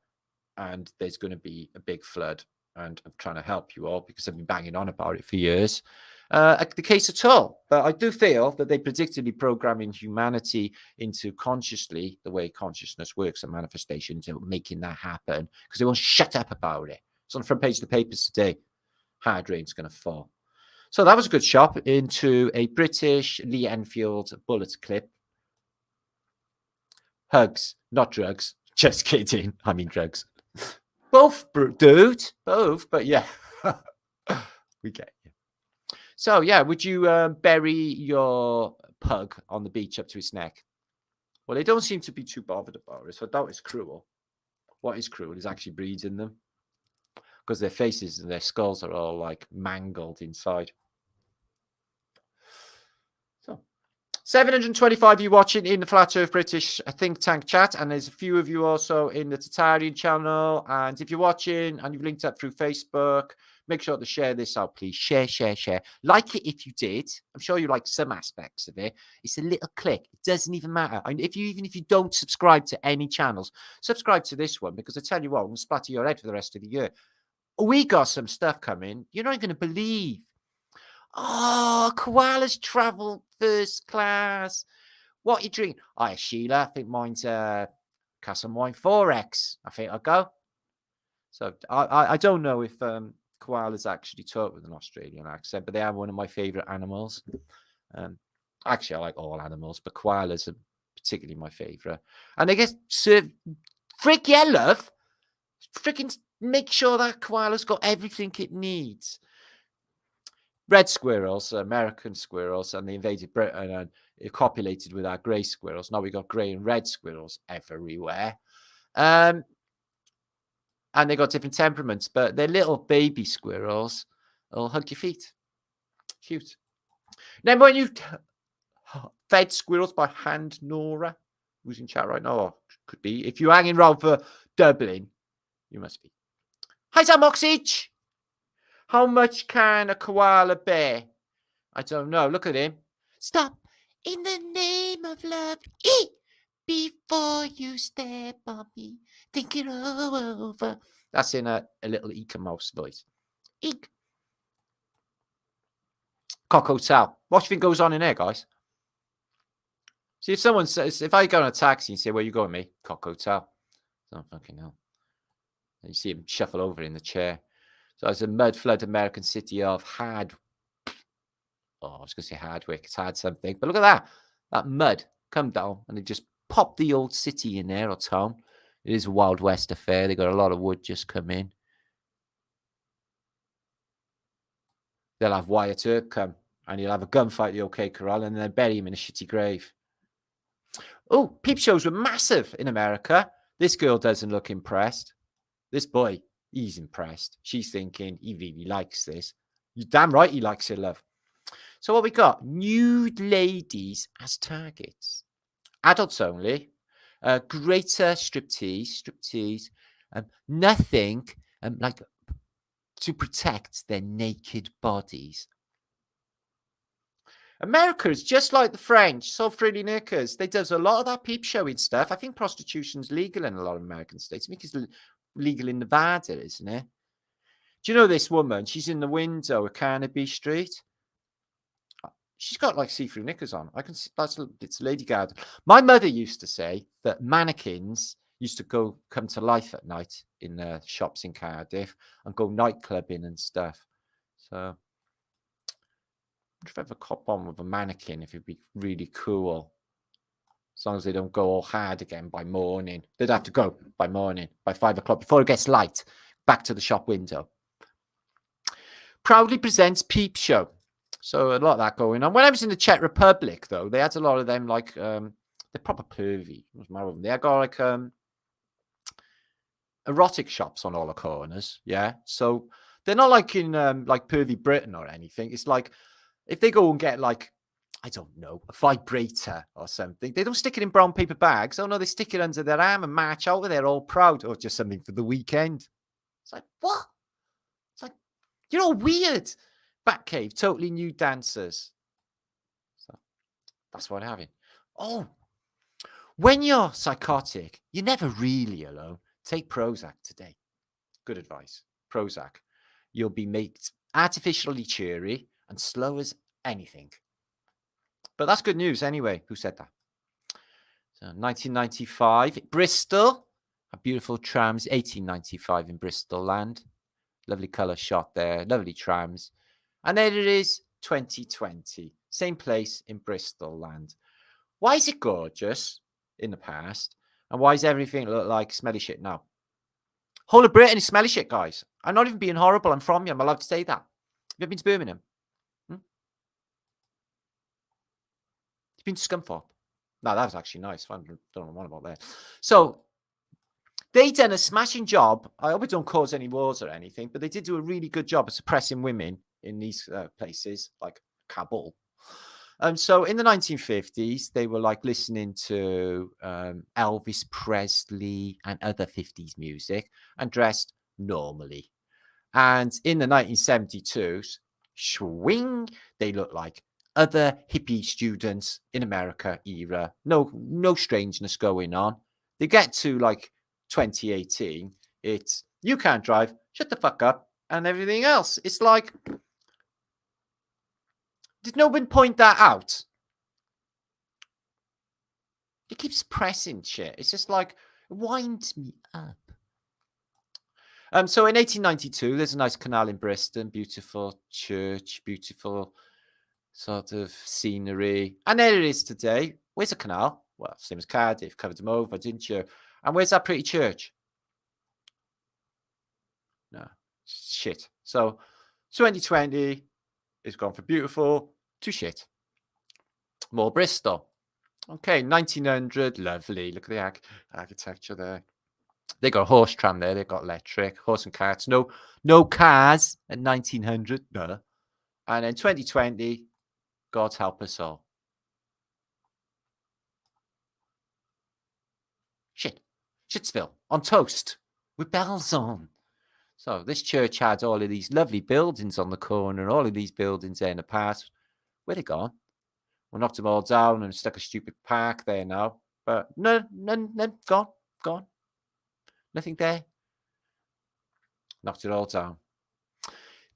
and there's going to be a big flood, and I'm trying to help you all because I've been banging on about it for years. The case at all. But I do feel that they predictably programming humanity into consciously the way consciousness works and manifestation to making that happen, because they won't shut up about it. It's on the front page of the papers today. Hard rain's going to fall. So that was a good shot into a British Lee Enfield bullet clip. Hugs, not drugs. Just kidding. I mean drugs. Both, dude. Both, but yeah. We get you. So, yeah, would you bury your pug on the beach up to its neck? Well, they don't seem to be too bothered about it, so I doubt it's cruel. What is cruel is actually breeding them, because their faces and their skulls are all, like, mangled inside. So, 725 of you watching in the Flat Earth British think tank chat, and there's a few of you also in the Tartarian channel. And if you're watching and you've linked up through Facebook, make sure to share this out, please. Share. Like it if you did. I'm sure you like some aspects of it. It's a little click. It doesn't even matter. And even if you don't subscribe to any channels, subscribe to this one, because I tell you what, I'm going to splatter your head for the rest of the year. We got some stuff coming you're not going to believe. Oh, koalas travel first class. What you drink? Oh, Sheila, I think mine's Castle Wine 4X. I think I'll go. So I don't know if koalas actually talk with an Australian accent, but they are one of my favorite animals. Actually, I like all animals, but koalas are particularly my favorite. And I guess serve frick yeah, love. Freaking make sure that koala's got everything it needs. Red squirrels, American squirrels, and they invaded Britain and it copulated with our grey squirrels. Now we got grey and red squirrels everywhere. And they got different temperaments, but they're little baby squirrels. They'll hug your feet. Cute. Then when you fed squirrels by hand, Nora, who's in chat right now, or could be. If you're hanging around for Dublin, you must be. Hi, Sam Oxage. How much can a koala bear? I don't know. Look at him. Stop. In the name of love, eat before you step on me. Think it all over. That's in a little Eka Mouse voice. Eek. Cock Hotel. What do you think goes on in there, guys? See, if someone says, if I go on a taxi and say, where you going, me? Cock Hotel. Oh, fucking hell. And you see him shuffle over in the chair. So it's a mud flood American city of I was going to say Hardwick. It's hard something. But look at that mud come down and it just popped the old city in there or town. It is a Wild West affair. They got a lot of wood just come in. They'll have Wyatt Earp come and he'll have a gunfight at the OK Corral and then bury him in a shitty grave. Oh, peep shows were massive in America. This girl doesn't look impressed. This boy, he's impressed. She's thinking he really likes this. You're damn right he likes it, love. So what we got? Nude ladies as targets. Adults only. Greater striptease. Nothing like to protect their naked bodies. America is just like the French, soft frilly knickers. They does a lot of that peep showing stuff. I think prostitution's legal in a lot of American states. I think it's legal in Nevada, isn't it? Do you know this woman? She's in the window at Carnaby Street. She's got like see-through knickers on. I can see it's Lady Gaga. My mother used to say that mannequins used to come to life at night in shops in Cardiff and go nightclubbing and stuff. So if I ever cop on with a mannequin, if it'd be really cool. As long as they don't go all hard again by morning. They'd have to go by morning, by 5 o'clock, before it gets light, back to the shop window. Proudly presents Peep Show. So a lot of that going on. When I was in the Czech Republic, though, they had a lot of them like they're proper pervy. They had got like erotic shops on all the corners. Yeah. So they're not like in like pervy Britain or anything. It's like if they go and get like, I don't know, a vibrator or something, they don't stick it in brown paper bags. Oh no, they stick it under their arm and march out with it all proud, or just something for the weekend. It's like, what? It's like, you're all weird. Batcave, totally new dancers. So that's what I'm having. Oh, when you're psychotic, you're never really alone. Take Prozac today. Good advice. Prozac. You'll be made artificially cheery and slow as anything. But that's good news anyway. Who said that? So 1995, Bristol. A beautiful trams. 1895 in Bristol land. Lovely colour shot there. Lovely trams. And there it is, 2020. Same place in Bristol land. Why is it gorgeous in the past? And why does everything look like smelly shit now? Whole of Britain is smelly shit, guys. I'm not even being horrible. I'm from you. I'm allowed to say that. Have you ever been to Birmingham? You've been to Scunthorpe? No, that was actually nice. I don't know what about that. So they done a smashing job. I hope it don't cause any wars or anything, but they did do a really good job of suppressing women in these places like Kabul. So in the 1950s, they were like listening to Elvis Presley and other 50s music and dressed normally. And in the 1972s, swing, they look like other hippie students in America era. No strangeness going on. They get to like 2018, it's you can't drive, shut the fuck up, and everything else. It's like, did no one point that out? It keeps pressing shit. It's just like, it winds me up. So in 1892, there's a nice canal in Bristol, beautiful church, beautiful sort of scenery. And there it is today. Where's the canal? Well, same as Cardiff, covered them over, didn't you? And where's that pretty church? No, shit. So 2020 is gone from beautiful to shit. More Bristol. Okay, 1900, lovely. Look at the architecture there. They got a horse tram there. They got electric, horse and carts. No cars at 1900. No. And then 2020, God help us all. Shitsville on toast with bells on. So this church had all of these lovely buildings on the corner, all of these buildings there in the past. Where they gone? We knocked them all down and stuck a stupid park there now. But none, gone. Nothing there. Knocked it all down.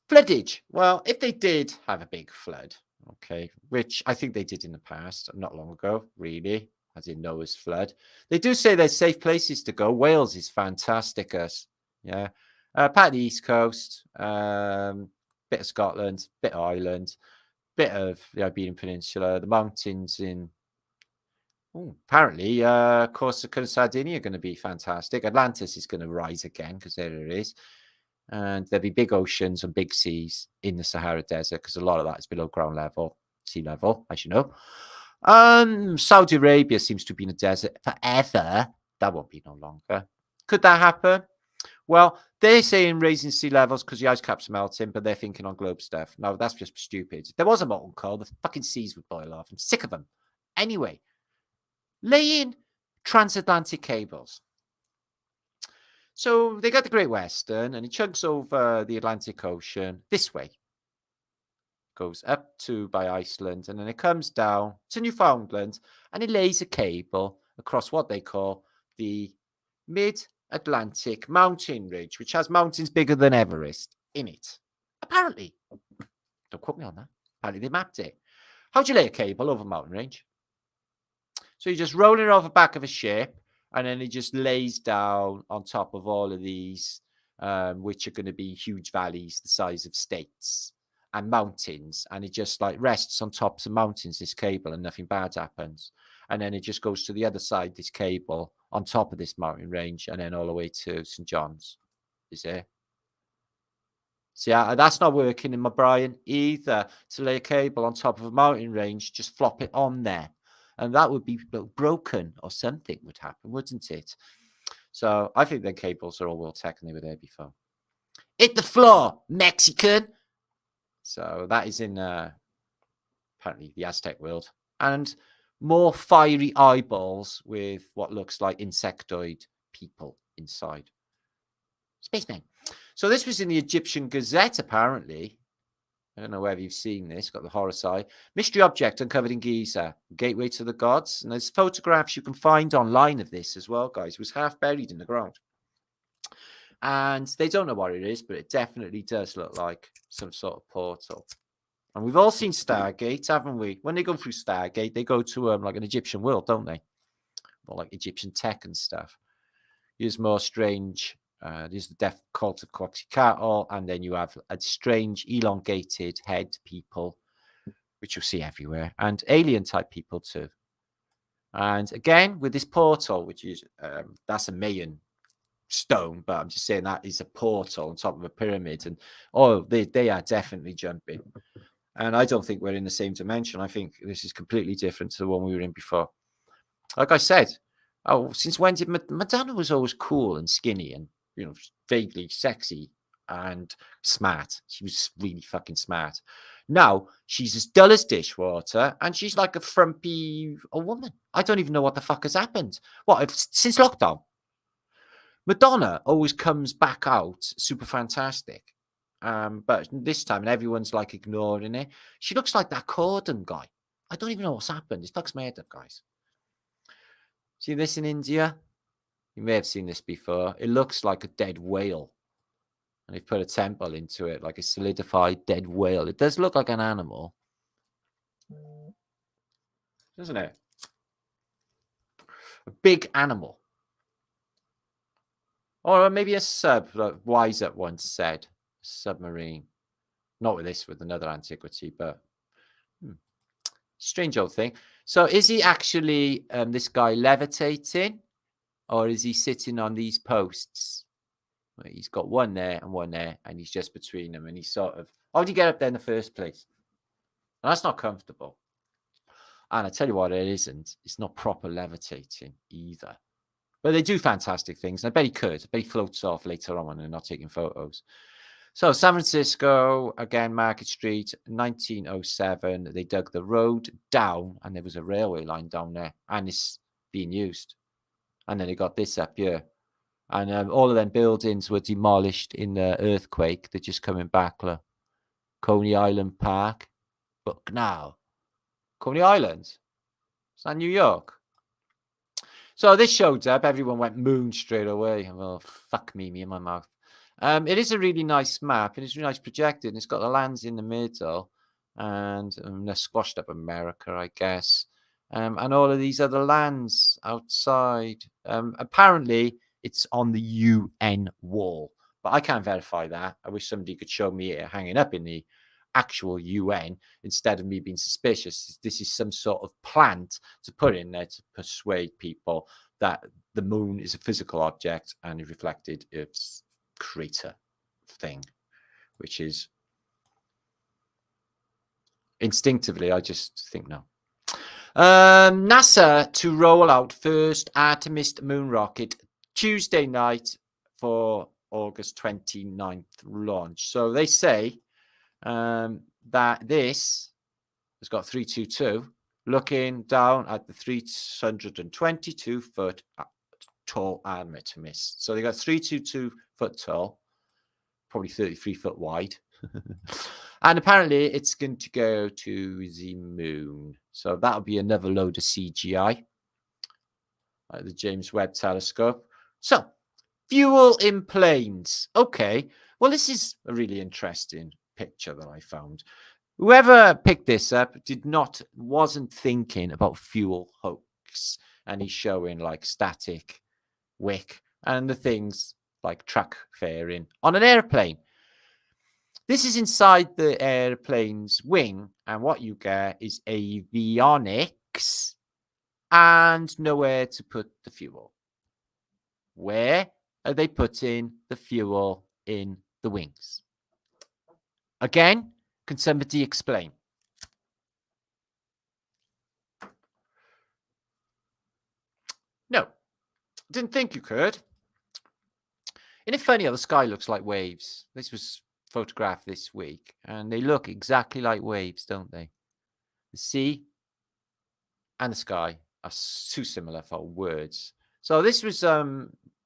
Floodage. Well, if they did have a big flood, okay, which I think they did in the past, not long ago, really, as in Noah's flood. They do say there's safe places to go. Wales is fantastic, yeah. Part of the East Coast, bit of Scotland, bit of Ireland, bit of the Iberian Peninsula, the mountains in. Apparently, Corsica and Sardinia are going to be fantastic. Atlantis is going to rise again because there it is. And there'll be big oceans and big seas in the Sahara Desert because a lot of that is below ground level, sea level, as you know. Saudi Arabia seems to be in a desert forever. That won't be no longer. Could that happen? Well, they're saying raising sea levels because the ice caps are melting, but they're thinking on globe stuff. No, that's just stupid. If there was a molten core, the fucking seas would boil off. I'm sick of them. Anyway, laying transatlantic cables. So they got the Great Western and it chugs over the Atlantic Ocean this way. Goes up to by Iceland and then it comes down to Newfoundland and it lays a cable across what they call the Mid-Atlantic Mountain Ridge, which has mountains bigger than Everest in it. Apparently. Don't quote me on that. Apparently they mapped it. How do you lay a cable over a mountain range? So you just roll it off the back of a ship and then it just lays down on top of all of these, which are going to be huge valleys the size of states and mountains. And it just like rests on tops of mountains, this cable, and nothing bad happens. And then it just goes to the other side, this cable, on top of this mountain range, and then all the way to St. John's. Is it? See, that's not working in my Brian either. To lay a cable on top of a mountain range, just flop it on there. And that would be broken or something would happen, wouldn't it? So I think the cables are all World Tech and they were there before. Hit the floor, Mexican. So that is in apparently the Aztec world. And more fiery eyeballs with what looks like insectoid people inside. Spaceman. So this was in the Egyptian Gazette, apparently. I don't know whether you've seen this. Got the horror side. Mystery object uncovered in Giza. Gateway to the gods. And there's photographs you can find online of this as well, guys. It was half buried in the ground. And they don't know what it is, but it definitely does look like some sort of portal. And we've all seen Stargate, haven't we? When they go through Stargate, they go to like an Egyptian world, don't they? Or like Egyptian tech and stuff. Here's more strange. There's the death cult of Quetzalcoatl, and then you have a strange elongated head people, which you'll see everywhere, and alien type people too. And again, with this portal, which is that's a Mayan stone, but I'm just saying that is a portal on top of a pyramid, and they are definitely jumping. And I don't think we're in the same dimension. I think this is completely different to the one we were in before. Like I said, since when did Madonna was always cool and skinny and vaguely sexy and smart. She was really fucking smart. Now she's as dull as dishwater and she's like a frumpy old woman. I don't even know what the fuck has happened. Since lockdown? Madonna always comes back out super fantastic. But this time, and everyone's like ignoring it. She looks like that Corden guy. I don't even know what's happened. It fucks my head up, guys. See this in India? You may have seen this before. It looks like a dead whale. And they've put a temple into it, like a solidified dead whale. It does look like an animal. Doesn't it? A big animal. Or maybe a sub, like Wiser once said. Submarine. Not with this, with another antiquity, but strange old thing. So is he actually this guy levitating? Or is he sitting on these posts? Well, he's got one there, and he's just between them. And he's sort of, how do you get up there in the first place? And that's not comfortable. And I tell you what, it isn't. It's not proper levitating either. But they do fantastic things. And I bet he could. I bet he floats off later on when they're not taking photos. So San Francisco, again, Market Street, 1907. They dug the road down, and there was a railway line down there. And it's being used. And then they got this up here. And all of them buildings were demolished in the earthquake. They're just coming back. Look. Coney Island Park. Look now. Coney Island. Is that New York? So this showed up. Everyone went moon straight away. Well, fuck me in my mouth. It is a really nice map. And it's really nice projected. And it's got the lands in the middle. And they're squashed up America, I guess. And all of these other lands outside. Apparently, it's on the UN wall. but I can't verify that. I wish somebody could show me it hanging up in the actual UN instead of me being suspicious. This is some sort of plant to put in there to persuade people that the moon is a physical object and reflected its crater thing, which is instinctively, I just think no. NASA to roll out first Artemis moon rocket Tuesday night for August 29th launch. So they say that this has got 322 looking down at the 322-foot tall Artemis. So they got 322 foot tall, probably 33 foot wide. And apparently it's going to go to the moon. So that'll be another load of CGI, like the James Webb Telescope. So, fuel in planes. Okay, well, this is a really interesting picture that I found. Whoever picked this up wasn't thinking about fuel hoax. And he's showing like static wick and the things like track fairing on an airplane. This is inside the airplane's wing, and what you get is avionics and nowhere to put the fuel. Where are they putting the fuel in the wings? Again, can somebody explain? No, didn't think you could. Isn't it funny how the sky looks like waves? This was photographed this week, and they look exactly like waves, don't they? The sea and the sky are too similar for words. So this was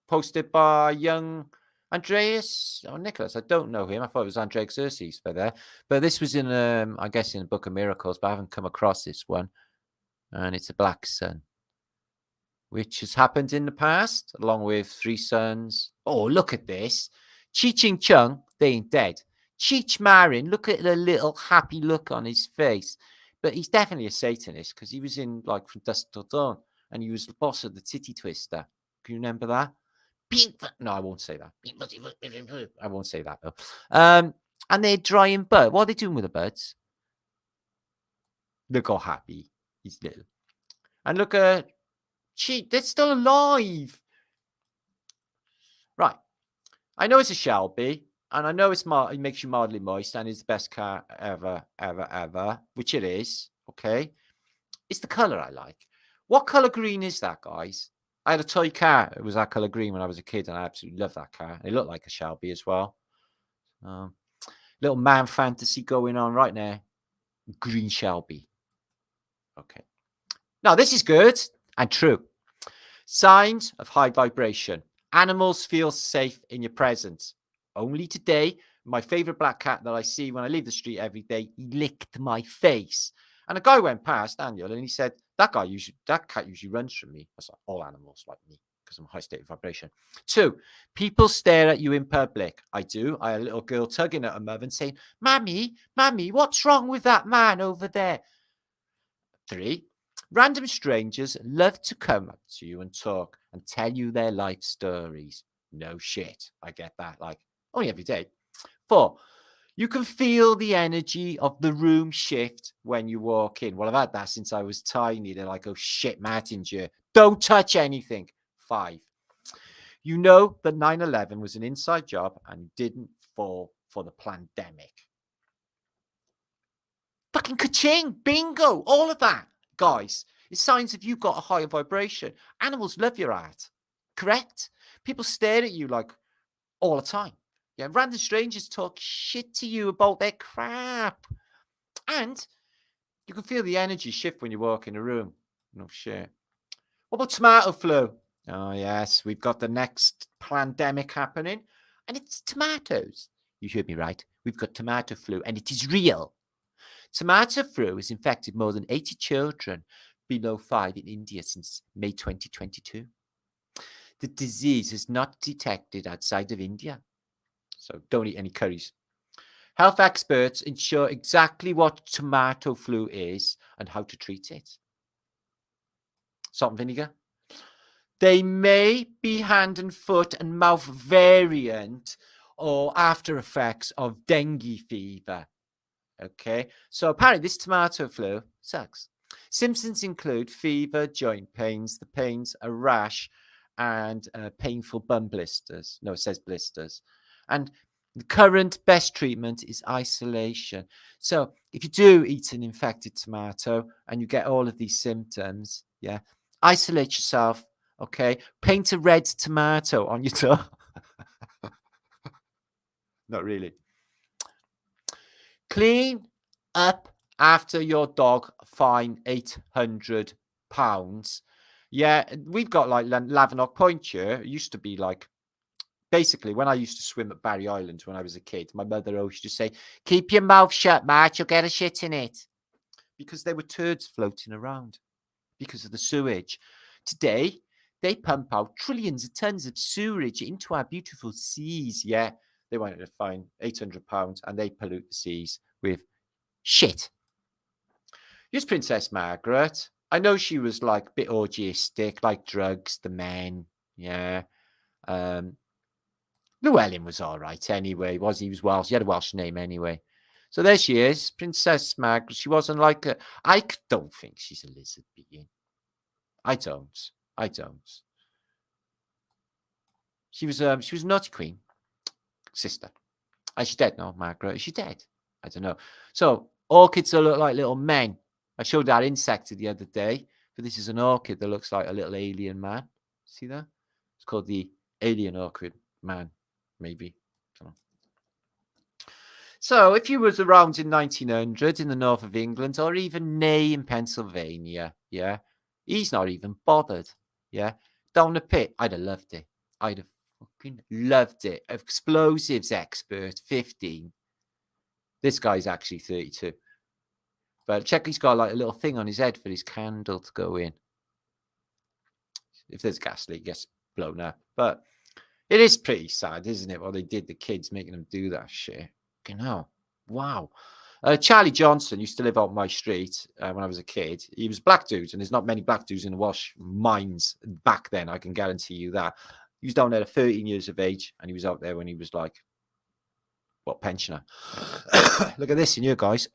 posted by young Andreas or Nicholas. I don't know him. I thought it was Andre Xerxes for there. But this was in, I guess, in a Book of Miracles, but I haven't come across this one. And it's a black sun, which has happened in the past, along with three suns. Oh, look at this. Cheech and Chung, they ain't dead. Cheech Marin, look at the little happy look on his face. But he's definitely a Satanist because he was in like From Dusk Till Dawn and he was the boss of the Titty Twister. Can you remember that? No, I won't say that. I won't say that though. And they're drying bud. What are they doing with the buds? Look how happy he's little. And look at Cheech, they're still alive. Right. I know it's a Shelby, and I know it makes you mildly moist, and it's the best car ever, which it is. Okay. It's the color I like. What color green is that, guys? I had a toy car. It was that color green when I was a kid, and I absolutely loved that car. It looked like a Shelby as well. Little man fantasy going on right now. Green Shelby. Okay. Now, this is good and true. Signs of high vibration. Animals feel safe in your presence. Only today, my favorite black cat that I see when I leave the street every day, he licked my face. And a guy went past, Daniel, and he said, that cat usually runs from me. That's like all animals like me, because I'm a high state of vibration. 2, people stare at you in public. I do. I had a little girl tugging at her mother and saying, Mammy, what's wrong with that man over there? 3, random strangers love to come up to you and talk and tell you their life stories. No shit. I get that. Like, only every day. 4, you can feel the energy of the room shift when you walk in. Well, I've had that since I was tiny. They're like, oh shit, Martin's here. Don't touch anything. 5, you know that 9/11 was an inside job and didn't fall for the pandemic. Fucking ka-ching, bingo, all of that, guys. It's signs of you've got a higher vibration. Animals love your art, correct? People stare at you like all the time. Yeah, random strangers talk shit to you about their crap. And you can feel the energy shift when you walk in a room. No shit. What about tomato flu? Oh, yes, we've got the next pandemic happening. And it's tomatoes. You heard me right. We've got tomato flu, and it is real. Tomato flu has infected more than 80 children below 5 in India since May 2022. The disease is not detected outside of India. So don't eat any curries. Health experts ensure exactly what tomato flu is and how to treat it. Salt and vinegar. They may be hand and foot and mouth variant or after effects of dengue fever. Okay, so apparently this tomato flu sucks. Symptoms include fever, joint pains, the pains, a rash, and painful bum blisters. No, it says blisters. And the current best treatment is isolation. So if you do eat an infected tomato and you get all of these symptoms, yeah, isolate yourself. Okay, paint a red tomato on your toe. Not really. Clean up after your dog fine £800. Yeah, we've got like Lavernock Point here. It used to be like, basically, when I used to swim at Barry Island when I was a kid, my mother always used to say, keep your mouth shut, Marge, you'll get a shit in it. Because there were turds floating around because of the sewage. Today, they pump out trillions of tons of sewage into our beautiful seas. Yeah, they wanted to fine £800 and they pollute the seas with shit. Here's Princess Margaret. I know she was like a bit orgiastic, like drugs, the men. Yeah. Llewellyn was all right anyway. He was Welsh. He had a Welsh name anyway. So there she is, Princess Margaret. She wasn't like a. I don't think she's a lizard being. I don't. She was a naughty queen, sister. Is she dead now, Margaret? Is she dead? I don't know. So orchids that look like little men. I showed that insect the other day, but this is an orchid that looks like a little alien man. See that? It's called the alien orchid man, maybe. Don't know. So if you was around in 1900 in the north of England or even Ney in Pennsylvania, yeah, he's not even bothered, yeah. Down the pit, I'd have loved it. I'd have fucking loved it. Explosives expert, 15. This guy's actually 32. But check, he's got like a little thing on his head for his candle to go in. If there's gas leak, it gets blown up. But it is pretty sad, isn't it? What they did, the kids making them do that shit. You know, wow. Charlie Johnson used to live out my street when I was a kid. He was a black dude, and there's not many black dudes in the Welsh mines back then. I can guarantee you that. He was down there at 13 years of age, and he was out there when he was like, what, pensioner? Look at this in here, guys.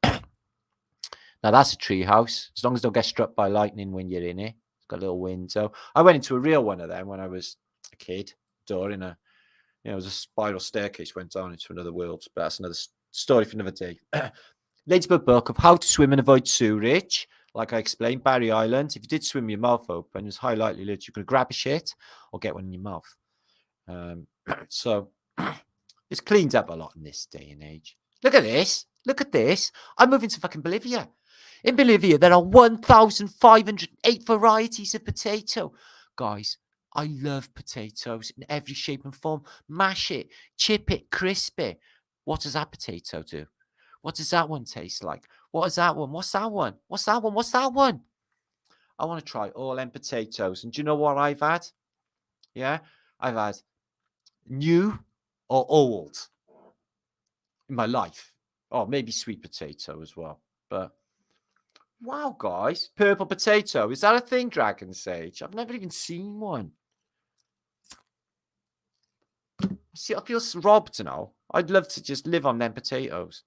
Now that's a tree house. As long as don't get struck by lightning when you're in it. It's got a little window. I went into a real one of them when I was a kid. Door in a, it was a spiral staircase went down into another world. But that's another story for another day. Ladybird book of how to swim and avoid sewerage. Like I explained, Barry Island. If you did swim with your mouth open, there's high likelihood you could grab a shit or get one in your mouth. So it's cleaned up a lot in this day and age. Look at this. Look at this. I'm moving to fucking Bolivia. In Bolivia, there are 1,508 varieties of potato. Guys, I love potatoes in every shape and form. Mash it, chip it, crisp it. What does that potato do? What does that one taste like? What is that one? What's that one? What's that one? What's that one? I want to try all them potatoes. And do you know what I've had? Yeah, I've had new or old in my life. Oh, maybe sweet potato as well. But wow, guys, purple potato. Is that a thing, Dragon Sage? I've never even seen one. See, I feel robbed now. I'd love to just live on them potatoes.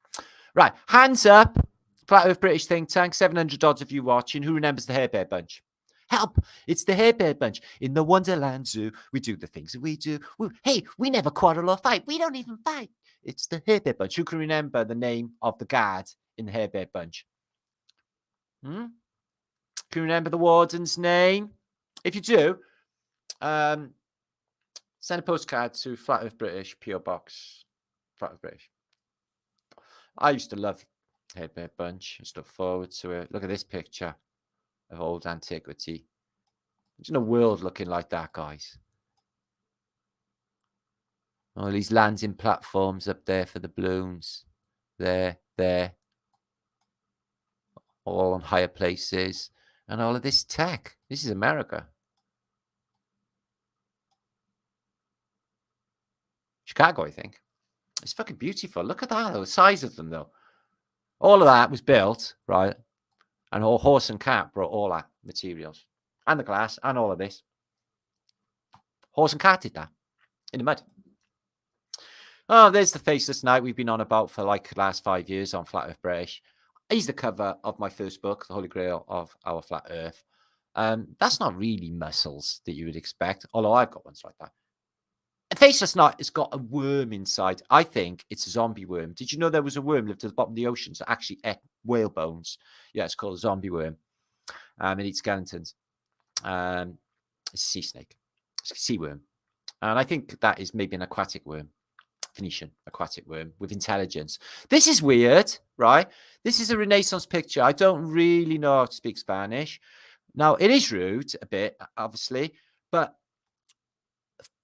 Right, hands up. Flat Earth British think tank, 700 odds of you watching. Who remembers the Hair Bear Bunch? Help! It's the Hair Bear Bunch. In the Wonderland Zoo, we do the things that we do. Hey, we never quarrel or fight. We don't even fight. It's the Hair Bear Bunch. Who can remember the name of the guard in the Hair Bear Bunch? Can you remember the warden's name? If you do, send a postcard to Flat Earth British, P.O. Box, Flat Earth British. I used to love Hair Bear Bunch. I used to look forward to it. Look at this picture of old antiquity. There's no world looking like that, guys. All these landing platforms up there for the balloons. There. All on higher places. And all of this tech. This is America. Chicago, I think. It's fucking beautiful. Look at that, the size of them, though. All of that was built, right? And all horse and cat brought all that materials. And the glass and all of this. Horse and cat did that in the mud. Oh, there's the Faceless Knight we've been on about for like the last 5 years on Flat Earth British. He's the cover of my first book, The Holy Grail of Our Flat Earth. That's not really muscles that you would expect, although I've got ones like that. A Faceless Knight has got a worm inside. I think it's a zombie worm. Did you know there was a worm lived at the bottom of the ocean that actually ate whale bones? Yeah, it's called a zombie worm. It eats skeletons. It's a sea snake. It's a sea worm. And I think that is maybe an aquatic worm. Phoenician aquatic worm with intelligence. This is weird, right? This is a Renaissance picture. I don't really know how to speak Spanish. Now, it is rude a bit, obviously, but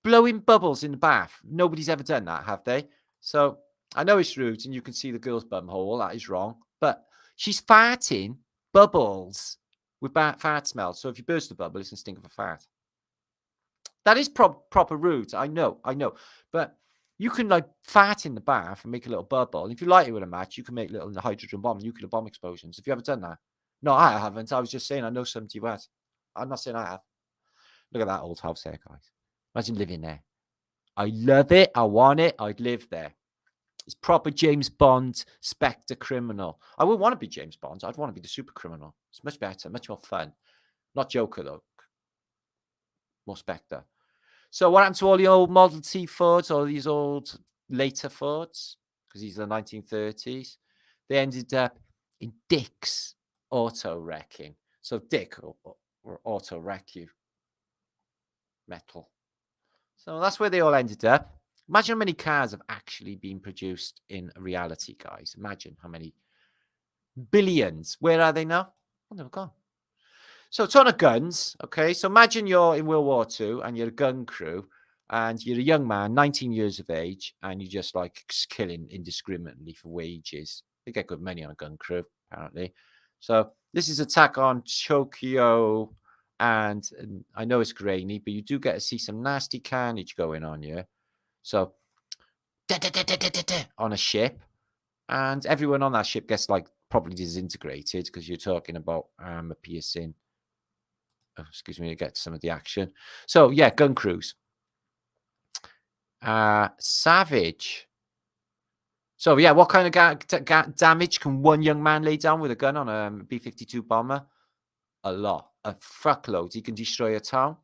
blowing bubbles in the bath. Nobody's ever done that, have they? So I know it's rude and you can see the girl's bum hole. That is wrong. But she's farting bubbles with bad fart smell. So if you burst a bubble, it's going to stink of a fart. That is proper rude. I know. But you can like fart in the bath and make a little bubble. And if you light it with a match, you can make little hydrogen bomb, nuclear bomb explosions. Have you ever done that? No, I haven't. I was just saying I know somebody who has. I'm not saying I have. Look at that old house there, guys. Imagine living there. I love it. I want it. I'd live there. It's proper James Bond Spectre criminal. I wouldn't want to be James Bond. I'd want to be the super criminal. It's much better, much more fun. Not Joker, though. More Spectre. So what happened to all the old Model T Fords, all these old later Fords? Because these are the 1930s. They ended up in Dick's auto wrecking. So Dick or auto wreck you. Metal. So that's where they all ended up. Imagine how many cars have actually been produced in reality, guys. Imagine how many billions. Where are they now? Oh, they're gone. So a ton of guns. Okay, so imagine you're in World War II and you're a gun crew and you're a young man, 19 years of age, and you're just like killing indiscriminately for wages. They get good money on a gun crew, apparently. So this is attack on Tokyo. And I know it's grainy, but you do get to see some nasty carnage going on here. So on a ship, and everyone on that ship gets like probably disintegrated because you're talking about armor piercing. Oh, excuse me, to get some of the action. So yeah, gun crews. Savage. So yeah, what kind of damage can one young man lay down with a gun on a B-52 bomber? A lot, a fuckload. He can destroy a town.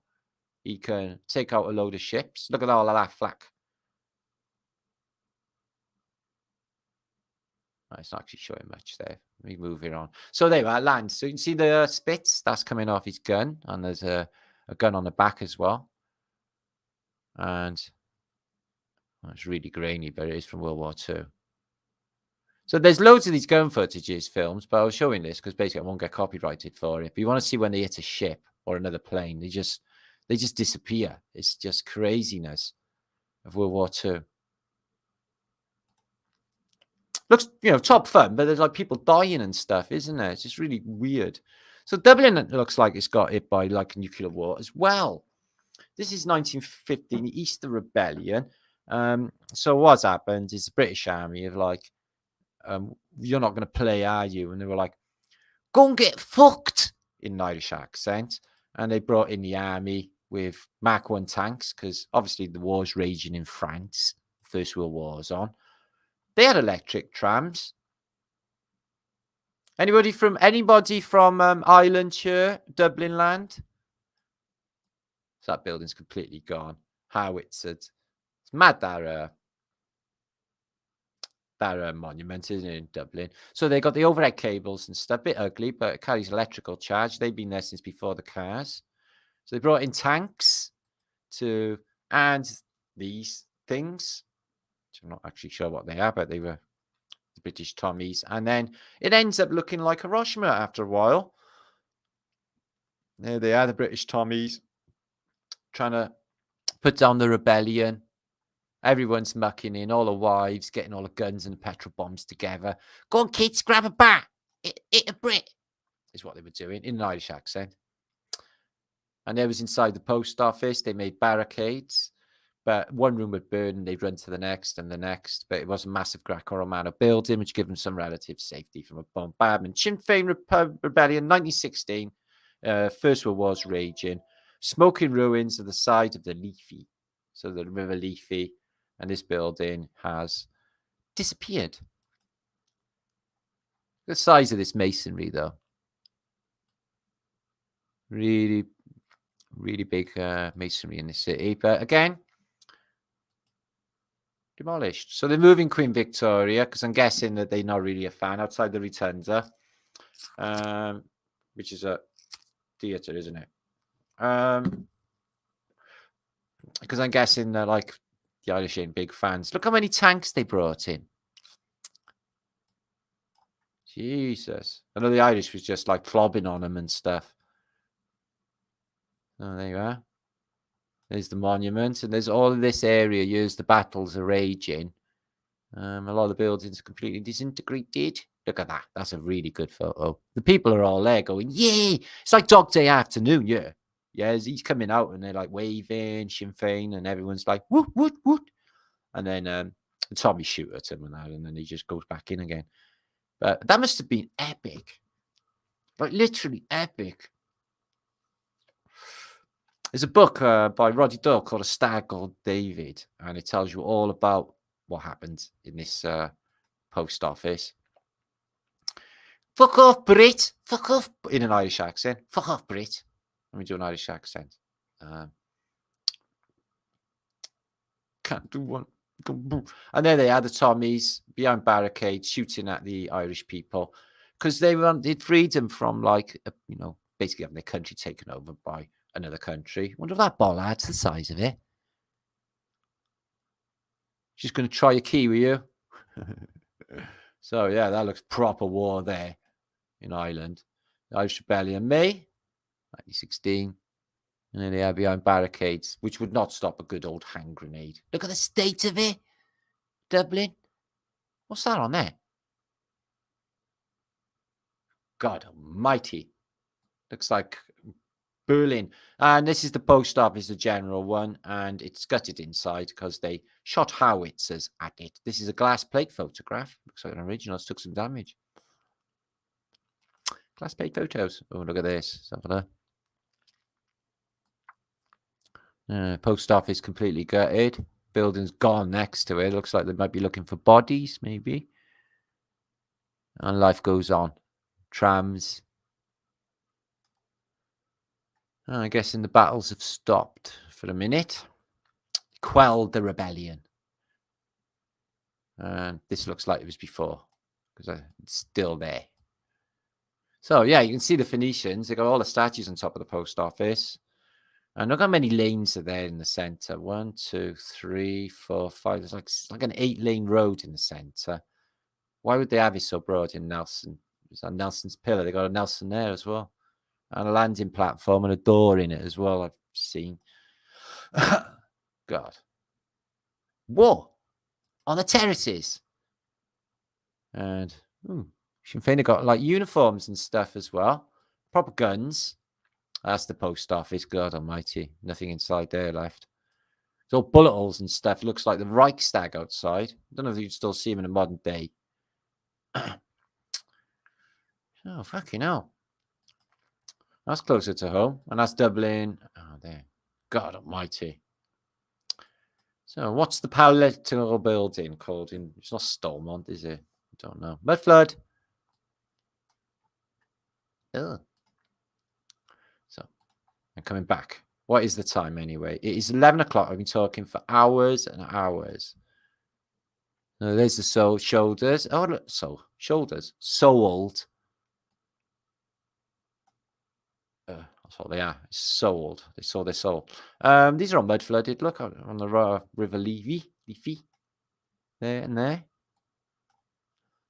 He can take out a load of ships. Look at all of that flak. It's not actually showing much there. Let me move it on. So there we are, land. So you can see the spits. That's coming off his gun. And there's a gun on the back as well. And it's really grainy, but it is from World War II. So there's loads of these gun footages films, but I was showing this because basically I won't get copyrighted for it. But you want to see when they hit a ship or another plane, they just disappear. It's just craziness of World War II. Looks, top fun, but there's like people dying and stuff, isn't there? It's just really weird. So Dublin looks like it's got hit by like a nuclear war as well. This is 1915, the Easter Rebellion. So what's happened is the British Army have like, you're not going to play, are you? And they were like, go and get fucked in an Irish accent. And they brought in the army with Mark I tanks because obviously the war's raging in France. First World War's on. They had electric trams. Anybody from Ireland here, Dublin land? So that building's completely gone. Howitzered. It's mad that monument, isn't it, in Dublin? So they got the overhead cables and stuff. A bit ugly, but it carries electrical charge. They've been there since before the cars. So they brought in tanks and these things. I'm not actually sure what they are, but they were the British Tommies. And then it ends up looking like Hiroshima after a while. There they are, the British Tommies, trying to put down the rebellion. Everyone's mucking in, all the wives getting all the guns and the petrol bombs together. Go on, kids, grab a bat. Hit a Brit, is what they were doing in an Irish accent. And they was inside the post office. They made barricades. But one room would burn and they'd run to the next and the next. But it was a massive Greco-Romano building, which gave them some relative safety from a bombardment. Sinn Féin Rebellion, 1916. First World War's raging. Smoking ruins of the side of the Liffey. So the River Liffey. and this building has disappeared. The size of this masonry, though. Really, really big masonry in the city. But again, demolished. So they're moving Queen Victoria, because I'm guessing that they're not really a fan, outside the Rotunda, which is a theatre, isn't it? Because I'm guessing that, like, the Irish ain't big fans. Look how many tanks they brought in. Jesus. I know the Irish was just like flobbing on them and stuff. Oh, there you are. There's the monument, and there's all of this area used. The battles are raging. A lot of the buildings are completely disintegrated. Look at that. That's a really good photo. The people are all there going, yay! It's like Dog Day Afternoon, yeah. Yeah, he's coming out and they're like waving, Sinn Féin, and everyone's like, woot, woot, woot. And then Tommy shoot at him and then he just goes back in again. But that must have been epic. Like, literally epic. There's a book by Roddy Doyle called A Stag Called David, and it tells you all about what happened in this post office. Fuck off, Brit. Fuck off, in an Irish accent. Fuck off, Brit. Let me do an Irish accent. Can't do one. And there they are, the Tommies behind barricades, shooting at the Irish people, because they wanted freedom from, like, basically having their country taken over by another country. Wonder if that bollard's the size of it. She's going to try a key with you. So, yeah, that looks proper war there in Ireland. The Irish Rebellion, May 1916. And then they are behind barricades, which would not stop a good old hand grenade. Look at the state of it. Dublin. What's that on there? God almighty. Looks like Berlin. And this is the post office, the general one. And it's gutted inside because they shot howitzers at it. This is a glass plate photograph. Looks like an original. Took some damage. Glass plate photos. Oh, look at this. Something there. Post office completely gutted. Building's gone next to it. Looks like they might be looking for bodies, maybe. And life goes on. Trams. I guess the battles have stopped for a minute. Quelled the rebellion. And this looks like it was before, because it's still there. So, yeah, you can see the Phoenicians. They got all the statues on top of the post office. And look how many lanes are there in the centre. 1, 2, 3, 4, 5. There's like an 8-lane road in the centre. Why would they have it so broad in Nelson? Is that Nelson's Pillar? They got a Nelson there as well. And a landing platform and a door in it as well, I've seen. God. War on the terraces. And Sinn Féin have got like uniforms and stuff as well. Proper guns. That's the post office. God almighty. Nothing inside there left. It's all bullet holes and stuff. It looks like the Reichstag outside. I don't know if you'd still see them in a modern day. Oh, fucking hell. That's closer to home. And that's Dublin. Oh, there. God almighty. So what's the political building called? It's not Stormont, is it? I don't know. Mudflood. Ugh. So I'm coming back. What is the time anyway? It is 11 o'clock. I've been talking for hours and hours. There's the shoulders. Oh, look, shoulders. Sold. That's what they are. It's sold. They sold their soul. These are all mud flooded. Look on the River Leafy. There and there.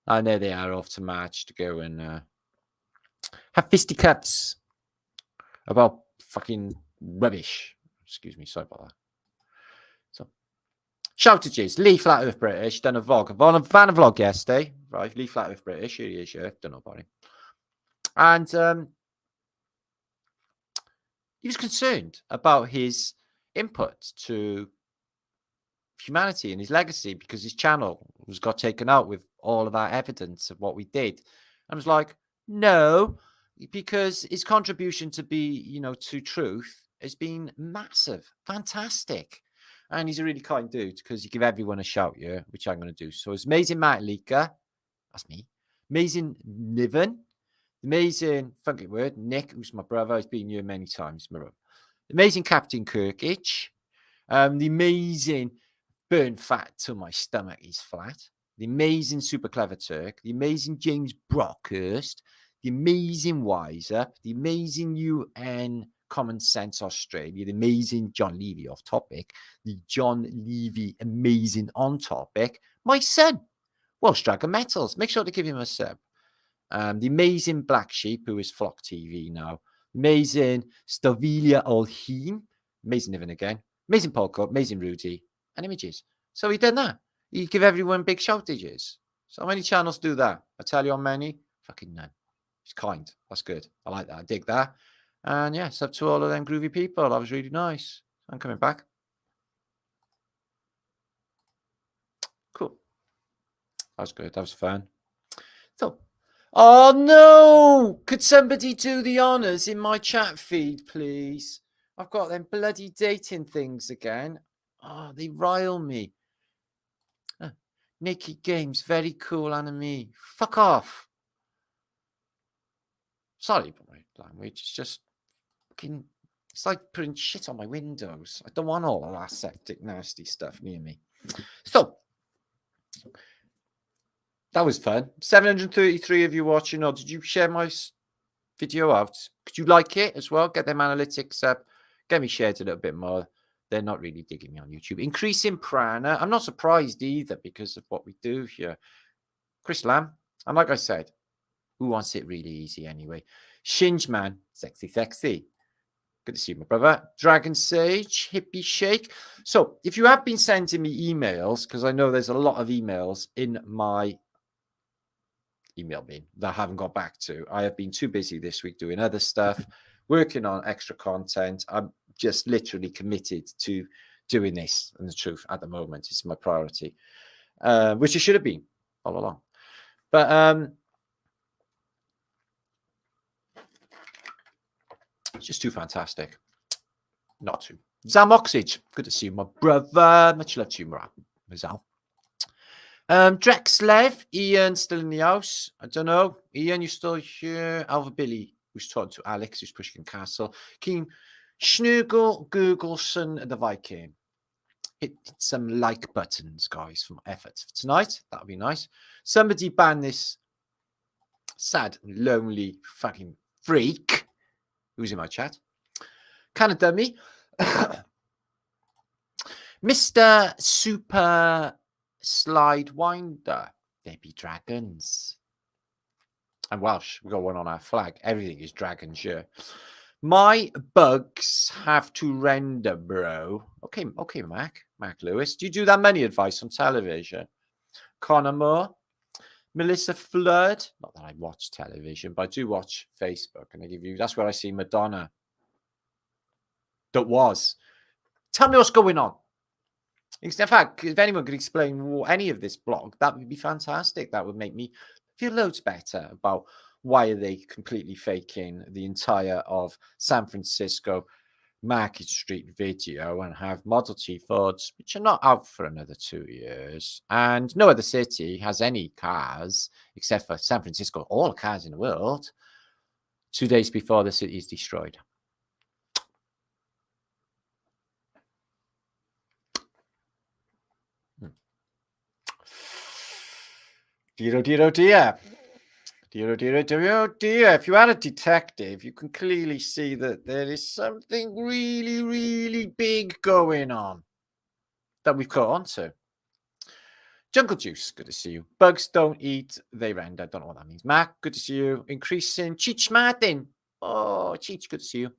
And there they are, off to march to go and have fisticuffs about fucking rubbish. Excuse me, sorry about that. So, Shoutages, Lee Flat Earth British, done a vlog. I've done a vlog yesterday, right? Lee Flat Earth British, here he is, yeah. Don't know about him. And he was concerned about his input to humanity and his legacy, because his channel got taken out with all of that evidence of what we did. I was like, no, because his contribution to to truth has been massive, fantastic. And he's a really kind dude because he give everyone a shout here, which I'm going to do. So it's amazing Matt Leaker. That's me. Amazing Niven. Amazing funky word. Nick, who's my brother. He's been here many times. My brother. Amazing Captain Kirkich. The amazing burn fat till my stomach is flat. The amazing Super Clever Turk. The amazing James Brockhurst. The amazing Wise Up. The amazing UN Common Sense Australia. The amazing John Levy off topic. The John Levy amazing on topic. My son, Welsh Dragon Metals. Make sure to give him a sub. The amazing Black Sheep, who is Flock TV now. Amazing Stavilia Olheen. Amazing Niven again. Amazing Polka. Amazing Rudy. And Images. So he done that. He give everyone big shoutages. So how many channels do that? I tell you how many. Fucking none. It's kind. That's good. I like that. I dig that. And yeah, sub to all of them groovy people. That was really nice. I'm coming back. Cool. That was good. That was fun. So, oh no! Could somebody do the honours in my chat feed, please? I've got them bloody dating things again. Oh, they rile me. Nikki Games, very cool anime. Fuck off. Sorry for my language. It's just fucking. It's like putting shit on my windows. I don't want all of that septic, nasty stuff near me. So, that was fun. 733 of you watching. Or did you share my video out? Could you like it as well? Get them analytics up. Get me shared a little bit more. They're not really digging me on YouTube. Increasing prana. I'm not surprised either because of what we do here. Chris Lamb. And like I said, who wants it really easy anyway? Shinge Man. Sexy, sexy. Good to see you, my brother. Dragon Sage. Hippie Shake. So if you have been sending me emails, because I know there's a lot of emails in my email bin that I haven't got back to. I have been too busy this week doing other stuff, working on extra content. I'm just literally committed to doing this. And the truth, at the moment, it's my priority, which it should have been all along. But it's just too fantastic. Not too. Zamoxage. Good to see you, my brother. Much love to you, Mazal. Drexlev, Ian still in the house. I don't know. Ian, you still here? Alva Billy, who's talking to Alex, who's pushing Castle. Keen Schnugel, Googleson, the Viking. Hit some like buttons, guys, for my efforts for tonight. That would be nice. Somebody ban this sad, lonely fucking freak who's in my chat. Kind of dummy. Mr. Super Slide Winder. There be dragons. I'm Welsh. We've got one on our flag. Everything is dragons here. My bugs have to render, bro. Okay, Mac Lewis. Do you do that many advice on television? Connor Moore. Melissa Flood. Not that I watch television, but I do watch Facebook. And I give you, that's where I see Madonna. That was. Tell me what's going on. In fact, if anyone could explain any of this blog, that would be fantastic. That would make me feel loads better about why are they completely faking the entire of San Francisco Market Street video and have Model T Fords, which are not out for another 2 years. And no other city has any cars except for San Francisco, all the cars in the world, 2 days before the city is destroyed. Dear, oh dear, oh dear. Dear, oh dear, oh dear, oh dear. If you are a detective, you can clearly see that there is something really, really big going on that we've caught on to. Jungle Juice, good to see you. Bugs don't eat, they render. Don't know what that means. Mac, good to see you. Increasing. Cheech Martin. Oh, Cheech, good to see you.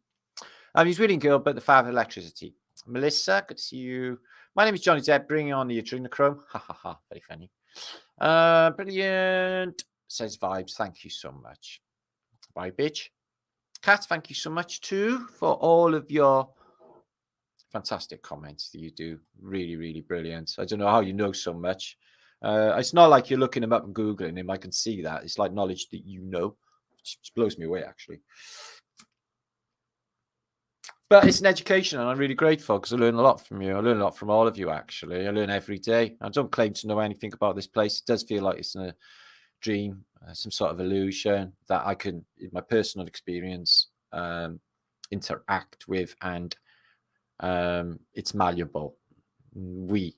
He's really good, but the father of electricity. Melissa, good to see you. My name is Johnny Depp, bringing on the adrenochrome. Ha ha ha, very funny. Brilliant. Says Vibes, thank you so much. Bye, bitch. Kat, thank you so much too for all of your fantastic comments that you do. Really, really brilliant. I don't know how you know so much. It's not like you're looking him up and Googling him. I can see that. It's like knowledge that you know, which blows me away, actually. But it's an education, and I'm really grateful because I learn a lot from you. I learn a lot from all of you, actually. I learn every day. I don't claim to know anything about this place. It does feel like it's a dream, some sort of illusion that I can, in my personal experience, interact with, and it's malleable. We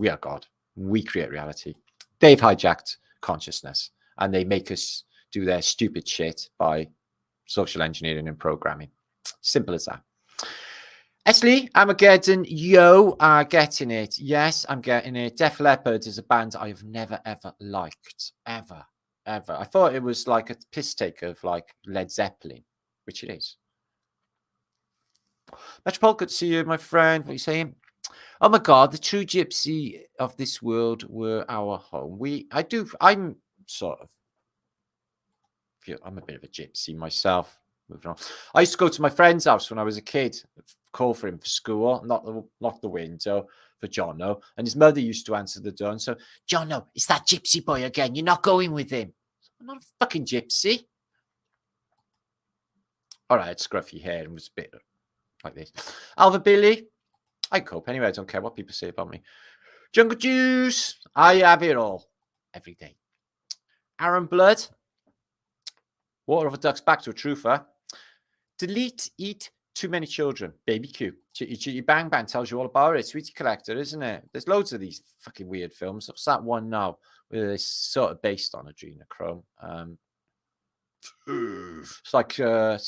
are God. We create reality. They've hijacked consciousness, and they make us do their stupid shit by social engineering and programming. Simple as that. Esley, Armageddon, yo, getting it. Yes, I'm getting it. Def Leppard is a band I have never, ever liked. Ever. I thought it was like a piss take of like Led Zeppelin, which it is. Metropole, good to see you, my friend. What are you saying? Oh my God, the true gypsy of this world were our home. I'm sort of feel I'm a bit of a gypsy myself. Moving on. I used to go to my friend's house when I was a kid, call for him for school, knock the window for Jono, and his mother used to answer the door. And so, Jono, it's that gypsy boy again. You're not going with him. I'm not a fucking gypsy. All right, scruffy hair and was a bit like this. Alva Billy, I cope anyway. I don't care what people say about me. Jungle Juice, I have it all every day. Aaron Blood, water of a duck's back to a truther. Delete, eat too many children. Baby Q. Chitty Chitty Bang Bang tells you all about it. Sweetie Collector, isn't it? There's loads of these fucking weird films. What's that one now? Where it's sort of based on adrenochrome. It's like The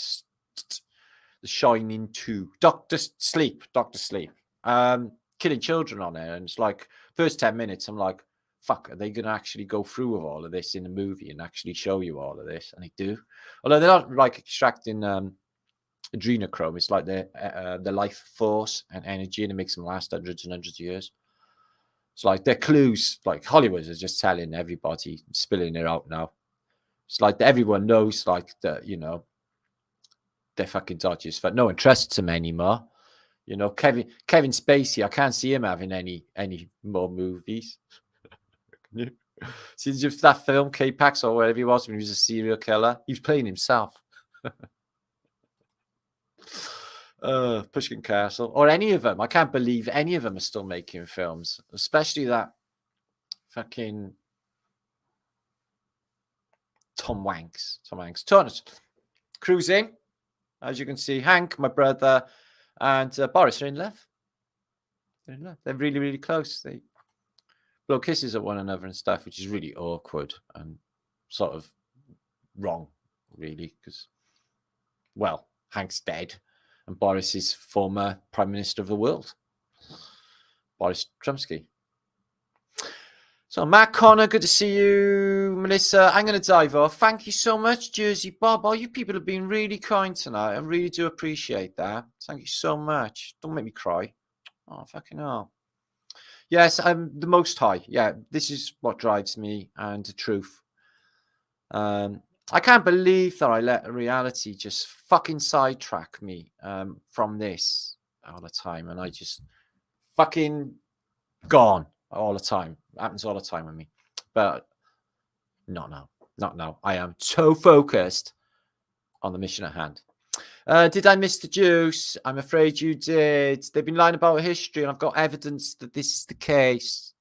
Shining 2. Doctor Sleep. Killing children on it. And it's like, first 10 minutes, I'm like, fuck, are they going to actually go through with all of this in the movie and actually show you all of this? And they do. Although they're not like extracting adrenochrome. It's like the life force and energy, and it makes them last hundreds and hundreds of years. It's like their clues, like Hollywood is just telling everybody, spilling it out now. It's like everyone knows, like that, you know, they're fucking dodgy as fuck. No one trusts them anymore. You know, Kevin Spacey, I can't see him having any more movies. Since just that film, K-Pax or whatever he was when he was a serial killer, he was playing himself. Pushkin Castle, or any of them. I can't believe any of them are still making films, especially that fucking Tom Hanks. Cruising, as you can see. Hank, my brother, and Boris are in love. They're in love. They're really, really close. They blow kisses at one another and stuff, which is really awkward and sort of wrong, really, because, well, Hank's dead. And Boris is former Prime Minister of the world, Boris Trumsky. So, Matt Connor, good to see you. Melissa, I'm going to dive off. Thank you so much, Jersey Bob. All you people have been really kind tonight. I really do appreciate that. Thank you so much. Don't make me cry. Oh, fucking hell. Yes, I'm the Most High. Yeah, this is what drives me and the truth. I can't believe that I let reality just fucking sidetrack me from this all the time. And I just fucking gone all the time. It happens all the time with me. But not now. I am so focused on the mission at hand. Did I miss the juice? I'm afraid you did. They've been lying about history, and I've got evidence that this is the case.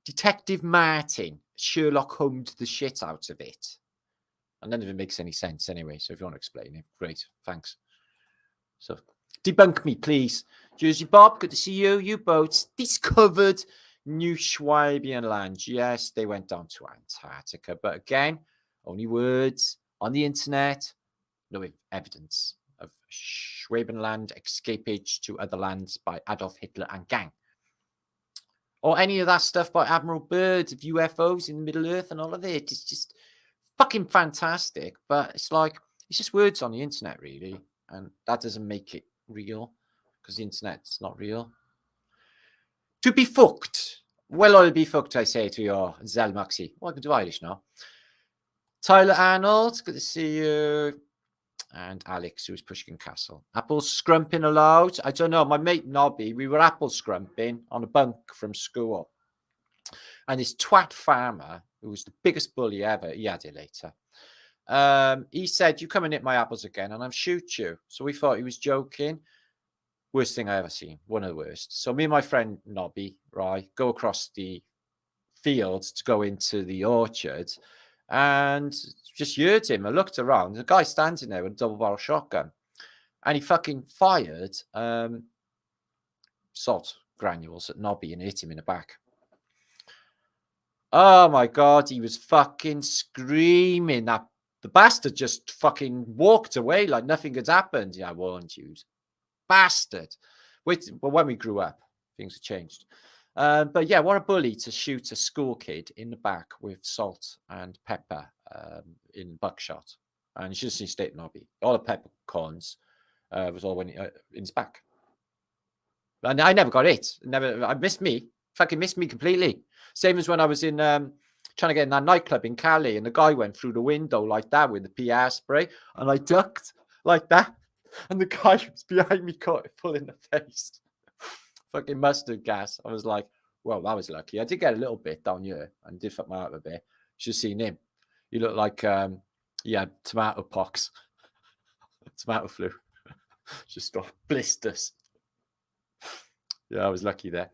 Detective Martin Sherlock Holmes the shit out of it. And none of it makes any sense anyway. So if you want to explain it, great. Thanks. So debunk me, please. Jersey Bob, good to see you. U-boats discovered New Swabian land. Yes, they went down to Antarctica. But again, only words on the internet. No evidence of Schwabenland escapage to other lands by Adolf Hitler and gang. Or any of that stuff by Admiral Byrd of UFOs in the Middle Earth and all of it. It's just fucking fantastic. But it's like, it's just words on the internet, really. And that doesn't make it real, because the internet's not real. To be fucked. Well, I'll be fucked, I say to your Zalmaxi. Welcome to Irish now. Tyler Arnold, good to see you. And Alex, who's Pushkin Castle. Apple scrumping aloud. I don't know. My mate Nobby, we were apple scrumping on a bunk from school. And this twat farmer, who was the biggest bully ever, he had it later. He said, "You come and hit my apples again, and I'll shoot you." So we thought he was joking. Worst thing I ever seen. One of the worst. So me and my friend Nobby, right, go across the fields to go into the orchard, and just heard him. I looked around. The guy standing there with a double barrel shotgun, and he fucking fired salt granules at Nobby and hit him in the back. Oh my god, he was fucking screaming. That the bastard just fucking walked away like nothing had happened. Yeah, I warned you, bastard. Wait, well, when we grew up, things have changed. But yeah, what a bully to shoot a school kid in the back with salt and pepper in buckshot. And you should have seen State Nobby. All the peppercorns was all in his back. And I never got it. I missed me. Fucking missed me completely. Same as when I was in trying to get in that nightclub in Cali, and the guy went through the window like that with the PR spray, and I ducked like that, and the guy was behind me caught it full in the face. Fucking mustard gas. I was like, well, that was lucky. I did get a little bit down here and did fuck my out a bit. Should have seen him. He looked like tomato pox, tomato flu, just off blisters. Yeah, I was lucky there.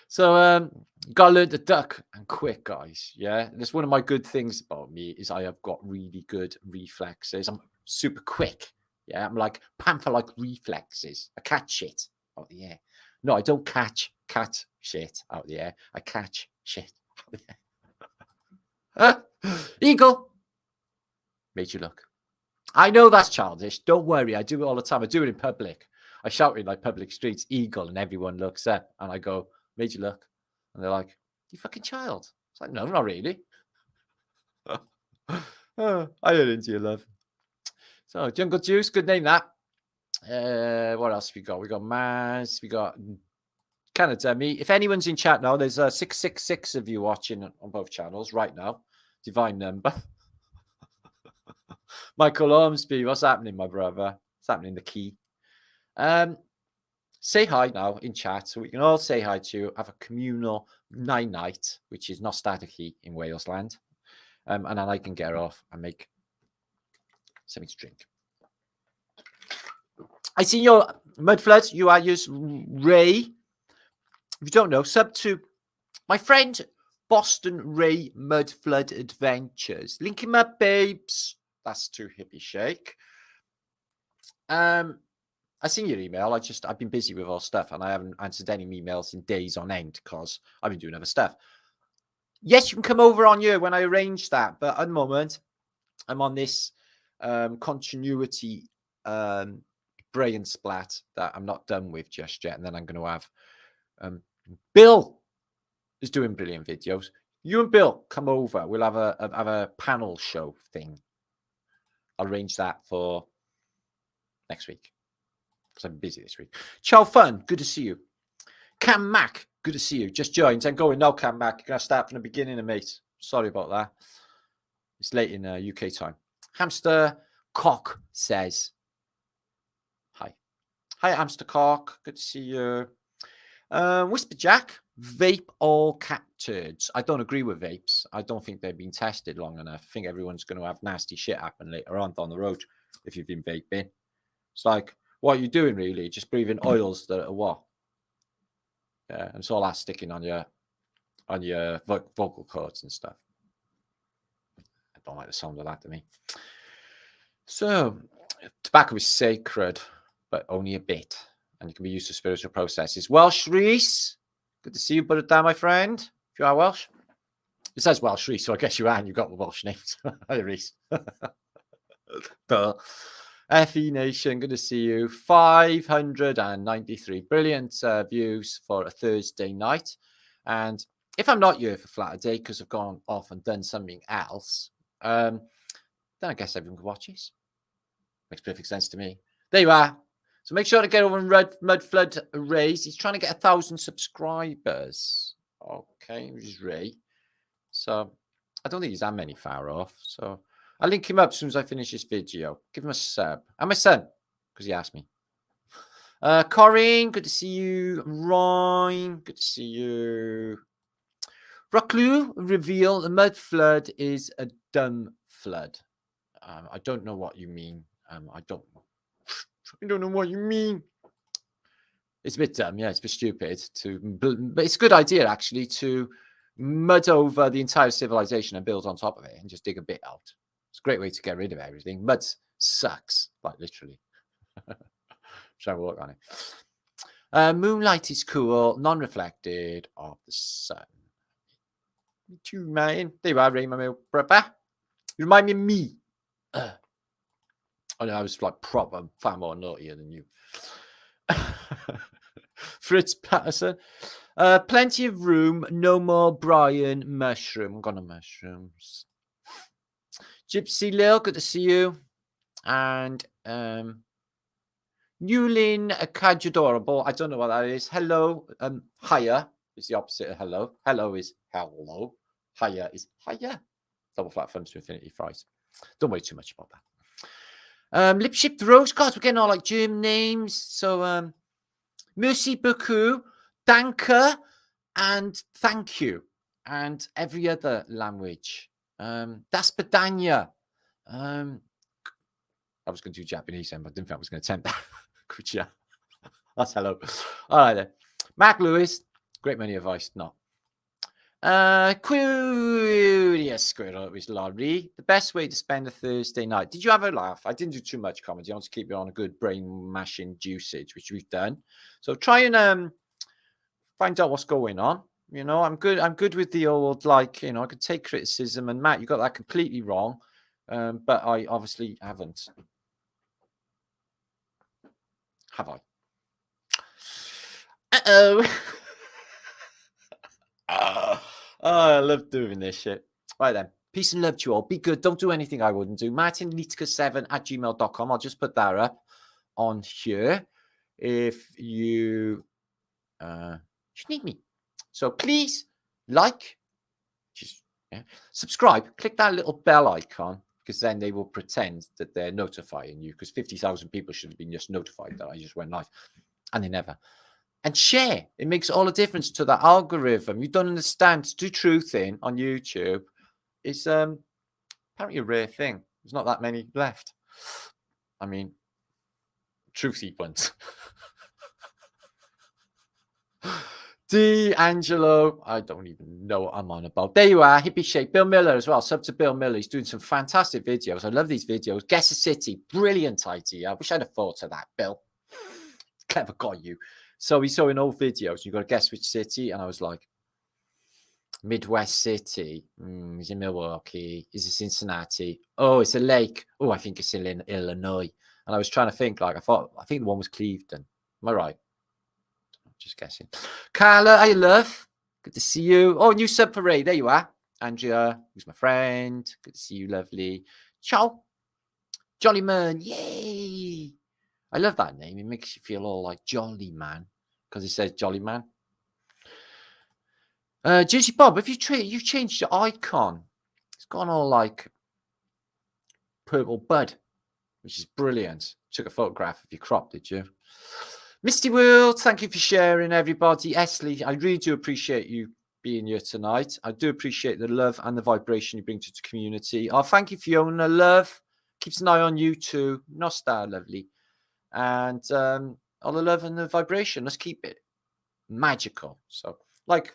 So gotta learn to duck and quick, guys. Yeah, that's one of my good things about me is I have got really good reflexes. I'm super quick. Yeah, I'm like panther-like reflexes. I catch shit out of the air. No, I don't catch shit out of the air. I catch shit out of the air. Eagle. Made you look. I know that's childish. Don't worry. I do it all the time. I do it in public. I shout in like public streets, eagle, and everyone looks up. And I go, made you look. And they're like, you fucking child. It's like, no, not really. I heard into your love. So, Jungle Juice, good name that. What else we got? We got Maz, we got Canada. Me. If anyone's in chat now, there's 666 of you watching on both channels right now. Divine number. Michael Ormsby, what's happening, my brother? What's happening in the key? Say hi now in chat so we can all say hi to you. Have a communal night, which is not staticky in Wales land. And then I can get off and make something to drink. I see your Mudfloods. You are just Ray. If you don't know, sub to my friend Boston Ray Mudflood Adventures. Link him up, babes. That's too hippie shake. I seen your email. I've been busy with all stuff and I haven't answered any emails in days on end because I've been doing other stuff. Yes, you can come over on you when I arrange that, but at the moment I'm on this continuity brain splat that I'm not done with just yet, and then I'm going to have Bill is doing brilliant videos. You and Bill come over. We'll have a panel show thing. I'll arrange that for next week because I'm busy this week. Chow Fun, good to see you. Cam Mac, good to see you. Just joined. I'm going now, Cam Mac. You're going to start from the beginning, mate. Sorry about that. It's late in UK time. Hamster Cock says, hi. Hi, Hamster Cock. Good to see you. Whisper Jack, vape all cat turds. I don't agree with vapes. I don't think they've been tested long enough. I think everyone's going to have nasty shit happen later on down the road if you've been vaping. It's like, what are you doing really? Just breathing oils that are what? Yeah, and it's all that sticking on your vocal cords and stuff. I don't like the sound of that to me. So, tobacco is sacred, but only a bit. And it can be used for spiritual processes. Welsh Reese, good to see you, put it down, my friend. If you are Welsh. It says Welsh Reese, so I guess you are, and you've got the Welsh names. Hi, Reese. FE Nation, good to see you. 593 brilliant views for a Thursday night. And if I'm not here for flat a day because I've gone off and done something else, then I guess everyone can watch this. Makes perfect sense to me. There you are. So make sure to get over and Mudflood Rays. He's trying to get 1,000 subscribers. Okay, which is Ray. So I don't think he's that many far off. So I'll link him up as soon as I finish this video. Give him a sub. And my son, because he asked me. Corinne, good to see you. Ryan, good to see you. Rocklu reveal the mud flood is a dumb flood. I don't know what you mean. I don't know what you mean. It's a bit dumb, yeah. It's a bit stupid but it's a good idea actually to mud over the entire civilization and build on top of it and just dig a bit out. It's a great way to get rid of everything. Mud sucks, like literally. Try to work on it. Moonlight is cool, non-reflected of the sun. Me too, man. There you are, Ray, my little brother. You remind me of me. I know I was like proper far more naughtier than you. Fritz Patterson. Plenty of room. No more Brian Mushroom. I'm gonna mushrooms. Gypsy Lil, good to see you. And Newlin Kajadorable. I don't know what that is. Hello. Higher is the opposite of hello. Hello is hello. Higher is higher. Double flat thumbs to infinity fries. Don't worry too much about that. Lip Ship Rose cards. We're getting all like German names. So Merci beaucoup, danke, and thank you, and every other language. Das Bedanya. I was going to do Japanese then, but I didn't think I was going to attempt that. Good job. That's hello. All right then. Mac Lewis, great many advice. No. Curious Squirrel with Laurie. The best way to spend a Thursday night. Did you have a laugh? I didn't do too much comedy. I want to keep you on a good brain mashing usage, which we've done. So try and find out what's going on. You know, I'm good with the old, like, you know, I could take criticism. And Matt, you got that completely wrong. But I obviously haven't. Have I? Uh-oh. I love doing this shit. Right then. Peace and love to you all. Be good. Don't do anything I wouldn't do. martinlitka7@gmail.com. I'll just put that up on here if you need me. So please like, subscribe, click that little bell icon, because then they will pretend that they're notifying you, because 50,000 people should have been just notified that I just went live, and they never. And share. It makes all the difference to the algorithm. You don't understand. To do truthing on YouTube is apparently a rare thing. There's not that many left. I mean, truthy ones. D'Angelo, I don't even know what I'm on about. There you are, Hippie Shake. Bill Miller as well. Sub to Bill Miller. He's doing some fantastic videos. I love these videos. Guess a city. Brilliant idea. I wish I'd have thought of that, Bill. Clever got you. So we saw in old videos, you've got to guess which city. And I was like, Midwest City. Is it Milwaukee? Is it Cincinnati? Oh, it's a lake. Oh, I think it's in Illinois. And I was trying to think, like, I think the one was Cleveland. Am I right? Just guessing. Carla, I love. Good to see you. Oh, new sub for Ray. There you are. Andrea, who's my friend. Good to see you, lovely. Ciao. Jolly Man. Yay. I love that name. It makes you feel all like Jolly Man, because it says Jolly Man. Juicy Bob, if you've changed your icon. It's gone all like purple bud, which is brilliant. Took a photograph of your crop, did you? Misty World, thank you for sharing, everybody. Esley, I really do appreciate you being here tonight. I do appreciate the love and the vibration you bring to the community. Oh, thank you, Fiona. Love. Keeps an eye on you too. Nostar, lovely. And all the love and the vibration. Let's keep it magical. So, like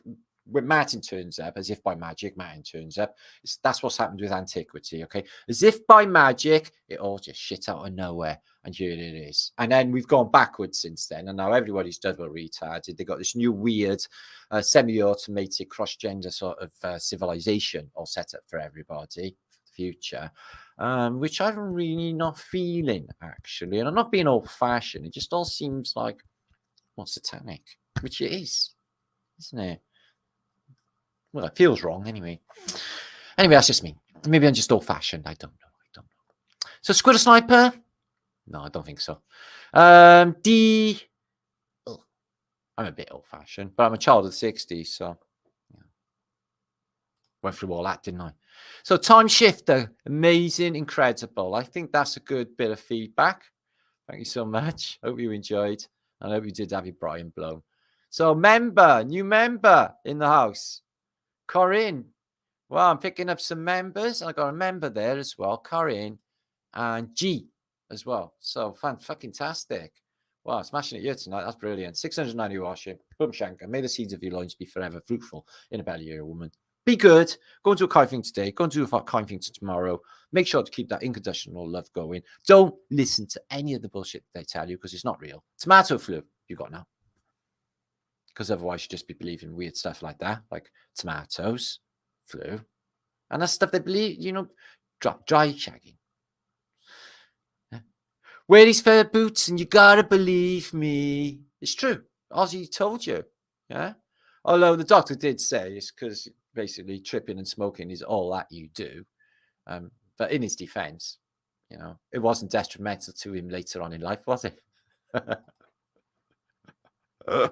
when Martin turns up, as if by magic, Martin turns up. That's what's happened with antiquity, okay? As if by magic, it all just shit out of nowhere. And here it is. And then we've gone backwards since then. And now everybody's double retarded. They got this new weird, semi-automated, cross-gender sort of civilization all set up for everybody for the future, which I'm really not feeling, actually. And I'm not being old-fashioned. It just all seems like, well, satanic, which it is, isn't it? Well, it feels wrong anyway. Anyway, that's just me. Maybe I'm just old-fashioned. I don't know. So, Squid Sniper? No, I don't think so. I'm a bit old-fashioned, but I'm a child of the 60s, so yeah. Went through all that, didn't I? So, Time Shifter, amazing, incredible. I think that's a good bit of feedback. Thank you so much. Hope you enjoyed. And I hope you did have your Brian blown. So, new member in the house. Corinne. Well, I'm picking up some members. I got a member there as well. Corinne. and G as well. So fan-fucking-tastic. Wow, smashing it here tonight. That's brilliant. 690 washing. Boom shanker. May the seeds of your loins be forever fruitful in a belly of a woman. Be good. Go and do a kind thing today. Go and do a kind thing tomorrow. Make sure to keep that unconditional love going. Don't listen to any of the bullshit they tell you because it's not real. Tomato flu, you got now. Because otherwise you'd just be believing weird stuff like that, like tomatoes, flu. And that's stuff they believe, dry shagging. Wear these fur boots and you gotta believe me. It's true. Ozzy told you. Yeah. Although the doctor did say it's because basically tripping and smoking is all that you do. But in his defense, it wasn't detrimental to him later on in life, was it? I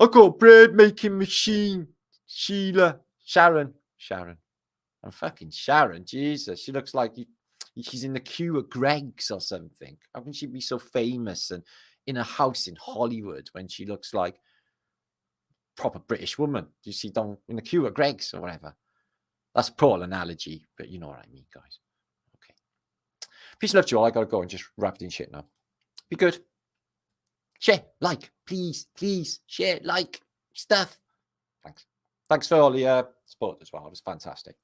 got bread making machine. Sharon. I'm fucking Sharon. Jesus. She looks like she's in the queue at Greg's or something. How can she be so famous and in a house in Hollywood when she looks like a proper British woman? You see, in the queue at Greg's or whatever. That's a poor analogy, but you know what I mean, guys. Okay. Peace and love to you all. I gotta go and just wrap it in shit now. Be good. Share, like, please, share, like stuff. Thanks for all the support as well. It was fantastic.